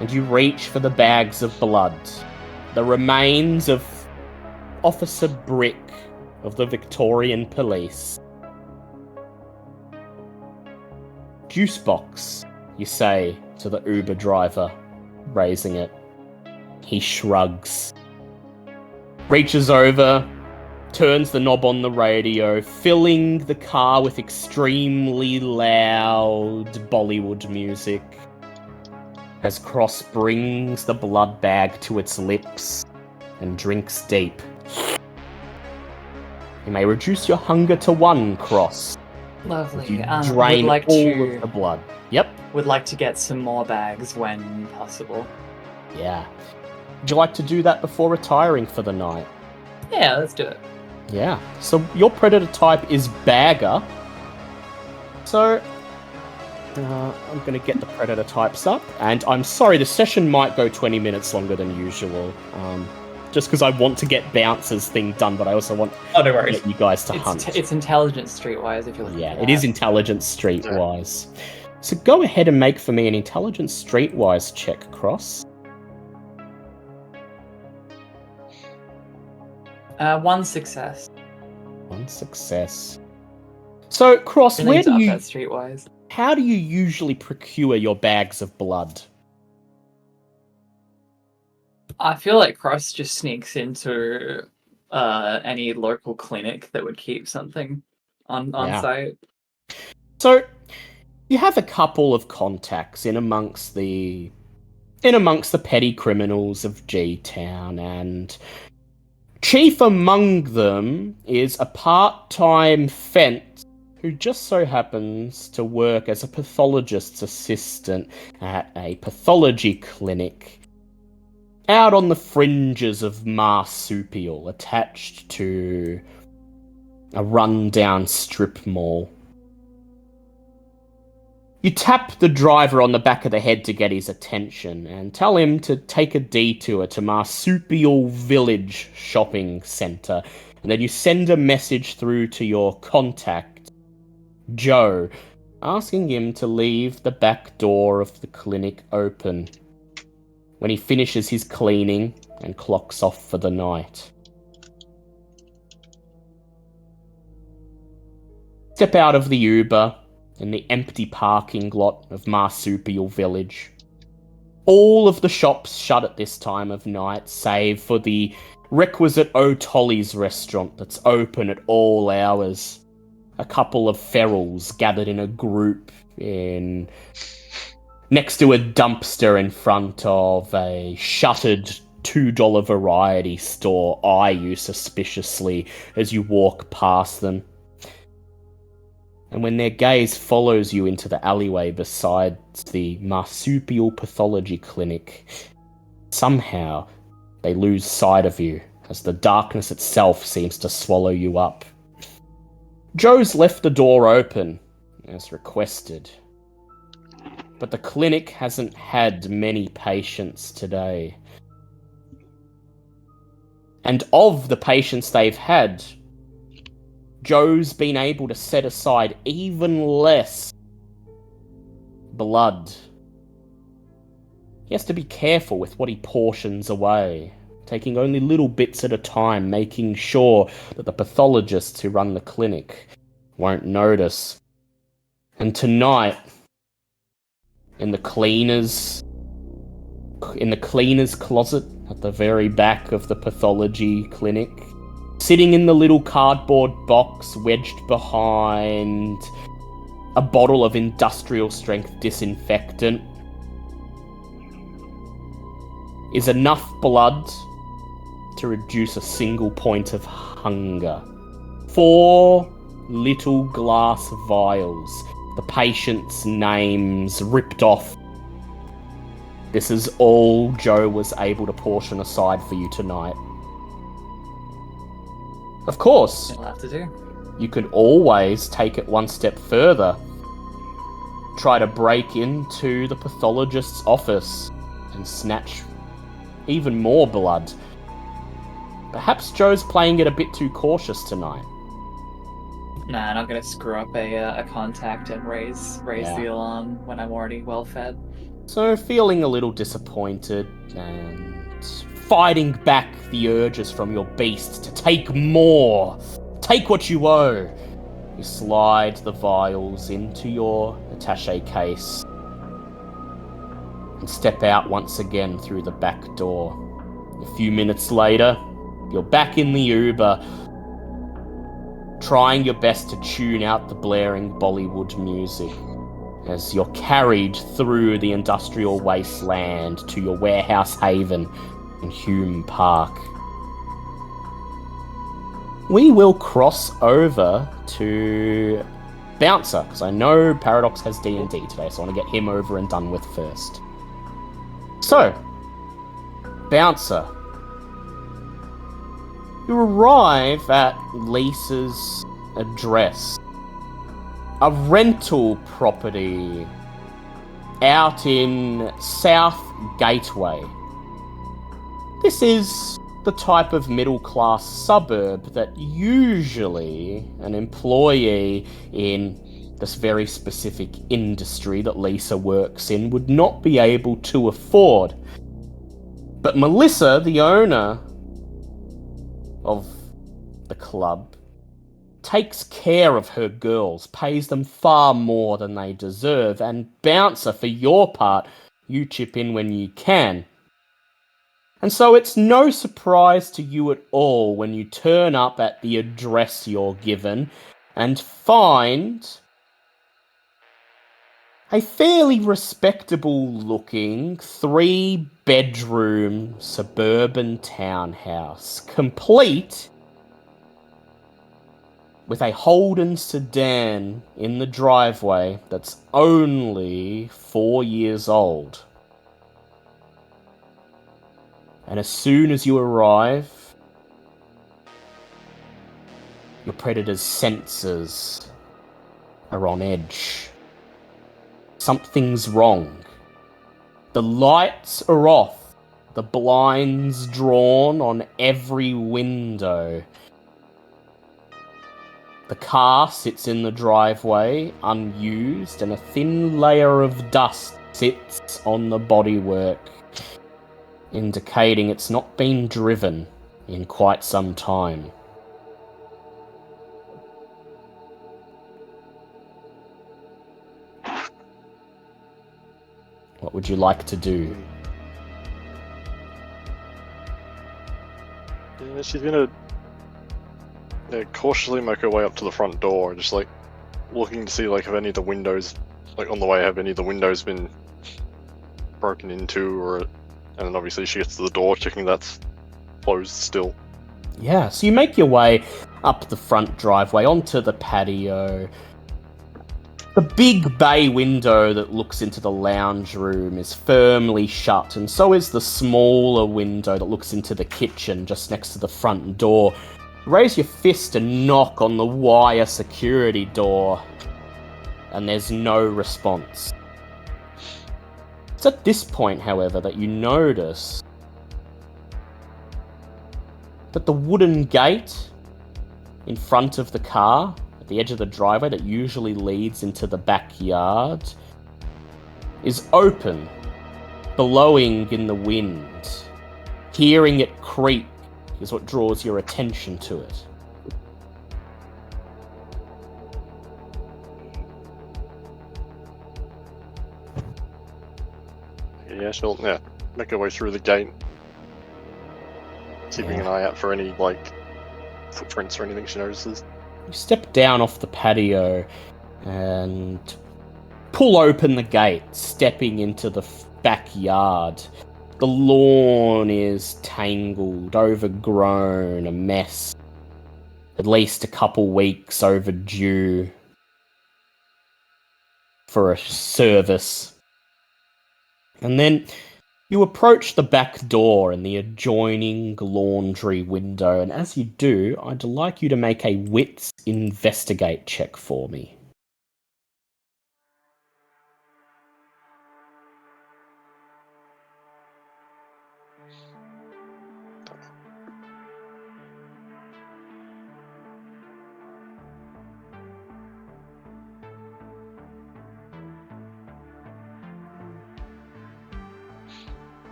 and you reach for the bags of blood, the remains of Officer Brick of the Victorian Police. Juice box, you say to the Uber driver, raising it. He shrugs, reaches over, turns the knob on the radio, filling the car with extremely loud Bollywood music. As Cross brings the blood bag to its lips and drinks deep. You may reduce your hunger to 1, Cross. Lovely. If you Would drain like all to of the blood. Yep. would like to get some more bags when possible. Yeah. Would you like to do that before retiring for the night? Yeah, let's do it. Yeah. So your predator type is bagger. So I'm going to get the predator types up. And I'm sorry, the session might go 20 minutes longer than usual. Just because I want to get Bouncer's thing done, but I also want Oh, no to worries. get you guys to hunt. It's intelligence streetwise if you're looking Yeah, for it that. is intelligence streetwise. So go ahead and make for me an intelligence streetwise check, Cross. 1 success. 1 success. So, Cross, Really up that streetwise. how do you usually procure your bags of blood? I feel like Cross just sneaks into any local clinic that would keep something on Yeah. site. So, you have a couple of contacts in amongst the petty criminals of G-Town, and chief among them is a part-time fence who just so happens to work as a pathologist's assistant at a pathology clinic out on the fringes of Marsupial, attached to a rundown strip mall. You tap the driver on the back of the head to get his attention and tell him to take a detour to Marsupial Village Shopping Centre, and then you send a message through to your contact, Joe, asking him to leave the back door of the clinic open when he finishes his cleaning and clocks off for the night. Step out of the Uber in the empty parking lot of Marsupial Village. All of the shops shut at this time of night, save for the requisite O'Tolly's restaurant that's open at all hours. A couple of ferals gathered in a group next to a dumpster in front of a shuttered $2 variety store eye you suspiciously as you walk past them. And when their gaze follows you into the alleyway beside the Marsupial Pathology Clinic, somehow they lose sight of you as the darkness itself seems to swallow you up. Joe's left the door open, as requested, but the clinic hasn't had many patients today. And of the patients they've had, Joe's been able to set aside even less blood. He has to be careful with what he portions away, taking only little bits at a time, making sure that the pathologists who run the clinic won't notice. And tonight, in the cleaner's closet at the very back of the pathology clinic, sitting in the little cardboard box wedged behind a bottle of industrial-strength disinfectant, is enough blood to reduce a single point of hunger. 4 little glass vials, the patient's names ripped off. This is all Joe was able to portion aside for you tonight. Of course, It'll have to do. you could always take it one step further. Try to break into the pathologist's office and snatch even more blood. Perhaps Joe's playing it a bit too cautious tonight. Nah, I'm not gonna screw up a contact and raise the alarm when I'm already well fed. So, feeling a little disappointed and fighting back the urges from your beast to take more, take what you owe, you slide the vials into your attaché case and step out once again through the back door. A few minutes later, you're back in the Uber, trying your best to tune out the blaring Bollywood music as you're carried through the industrial wasteland to your warehouse haven in Hume Park. We will cross over to Bouncer, because I know Paradox has D&D today, so I want to get him over and done with first. So, Bouncer, you arrive at Lisa's address. A rental property out in South Gateway. This is the type of middle-class suburb that usually an employee in this very specific industry that Lisa works in would not be able to afford. But Melissa, the owner of the club, takes care of her girls, pays them far more than they deserve, and Bouncer, for your part, you chip in when you can. And so it's no surprise to you at all when you turn up at the address you're given and find a fairly respectable-looking 3-bedroom suburban townhouse, complete with a Holden sedan in the driveway that's only 4 years old. And as soon as you arrive, your predator's senses are on edge. Something's wrong. The lights are off, the blinds drawn on every window. The car sits in the driveway, unused, and a thin layer of dust sits on the bodywork, indicating it's not been driven in quite some time. What would you like to do? Yeah, she's gonna cautiously make her way up to the front door, just like looking to see like have any of the windows, like on the way, have any of the windows been broken into, or and then obviously she gets to the door, checking that's closed still. Yeah, so you make your way up the front driveway onto the patio. The big bay window that looks into the lounge room is firmly shut, and so is the smaller window that looks into the kitchen just next to the front door. Raise your fist and knock on the wire security door, and there's no response. It's at this point, however, that you notice that the wooden gate in front of the car, at the edge of the driveway that usually leads into the backyard, is open, blowing in the wind. Hearing it creak is what draws your attention to it. Yeah, she'll make her way through the gate, keeping an eye out for any like footprints or anything she notices. You step down off the patio and pull open the gate, stepping into the backyard. The lawn is tangled, overgrown, a mess. At least a couple weeks overdue for a service. And then you approach the back door and the adjoining laundry window, and as you do, I'd like you to make a wits investigate check for me.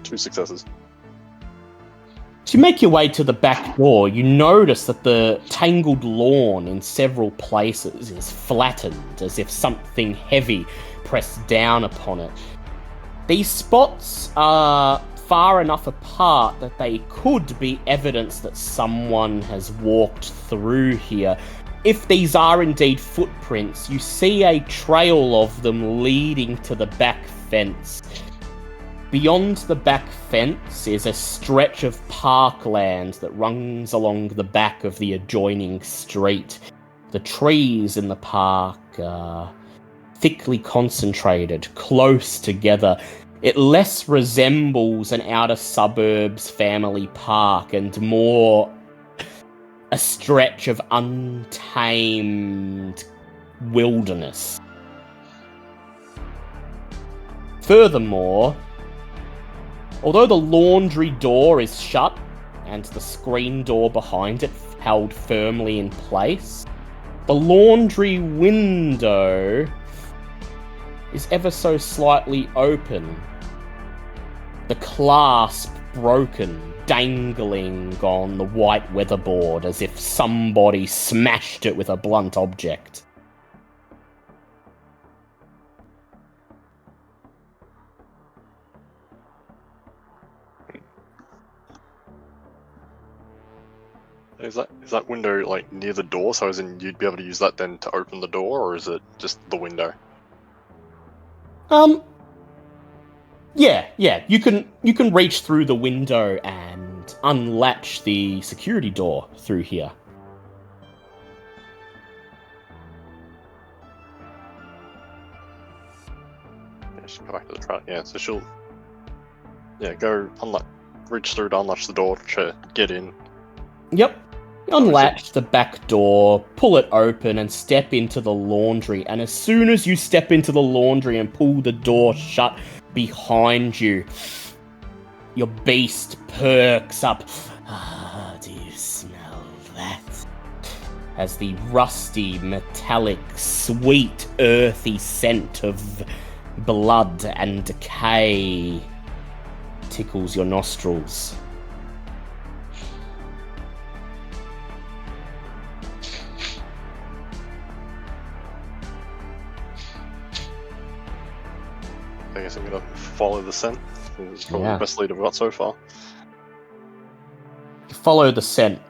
Two successes. As you make your way to the back door, you notice that the tangled lawn in several places is flattened, as if something heavy pressed down upon it. These spots are far enough apart that they could be evidence that someone has walked through here. If these are indeed footprints, you see a trail of them leading to the back fence. Beyond the back fence is a stretch of parkland that runs along the back of the adjoining street. The trees in the park are thickly concentrated, close together. It less resembles an outer suburbs family park and more a stretch of untamed wilderness. Furthermore, although the laundry door is shut and the screen door behind it held firmly in place, the laundry window is ever so slightly open, the clasp broken, dangling on the white weatherboard as if somebody smashed it with a blunt object. Is that window like near the door? So as in you'd be able to use that then to open the door, or is it just the window? Yeah. You can reach through the window and unlatch the security door through here. Yeah, she'll go back to the truck. Yeah, so she'll go reach through to unlatch the door to get in. Yep. Unlatch the back door, pull it open, and step into the laundry. And as soon as you step into the laundry and pull the door shut behind you, your beast perks up. Ah, do you smell that? As the rusty, metallic, sweet, earthy scent of blood and decay tickles your nostrils. I guess I'm gonna follow the scent. It's probably the best lead I've got so far. You follow the scent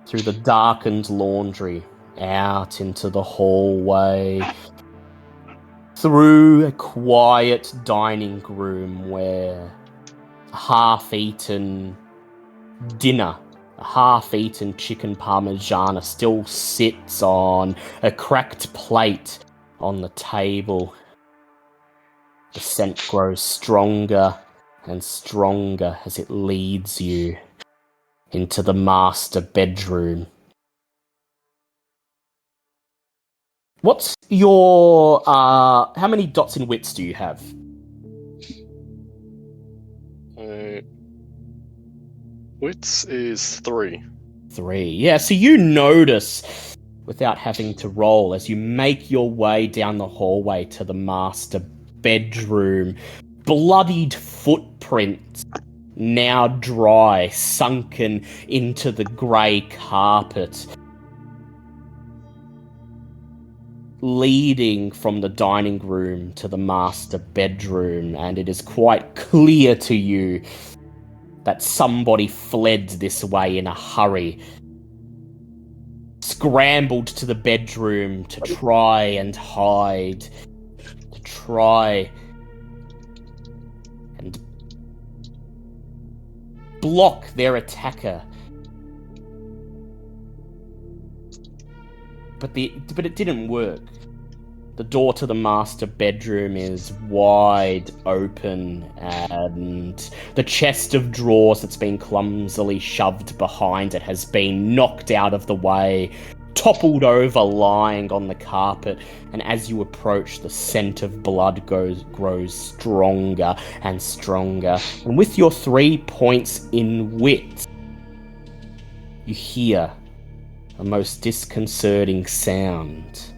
through the darkened laundry, out into the hallway, through a quiet dining room where a half-eaten dinner, a half-eaten chicken parmigiana still sits on a cracked plate on the table. The scent grows stronger and stronger as it leads you into the master bedroom. What's your, how many dots in wits do you have? Wits is 3. 3. Yeah, so you notice, without having to roll, as you make your way down the hallway to the master bedroom, bloodied footprints, now dry, sunken into the grey carpet, leading from the dining room to the master bedroom, and it is quite clear to you that somebody fled this way in a hurry, scrambled to the bedroom to try and hide, to try and block their attacker. But it didn't work. The door to the master bedroom is wide open, and the chest of drawers that's been clumsily shoved behind it has been knocked out of the way, toppled over, lying on the carpet, and as you approach, the scent of blood grows stronger and stronger. And with your 3 points in wit, you hear a most disconcerting sound.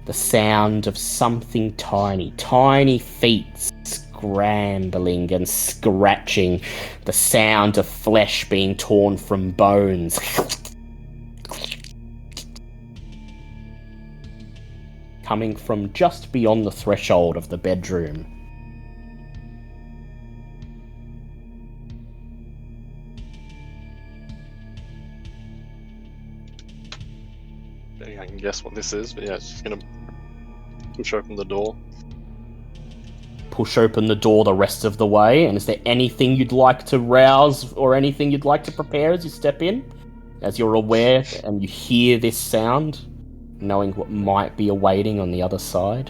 The sound of something tiny, tiny feet scrambling and scratching. The sound of flesh being torn from bones. Coming from just beyond the threshold of the bedroom. guess what this is, but yeah, it's just gonna push open the door. Push open the door the rest of the way, and is there anything you'd like to rouse or anything you'd like to prepare as you step in? As you're aware and you hear this sound, knowing what might be awaiting on the other side?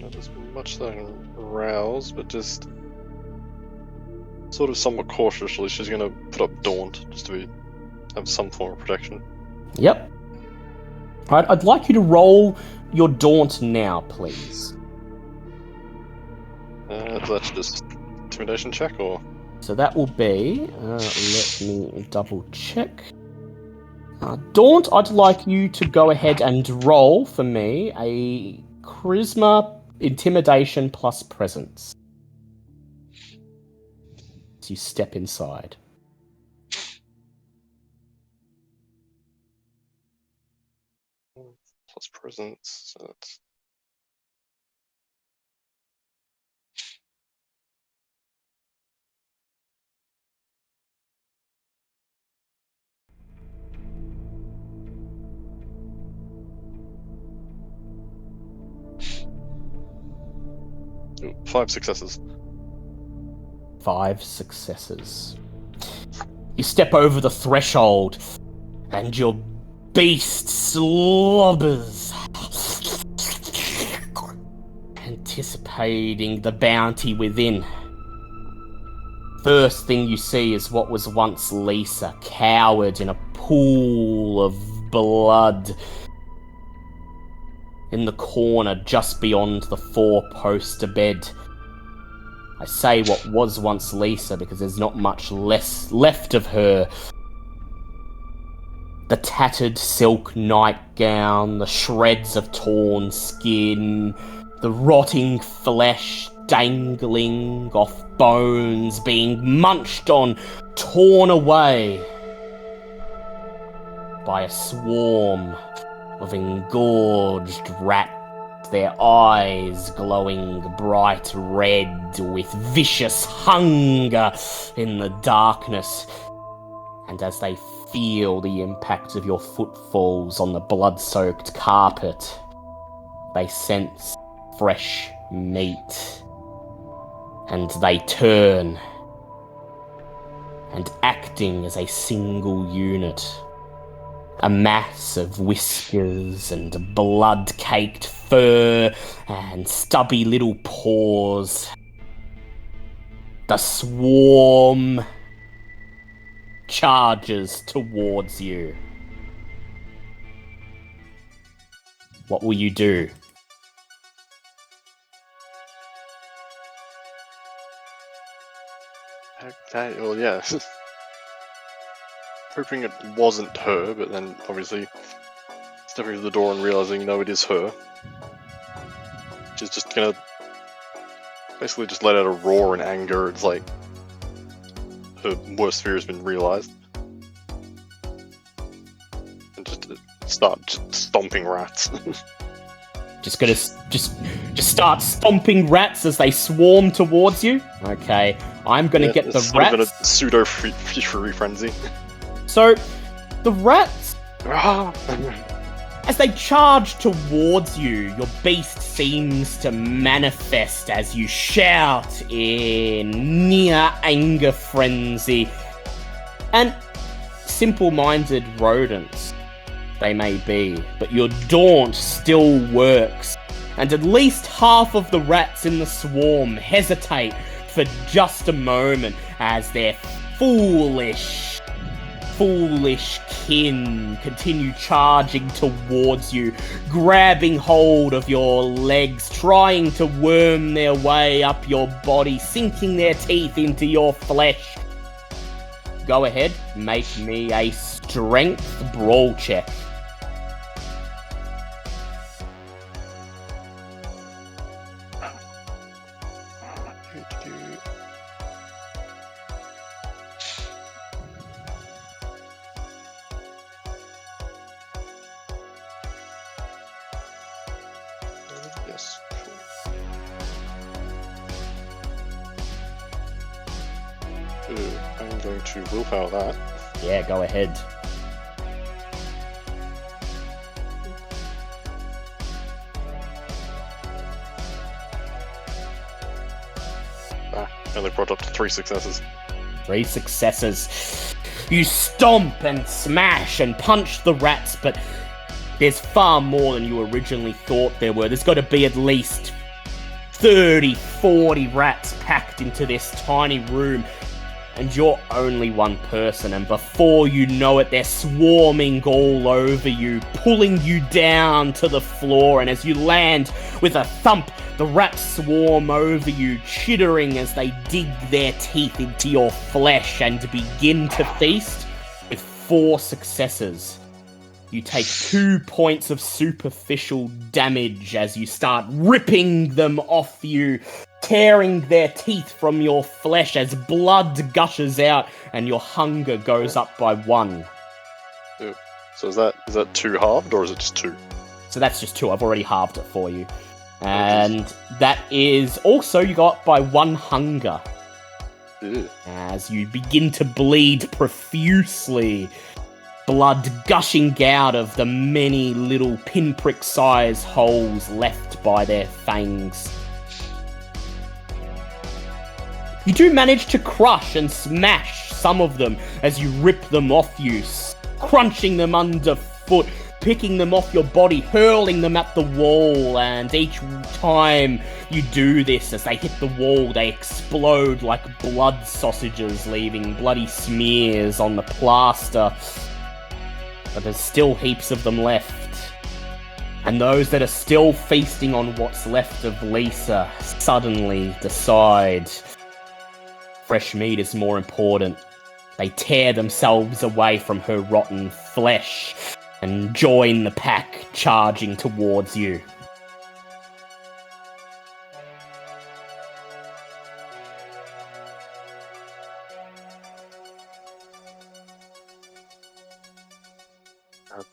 Not as much that I can rouse, but just sort of somewhat cautiously, she's gonna put up Daunt just to have some form of protection. Yep. Right, I'd like you to roll your Daunt now, please. That's just intimidation check, or? So that will be, let me double check. Daunt, I'd like you to go ahead and roll for me a charisma, intimidation plus presence. As you step inside. Plus presence, so that's... Ooh, 5 successes. 5 successes. You step over the threshold, and your beast slobbers, anticipating the bounty within. First thing you see is what was once Lisa, cowered in a pool of blood in the corner just beyond the 4-poster bed. I say what was once Lisa because there's not much less left of her. The tattered silk nightgown, the shreds of torn skin, the rotting flesh dangling off bones, being munched on, torn away by a swarm of engorged rats, their eyes glowing bright red with vicious hunger in the darkness. And as they feel the impact of your footfalls on the blood-soaked carpet, they sense fresh meat. And they turn, and acting as a single unit, a mass of whiskers and blood-caked fur and stubby little paws, the swarm charges towards you. What will you do? Okay, well, yeah. Hoping it wasn't her, but then obviously stepping to the door and realizing, no, it is her. She's just gonna basically just let out a roar in anger. It's like her worst fear has been realized. And just start stomping rats. Just start stomping rats as they swarm towards you? Okay, I'm gonna get the it's sort of in rats. a pseudo fishery frenzy. So, the rats, as they charge towards you, your beast seems to manifest as you shout in near anger frenzy. And simple-minded rodents they may be, but your daunt still works. And at least half of the rats in the swarm hesitate for just a moment as their foolish kin continue charging towards you, grabbing hold of your legs, trying to worm their way up your body, sinking their teeth into your flesh. Go ahead, make me a strength brawl check. Yes. I'm going to willpower that. Yeah, go ahead. Only brought up to 3 successes. 3 successes. You stomp and smash and punch the rats, but there's far more than you originally thought there were. There's got to be at least 30, 40 rats packed into this tiny room, and you're only one person, and before you know it, they're swarming all over you, pulling you down to the floor, and as you land with a thump, the rats swarm over you, chittering as they dig their teeth into your flesh and begin to feast. With 4 successes, you take 2 points of superficial damage as you start ripping them off you, tearing their teeth from your flesh as blood gushes out and your hunger goes up by 1. So is that 2 halved, or is it just 2? So that's just 2. I've already halved it for you. And that is also you got by 1 hunger. Ew. As you begin to bleed profusely, blood gushing out of the many little pinprick-sized holes left by their fangs. You do manage to crush and smash some of them as you rip them off you, crunching them underfoot, picking them off your body, hurling them at the wall, and each time you do this, as they hit the wall, they explode like blood sausages, leaving bloody smears on the plaster. But there's still heaps of them left. And those that are still feasting on what's left of Lisa suddenly decide fresh meat is more important. They tear themselves away from her rotten flesh and join the pack charging towards you.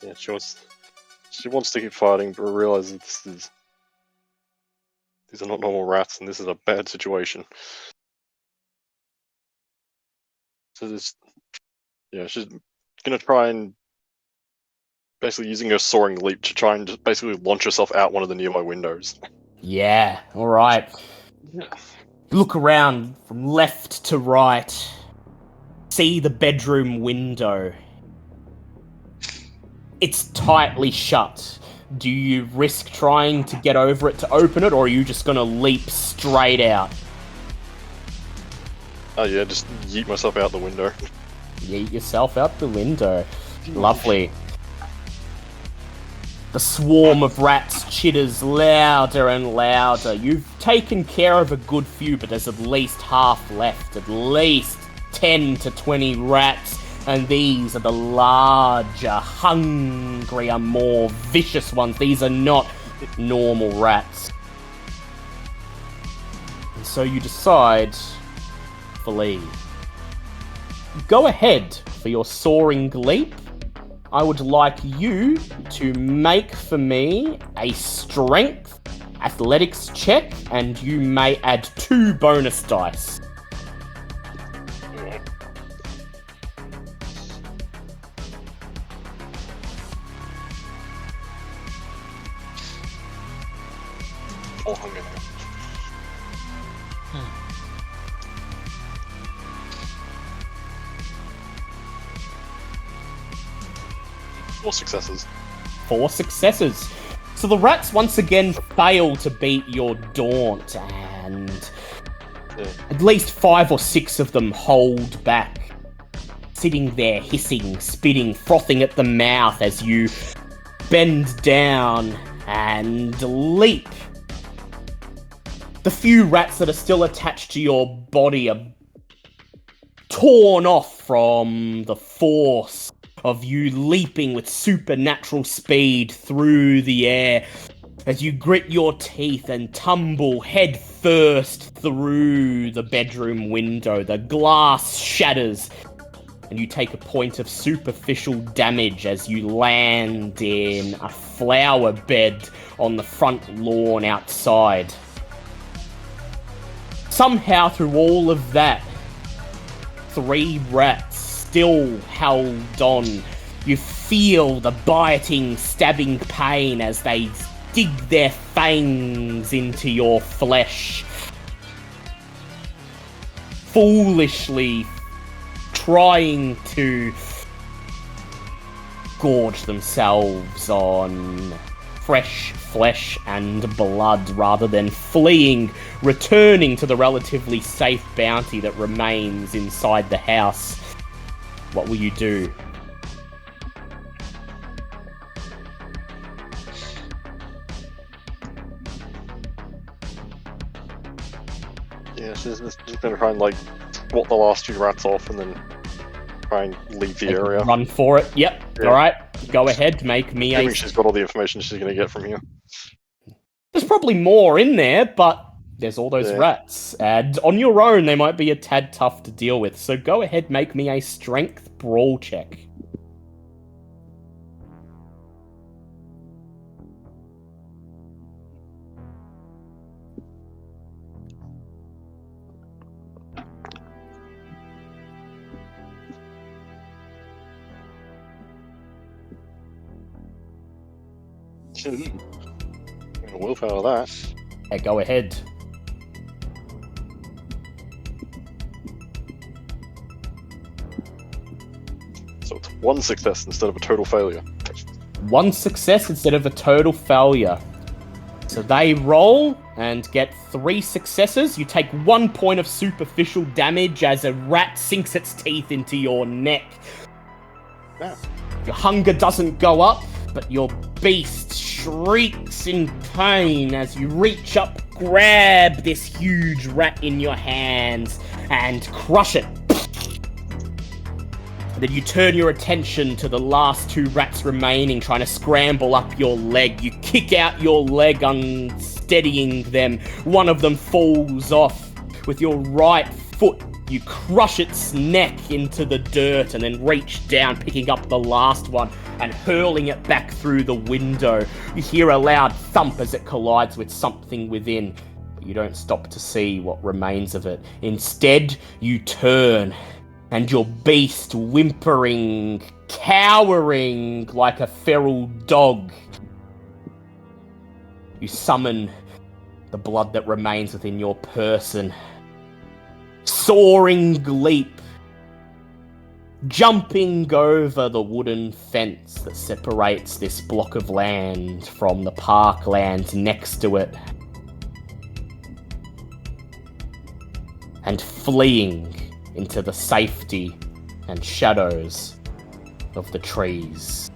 Yeah, she wants to keep fighting, but realizes these are not normal rats, and this is a bad situation. So she's gonna try and basically using her soaring leap to try and just basically launch herself out one of the nearby windows. Yeah, alright. Look around from left to right. See the bedroom window. It's tightly shut. Do you risk trying to get over it to open it, or are you just gonna leap straight out? Oh yeah, just yeet myself out the window. Yeet yourself out the window. Lovely. The swarm of rats chitters louder and louder. You've taken care of a good few, but there's at least half left. At least 10 to 20 rats. And these are the larger, hungrier, more vicious ones. These are not normal rats. And so you decide to flee. Go ahead for your soaring leap. I would like you to make for me a strength athletics check, and you may add 2 bonus dice. Oh, hunger. 4 successes. 4 successes. So the rats once again fail to beat your daunt, and at least 5 or 6 of them hold back, sitting there hissing, spitting, frothing at the mouth as you bend down and leap. The few rats that are still attached to your body are torn off from the force of you leaping with supernatural speed through the air as you grit your teeth and tumble head first through the bedroom window. The glass shatters and you take a point of superficial damage as you land in a flower bed on the front lawn outside. Somehow through all of that, 3 rats still held on. You feel the biting, stabbing pain as they dig their fangs into your flesh, foolishly trying to gorge themselves on fresh flesh and blood rather than fleeing, returning to the relatively safe bounty that remains inside the house. What will you do? Yeah, she's gonna try and like swat the last 2 rats off and then try and leave the area. Run for it. Yep. Yeah. Alright. Go ahead. Make me Assuming she's got all the information she's gonna get from here. There's probably more in there, but there's all those Yeah. rats. And on your own, they might be a tad tough to deal with. So go ahead, make me a strength brawl check. A willpower of that. Yeah, go ahead. So it's 1 success instead of a total failure. 1 success instead of a total failure. So they roll and get 3 successes. You take 1 point of superficial damage as a rat sinks its teeth into your neck. Yeah. Your hunger doesn't go up, but your beast shrieks in pain as you reach up, grab this huge rat in your hands, and crush it. And then you turn your attention to the last 2 rats remaining, trying to scramble up your leg. You kick out your leg, unsteadying them. One of them falls off. With your right foot, you crush its neck into the dirt and then reach down, picking up the last one and hurling it back through the window. You hear a loud thump as it collides with something within, but you don't stop to see what remains of it. Instead, you turn, and your beast, whimpering, cowering like a feral dog. You summon the blood that remains within your person. Soaring leap, jumping over the wooden fence that separates this block of land from the parkland next to it, and fleeing into the safety and shadows of the trees.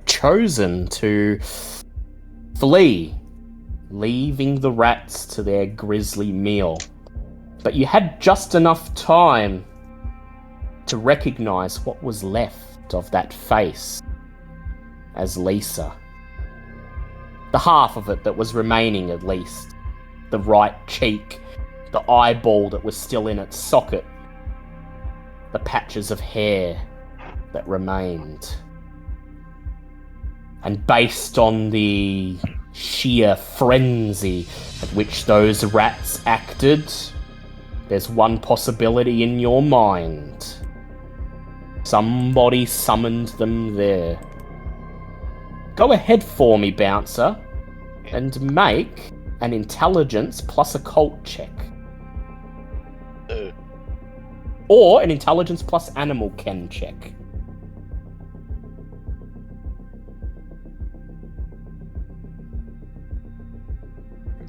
Chosen to flee, leaving the rats to their grisly meal. But you had just enough time to recognize what was left of that face as Lisa. The half of it that was remaining, at least. The right cheek, the eyeball that was still in its socket, the patches of hair that remained. And based on the sheer frenzy at which those rats acted, there's one possibility in your mind. Somebody summoned them there. Go ahead for me, Bouncer, and make an intelligence plus occult check. Or an intelligence plus animal ken check.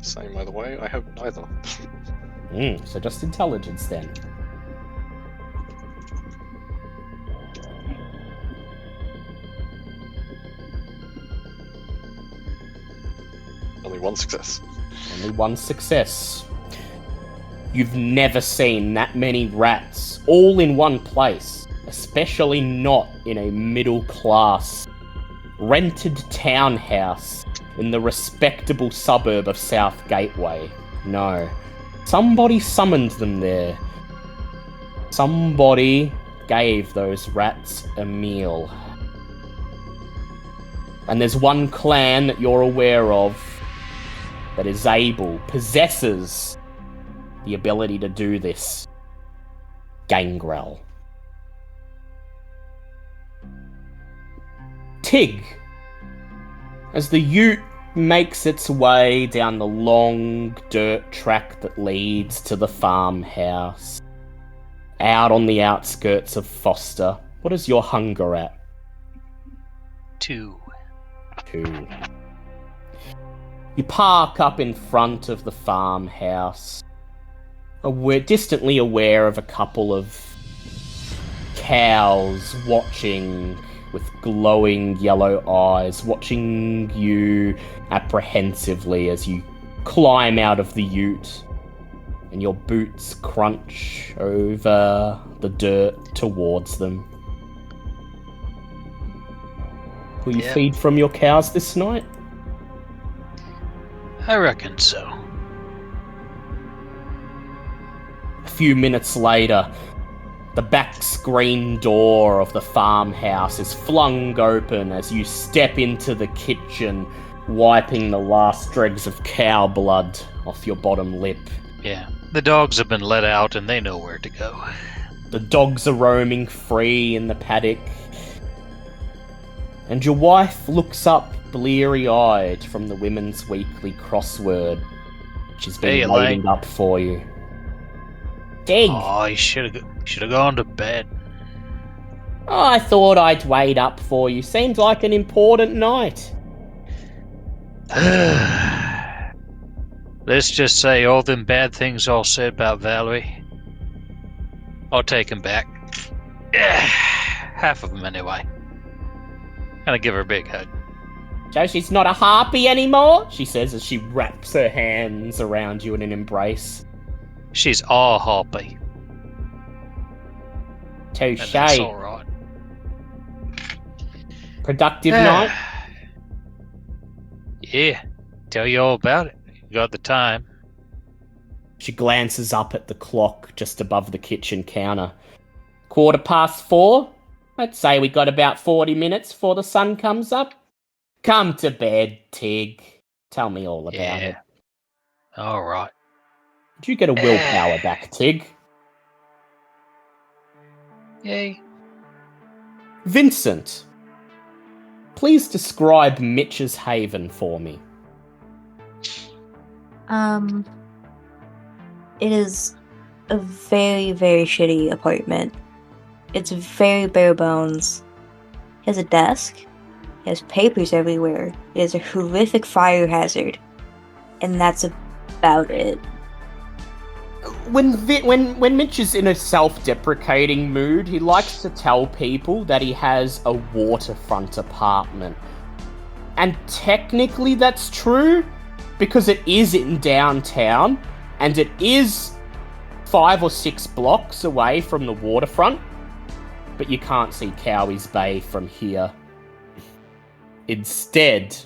Same either way, I have neither. So just intelligence then. Only 1 success. Only 1 success. You've never seen that many rats all in one place, especially not in a middle-class, rented townhouse in the respectable suburb of South Gateway. No. Somebody summoned them there. Somebody gave those rats a meal. And there's one clan that you're aware of that possesses the ability to do this. Gangrel. Tig. As the ute makes its way down the long dirt track that leads to the farmhouse, out on the outskirts of Foster, what is your hunger at? 2. 2. You park up in front of the farmhouse, distantly aware of a couple of cows watching with glowing yellow eyes, watching you apprehensively as you climb out of the ute and your boots crunch over the dirt towards them. Will you feed from your cows this night? I reckon so. A few minutes later, the back screen door of the farmhouse is flung open as you step into the kitchen, wiping the last dregs of cow blood off your bottom lip. Yeah, the dogs have been let out and they know where to go. The dogs are roaming free in the paddock, and your wife looks up bleary-eyed from the Women's Weekly crossword, which has been waiting up for you. Dig! Oh, you should have gone to bed. Oh, I thought I'd wait up for you. Seems like an important night. Let's just say all them bad things all said about Valerie, I'll take them back. Half of them anyway. And I give her a big hug. So she's not a harpy anymore? She says as she wraps her hands around you in an embrace. She's all happy. Touche. That's all right. Productive night? Yeah. Tell you all about it. You got the time. She glances up at the clock just above the kitchen counter. 4:15? I'd say we got about 40 minutes before the sun comes up. Come to bed, Tig. Tell me all about it. All right. Did you get a willpower back, Tig? Yay. Vincent, please describe Mitch's Haven for me. It is a very, very shitty apartment. It's very bare bones. It has a desk. It has papers everywhere. It has a horrific fire hazard. And that's about it. When Mitch is in a self-deprecating mood, he likes to tell people that he has a waterfront apartment. And technically that's true, because it is in downtown, and it is 5 or 6 blocks away from the waterfront, but you can't see Cowie's Bay from here. Instead,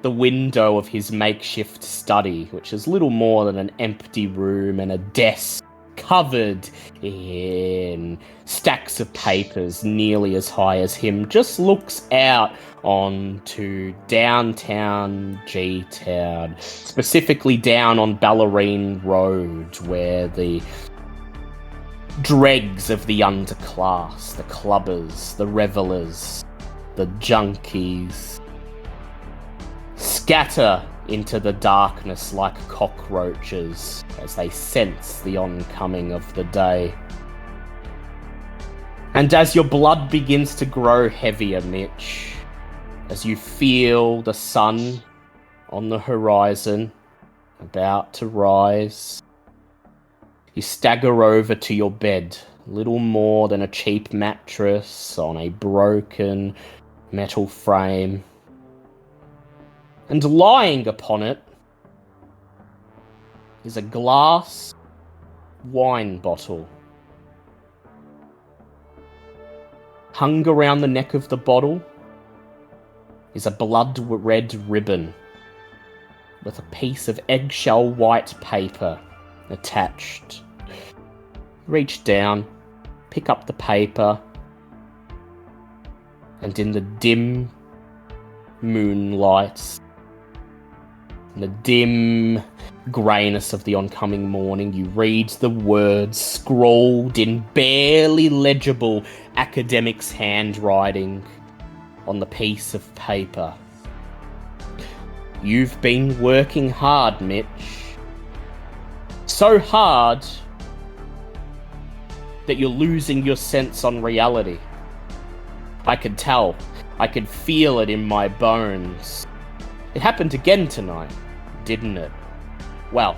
the window of his makeshift study, which is little more than an empty room and a desk covered in stacks of papers nearly as high as him, just looks out onto downtown G-Town, specifically down on Ballerine Road, where the dregs of the underclass, the clubbers, the revelers, the junkies, scatter into the darkness like cockroaches as they sense the oncoming of the day. And as your blood begins to grow heavier, Mitch, as you feel the sun on the horizon about to rise, you stagger over to your bed, little more than a cheap mattress on a broken metal frame. And lying upon it is a glass wine bottle. Hung around the neck of the bottle is a blood-red ribbon with a piece of eggshell white paper attached. Reach down, pick up the paper, and in the dim moonlight, In the dim greyness of the oncoming morning, you read the words scrawled in barely legible academic's handwriting on the piece of paper. You've been working hard, Mitch. So hard that you're losing your sense on reality. I could tell. I could feel it in my bones. It happened again tonight, didn't it? Well,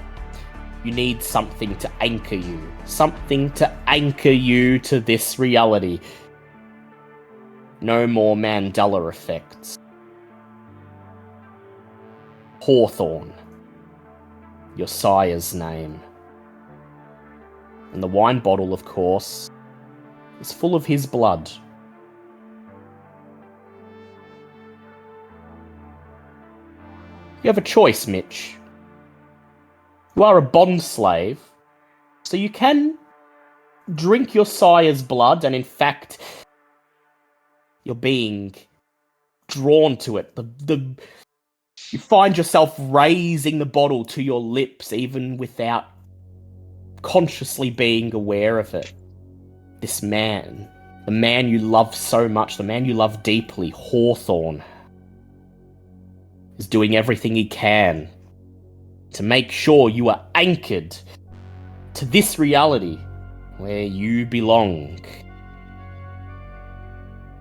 you need something to anchor you. Something to anchor you to this reality. No more Mandela effects. Hawthorne. Your sire's name. And the wine bottle, of course, is full of his blood. You have a choice, Mitch. You are a bond slave, so you can drink your sire's blood, and in fact, you're being drawn to it. You find yourself raising the bottle to your lips, even without consciously being aware of it. This man, the man you love so much, the man you love deeply, Hawthorne, is doing everything he can to make sure you are anchored to this reality where you belong.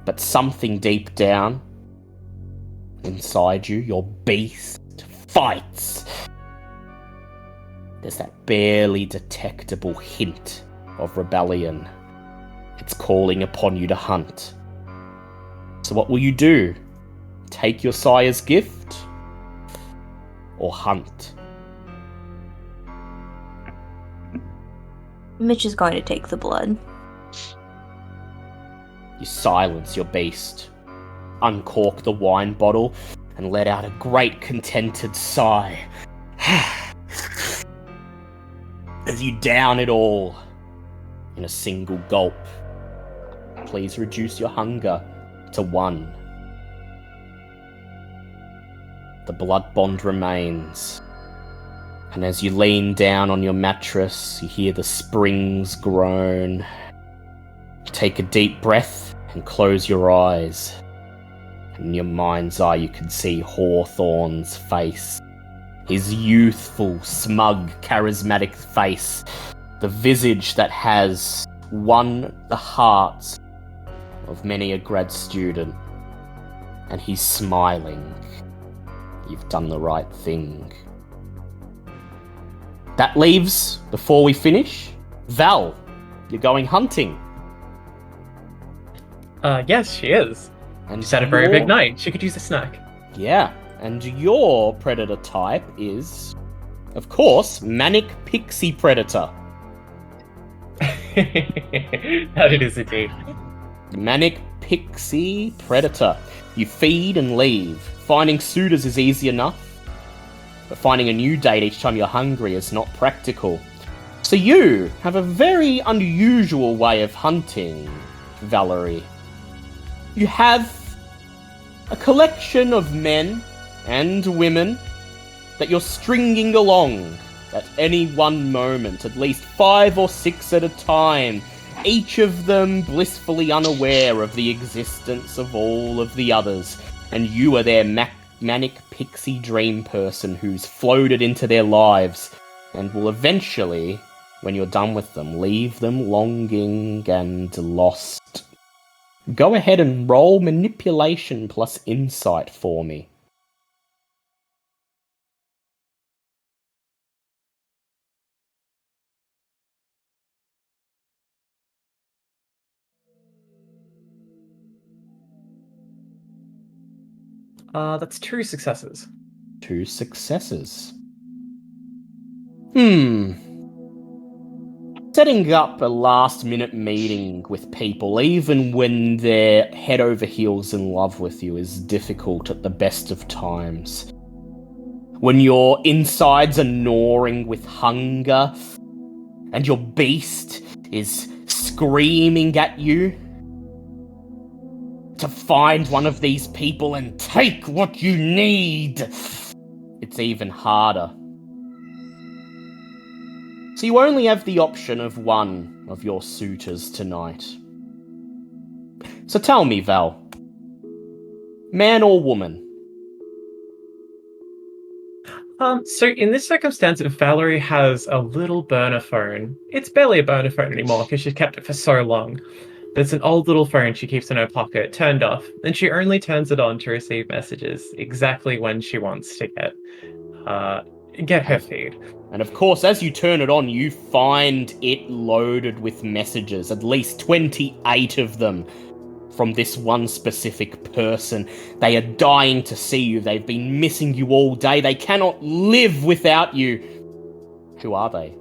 But something deep down inside you, your beast, fights. There's that barely detectable hint of rebellion. It's calling upon you to hunt. So what will you do? Take your sire's gift? Or hunt? Mitch is going to take the blood. You silence your beast, uncork the wine bottle, and let out a great contented sigh. As you down it all in a single gulp. Please reduce your hunger to 1. The blood bond remains. And as you lean down on your mattress, you hear the springs groan. Take a deep breath and close your eyes. In your mind's eye, you can see Hawthorne's face. His youthful, smug, charismatic face. The visage that has won the hearts of many a grad student. And he's smiling. You've done the right thing. That leaves, before we finish, Val. You're going hunting. Yes, she is. And She's had a very big night. She could use a snack. Yeah, and your predator type is, of course, manic pixie predator. That it is indeed. Manic pixie predator. You feed and leave. Finding suitors is easy enough, but finding a new date each time you're hungry is not practical. So you have a very unusual way of hunting, Valerie. You have a collection of men and women that you're stringing along at any one moment, at least 5 or 6 at a time, each of them blissfully unaware of the existence of all of the others, and you are their manic pixie dream person who's floated into their lives and will eventually, when you're done with them, leave them longing and lost. Go ahead and roll manipulation plus insight for me. That's 2 successes. 2 successes. Setting up a last-minute meeting with people, even when they're head over heels in love with you, is difficult at the best of times. When your insides are gnawing with hunger, and your beast is screaming at you to find one of these people and take what you need it's even harder. So you only have the option of one of your suitors tonight. So tell me, Val, man or woman? So in this circumstance, Valerie has a little burner phone. It's barely a burner phone anymore because she's kept it for so long. It's an old little phone she keeps in her pocket, turned off, and she only turns it on to receive messages exactly when she wants to get her feed. And of course, as you turn it on, you find it loaded with messages, at least 28 of them from this one specific person. They are dying to see you. They've been missing you all day. They cannot live without you. Who are they?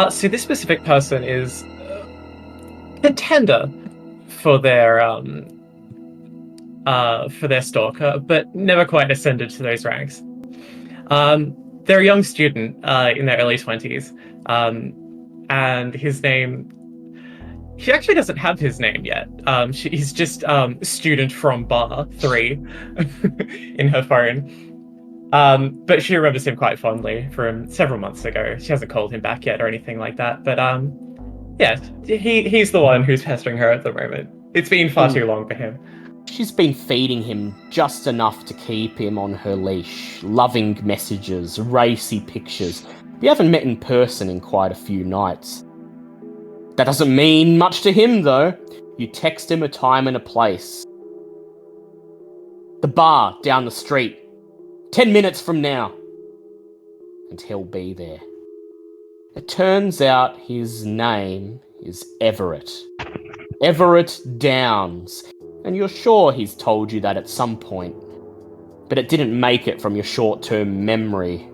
So this specific person is contender for their stalker, but never quite ascended to those ranks. They're a young student in their early 20s, and his name. She actually doesn't have his name yet. He's just student from bar 3 in her phone. But she remembers him quite fondly from several months ago. She hasn't called him back yet or anything like that. But yeah, he's the one who's pestering her at the moment. It's been far too long for him. She's been feeding him just enough to keep him on her leash. Loving messages, racy pictures. You haven't met in person in quite a few nights. That doesn't mean much to him, though. You text him a time and a place. The bar down the street. 10 minutes from now. And he'll be there. It turns out his name is Everett. Everett Downs. And you're sure he's told you that at some point. But it didn't make it from your short-term memory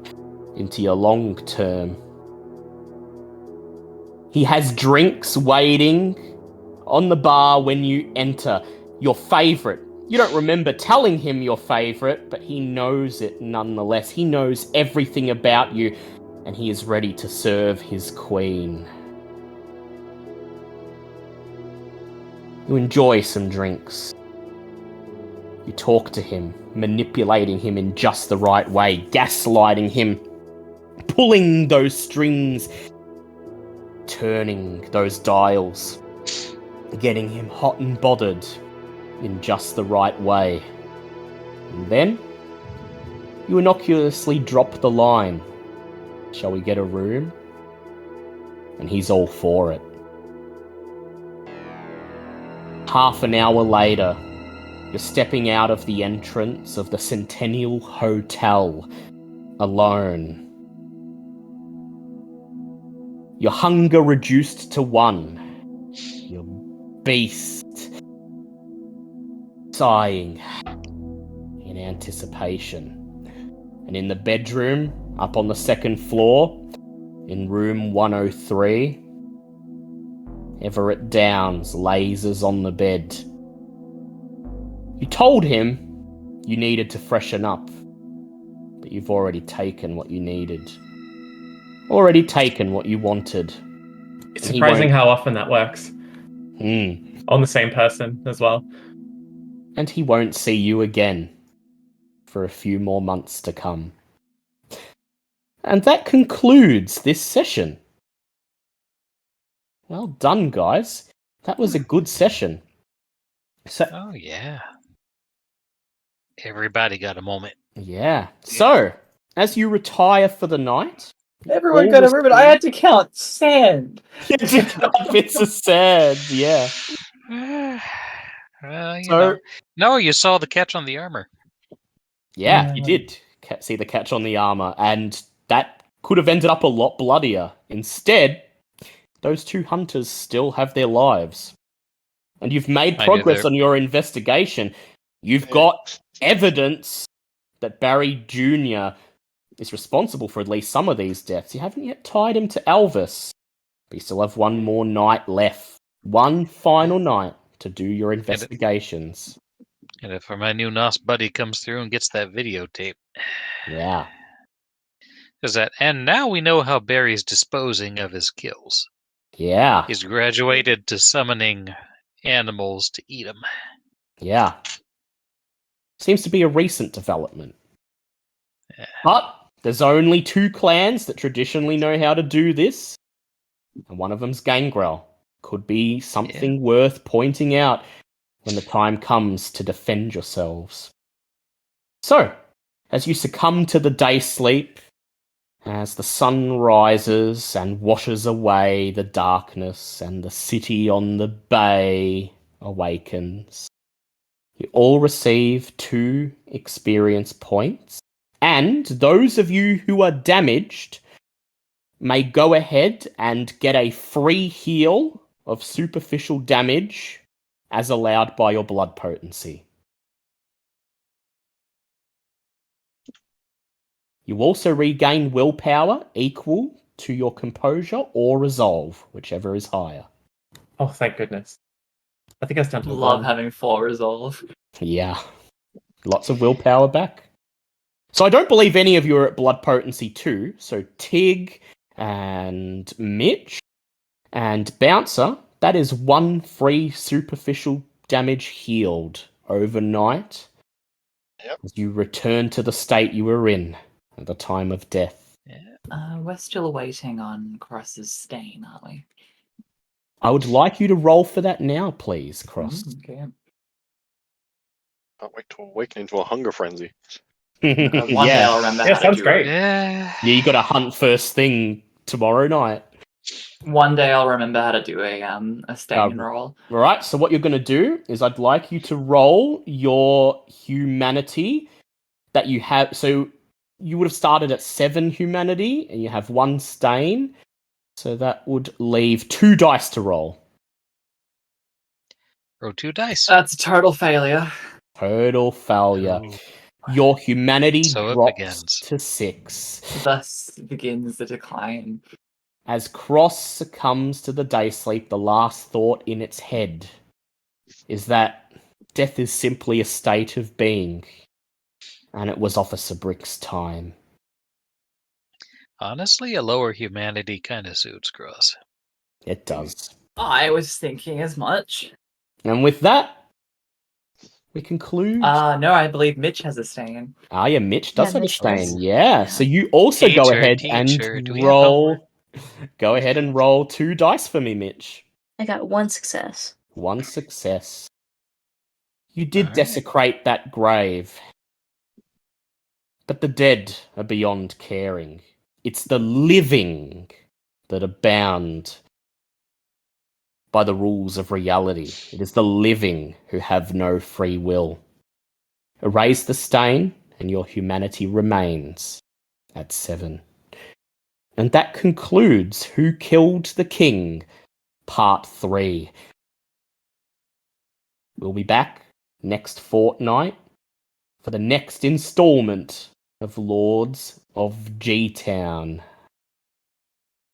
into your long-term. He has drinks waiting on the bar when you enter. Your favourite. You don't remember telling him your favourite, but he knows it nonetheless. He knows everything about you, and he is ready to serve his queen. You enjoy some drinks. You talk to him, manipulating him in just the right way, gaslighting him, pulling those strings, turning those dials, getting him hot and bothered in just the right way. And then, you innocuously drop the line, "Shall we get a room?" And he's all for it. Half an hour later, you're stepping out of the entrance of the Centennial Hotel, alone. Your hunger reduced to 1. Your beast sighing in anticipation. And in the bedroom, up on the second floor, in room 103, Everett Downs lazes on the bed. You told him you needed to freshen up, but you've already taken what you needed. Already taken what you wanted. It's surprising how often that works. On the same person as well. And he won't see you again for a few more months to come. And that concludes this session. Well done, guys. That was a good session. Oh, yeah. Everybody got a moment. Yeah. So, as you retire for the night... Everyone got a moment. I had to count sand. You had to count bits of sand, yeah. Well, you know. No, you saw the catch on the armor. Yeah, you did see the catch on the armor, and that could have ended up a lot bloodier. Instead, those 2 hunters still have their lives. And you've made progress on your investigation. You've got evidence that Barry Jr. is responsible for at least some of these deaths. You haven't yet tied him to Elvis. But you still have one more night left. One final night to do your investigations. And if my new NOS buddy comes through and gets that videotape. Yeah. And now we know how Barry's disposing of his kills. Yeah. He's graduated to summoning animals to eat them. Yeah. Seems to be a recent development. Yeah. But there's only 2 clans that traditionally know how to do this, and one of them's Gangrel. Could be something worth pointing out when the time comes to defend yourselves. So, as you succumb to the day sleep, as the sun rises and washes away the darkness and the city on the bay awakens, you all receive 2 experience points. And those of you who are damaged may go ahead and get a free heal of superficial damage as allowed by your blood potency. You also regain willpower equal to your composure or resolve, whichever is higher. Oh, thank goodness. I think I was down to Love 1. having 4 resolve. Yeah, lots of willpower back. So I don't believe any of you are at blood potency 2. So Tig and Mitch and Bouncer, that is 1 free superficial damage healed overnight. Yep. As you return to the state you were in at the time of death. We're still waiting on Cross's stain, aren't we? I would like you to roll for that now, please, Cross. Okay. Can't wait to awaken into a hunger frenzy. One day yeah. I'll remember Yeah, how to sounds do great. it. Yeah. Yeah, you got to hunt first thing tomorrow night. One day I'll remember how to do a stain roll. All right, so what you're going to do is I'd like you to roll your humanity that you have. So you would have started at 7 humanity and you have 1 stain. So that would leave 2 dice to roll. Roll 2 dice. That's a total failure. Total failure. Ooh. Your humanity So it drops begins. to 6. Thus begins the decline. As Cross succumbs to the day sleep, the last thought in its head is that death is simply a state of being, and it was Officer Brick's time. Honestly, a lower humanity kind of suits Cross. It does. I was thinking as much. And with that, we conclude. No, I believe Mitch has a stain. Yeah, Mitch does Yeah, have a Mitch does. stain. Yeah, so you also go Teacher, ahead teacher, do and we have roll. Go ahead and roll 2 dice for me, Mitch. I got 1 success. 1 success. You did Alright. desecrate that grave. But the dead are beyond caring. It's the living that are bound by the rules of reality. It is the living who have no free will. Erase the stain, and your humanity remains at 7. And that concludes Who Killed the King, Part 3. We'll be back next fortnight for the next installment of Lords of G-Town.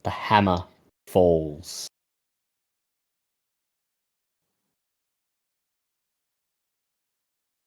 The Hammer Falls.